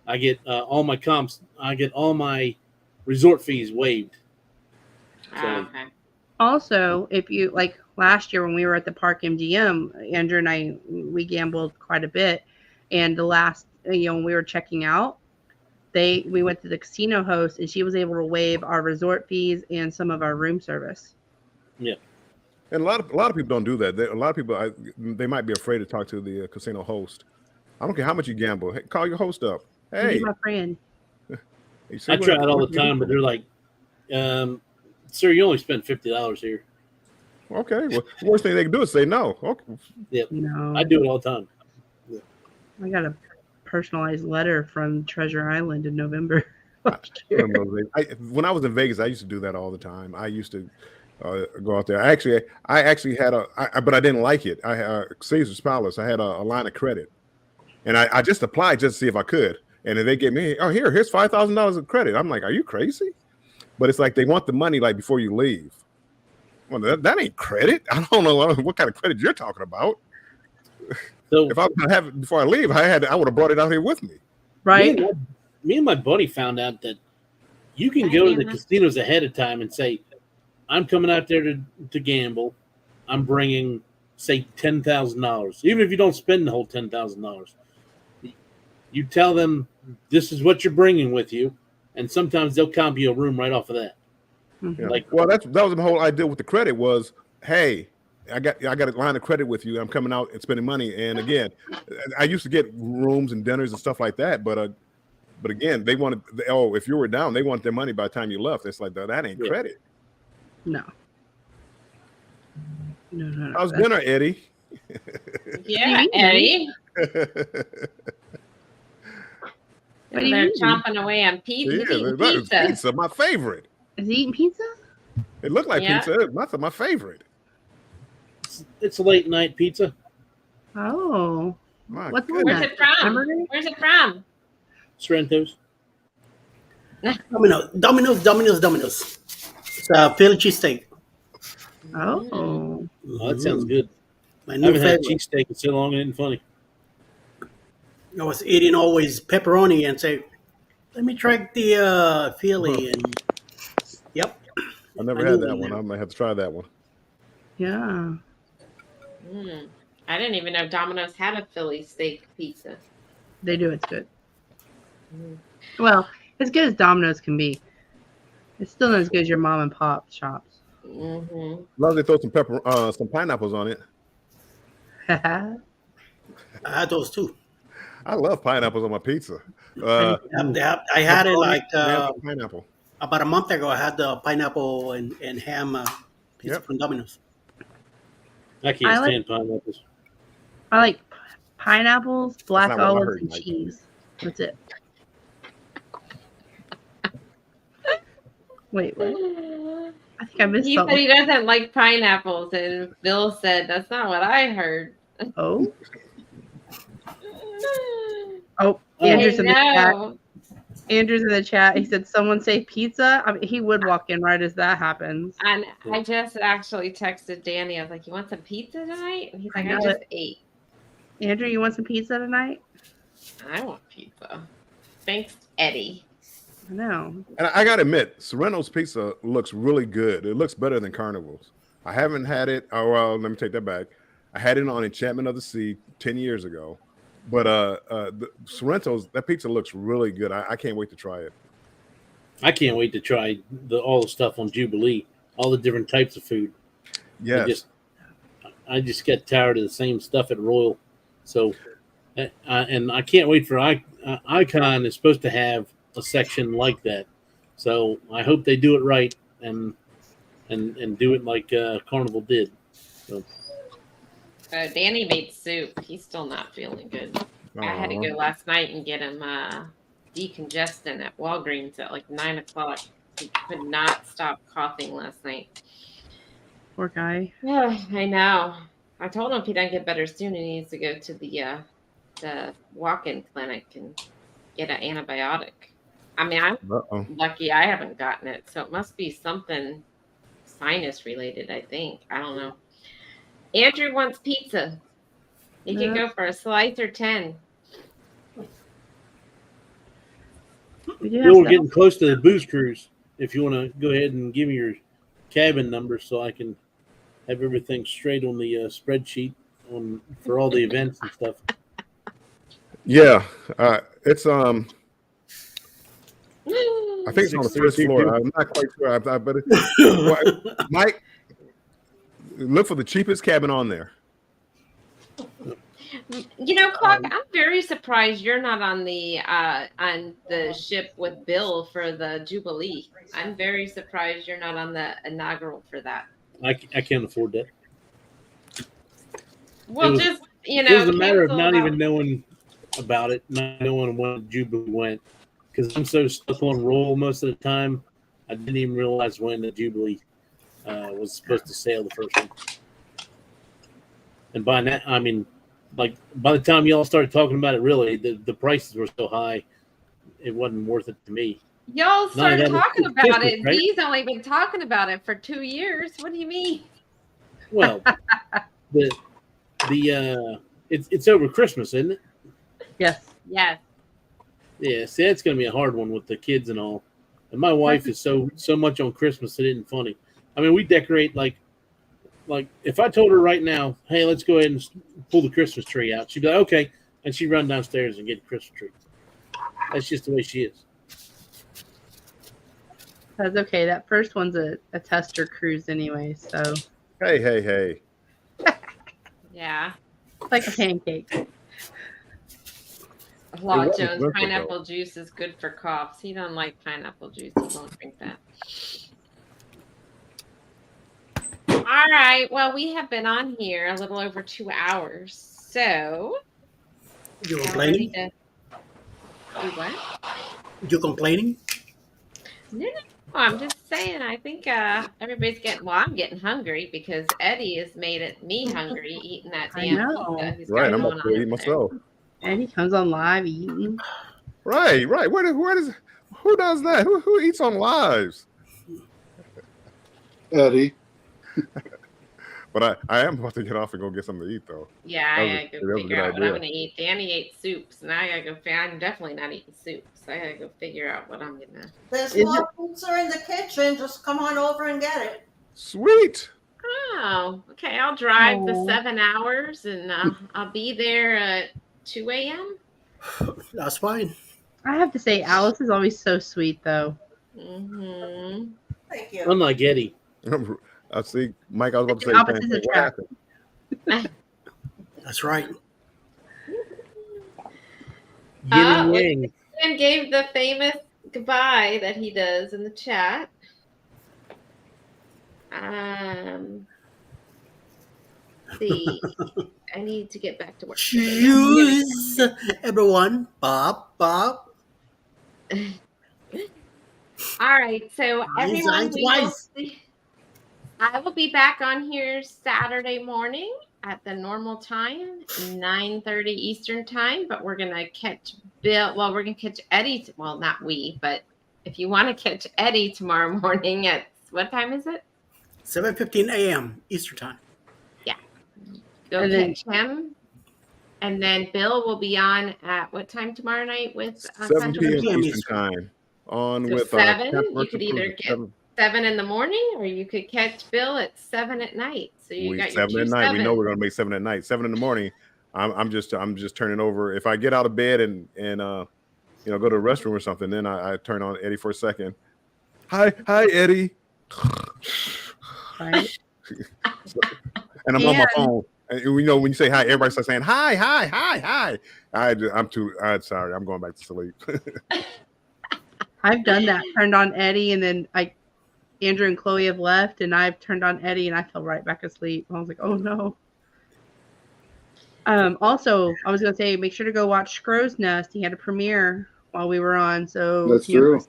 I get all my comps. I get all my resort fees waived. So, Okay. Also, if you like last year when we were at the Park MGM, Andrew and we gambled quite a bit, and the last when we were checking out, we went to the casino host and she was able to waive our resort fees and some of our room service. Yeah. And a lot of people don't do that. A lot of people they might be afraid to talk to the casino host. I don't care how much you gamble. Hey, call your host up. Hey, my friend. I try it all the time, but they're like, "Sir, you only spend $50 here." Okay. Well, the worst thing they can do is say no. Okay. Yep. No, I do it all the time. Yeah. I got a personalized letter from Treasure Island in November. When I was in Vegas, I used to do that all the time. I used to go out there. I actually had but I didn't like it. I had Caesar's Palace. I had a line of credit, and I just applied just to see if I could. And then they gave me, here's $5,000 of credit. I'm like, are you crazy? But it's like they want the money like before you leave. Well, that ain't credit. I don't know what kind of credit you're talking about. So if I was gonna have it before I leave, I would have brought it out here with me. Right. Me and my buddy found out that you can go to the casinos ahead of time and say, I'm coming out there to gamble. I'm bringing, say, $10,000. Even if you don't spend the whole $10,000, you tell them this is what you're bringing with you, and sometimes they'll comp you a room right off of that. Yeah. That was the whole idea with the credit was, hey, I got a line of credit with you. I'm coming out and spending money. And again, I used to get rooms and dinners and stuff like that, but again, they wanted if you were down, they want their money by the time you left. It's like that ain't credit. No. How's dinner, Eddie? Yeah, Eddie. They're chomping away on pizza. Pizza. Pizza, my favorite. Is he eating pizza? It looked like pizza. That's my favorite. It's a late night pizza. Oh. Where's it from? Where's it from? Sorrento's. Domino's. It's a Philly cheesesteak. Oh, that sounds good. My I new haven't had favorite. cheesesteak in so long, it ain't funny. I was eating always pepperoni and say, let me try the Philly. And yep. I never had that one. I might have to try that one. yeah. I didn't even know Domino's had a Philly steak pizza. They do. It's good. Well, as good as Domino's can be. It's still not as good as your mom and pop shops. Love they throw some pineapples on it. I had those too. I love pineapples on my pizza. I had it like pineapple. About a month ago. I had the pineapple and ham pizza from Domino's. I can't stand pineapples. I like pineapples, black olives, and cheese. That's it. Wait, what? I think I missed He something. said he doesn't like pineapples, and Bill said that's not what I heard. Oh. Oh, Andrew's in the chat. Andrew's in the chat. He said, "Someone say pizza." I mean, he would walk in right as that happens. And I just actually texted Danny. I was like, "You want some pizza tonight?" And he's like, "I just ate." Andrew, you want some pizza tonight? I want pizza. Thanks, Eddie. I know. And I gotta admit, Sorrento's pizza looks really good. It looks better than Carnival's. I haven't had it. Oh well, let me take that back. I had it on Enchantment of the Sea 10 years ago. But the Sorrento's, that pizza looks really good. I can't wait to try it. I can't wait to try all the stuff on Jubilee, all the different types of food. Yes. I just get tired of the same stuff at Royal. So, and I can't wait for Icon is supposed to have a section like that So I hope they do it right and do it like Carnival did. So. Danny made soup. He's still not feeling good. I had to go last night and get him decongestant at Walgreens at like 9 o'clock. He could not stop coughing last night. Poor guy. Yeah, I know. I told him if he doesn't get better soon, he needs to go to the walk-in clinic and get an antibiotic. I mean, I'm lucky I haven't gotten it, so it must be something sinus related, I think. I don't know. Andrew wants pizza. He can go for a slice or 10. We're getting close to the booze cruise. If you want to go ahead and give me your cabin number so I can have everything straight on the spreadsheet for all the events and stuff. Yeah, it's I think it's on the first floor. I'm not quite sure, but Mike, look for the cheapest cabin on there. You know, Clark, I'm very surprised you're not on the ship with Bill for the Jubilee. I'm very surprised you're not on the inaugural for that. I can't afford that. Well, it was a matter of not even knowing about it, not knowing when Jubilee went, because I'm so stuck on roll most of the time. I didn't even realize when the Jubilee was supposed to sail the first one. And by that, I mean, like by the time y'all started talking about it, really, the prices were so high, it wasn't worth it to me. Y'all started talking about it. Right? He's only been talking about it for 2 years. What do you mean? Well, it's over Christmas, isn't it? Yes. Yes. Yeah. See, that's going to be a hard one with the kids and all. And my wife is so much on Christmas it isn't funny. I mean, we decorate like if I told her right now, hey, let's go ahead and pull the Christmas tree out, she'd be like, okay, and she'd run downstairs and get a Christmas tree. That's just the way she is. That's okay. That first one's a tester cruise anyway, so. Hey. Yeah. It's like a pancake. Law Jones, pineapple juice is good for coughs. He don't like pineapple juice. He won't drink that. All right. Well, we have been on here a little over 2 hours. So. You complaining? Do what? You complaining? No. I'm just saying. I think everybody's getting. Well, I'm getting hungry because Eddie has made me hungry eating that damn pizza. Right. I'm about to eat myself. And he comes on live eating. Right. Who does that? Who eats on lives? Eddie. But I am about to get off and go get something to eat, though. Yeah, I gotta go figure out what I'm gonna eat. Danny ate soups, and I gotta go. I'm definitely not eating soup, so I gotta go figure out what I'm gonna. There's more pizza in the kitchen. Just come on over and get it. Sweet. Oh, okay. I'll drive the 7 hours, and I'll be there at 2 a.m. That's fine. I have to say, Alice is always so sweet, though. Mm-hmm. Thank you. Unlike Eddie. I see, Mike. I was about to say, what happened? That's right. Yin and yang. And gave the famous goodbye that he does in the chat. See, I need to get back to work. Choose everyone. Bob. All right, so everyone, I will be back on here Saturday morning at the normal time, 9:30 Eastern time. But we're gonna catch Bill. Well, we're gonna catch Eddie. Well, not we, but if you want to catch Eddie tomorrow morning at what time is it? 7:15 a.m. Eastern time. Yeah, go catch him. And then Bill will be on at what time tomorrow night with 7 p.m. Eastern time. On so with 7. You could either get 7 in the morning, or you could catch Bill at 7 at night. So you got your 7 at night. We know we're gonna make 7 at night. 7 in the morning. I'm just turning over. If I get out of bed and go to the restroom or something, then I turn on Eddie for a second. Hi Eddie. Right. And I'm on my phone. And when you say hi, everybody starts saying hi. I'm sorry. I'm going back to sleep. I've done that. Turned on Eddie, and then Andrew and Chloe have left, and I've turned on Eddie, and I fell right back asleep. I was like, oh no. Also, I was gonna say, make sure to go watch Scrow's Nest. He had a premiere while we were on, so That's true.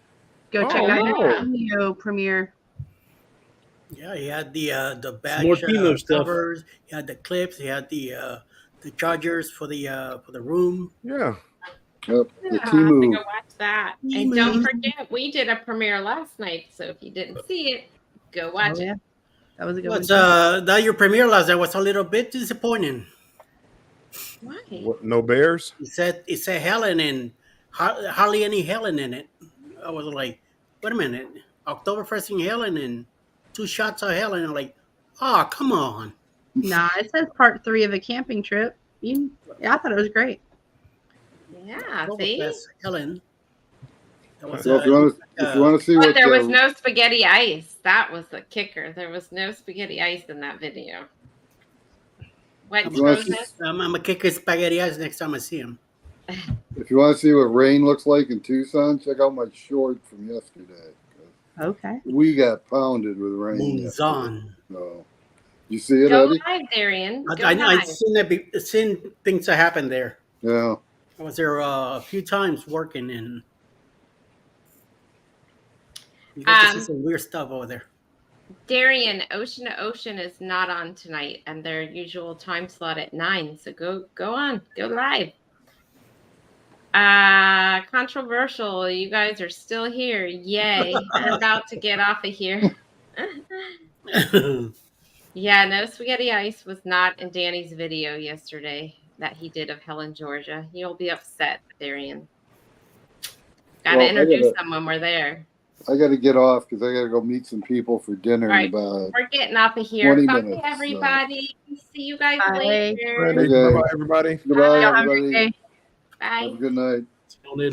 Go check out YOYOYO premiere. Yeah, he had the badge more chemo stuff. covers. He had the clips. He had the chargers for the room. Yeah. Yep. Yeah, The I have to Timu. go watch that. And don't forget, we did a premiere last night. So if you didn't see it, go watch it. That was a good What's one. that your premiere last night was a little bit disappointing. Why? What, no bears? It said Helen and hardly any Helen in it. I was like, wait a minute, Oktoberfest in Helen and 2 shots of Helen. I'm like, oh, come on. Nah, it says part 3 of a camping trip. I thought it was great. Yeah, see? Oktoberfest Helen. That was, So if you want to see But what there was no spaghetti ice. That was the kicker. There was no spaghetti ice in that video. What? You wanna see- I'm gonna kick his spaghetti ass next time I see him. if you want to see what rain looks like in Tucson, check out my short from yesterday. Okay. We got pounded with rain. Moons on. So, you see it, Go Eddie? live, Darian. Go I live. seen things that happened there. Yeah. I was there a few times working, and you get to see some weird stuff over there. Darian, Ocean to Ocean is not on tonight, and their usual time slot at 9. So go on, go live. Controversial. You guys are still here. Yay! I'm about to get off of here. Yeah, no spaghetti ice was not in Danny's video yesterday that he did of Helen, Georgia. You'll be upset, Darian. Gotta introduce them when we're there. I got to get off because I got to go meet some people for dinner in about. We're getting off of here. 20 Bye, minutes, everybody. See you guys Bye. later. Okay. Bye, everybody. Goodbye, Have a everybody. good day. Bye. Have a good night. See y'all later.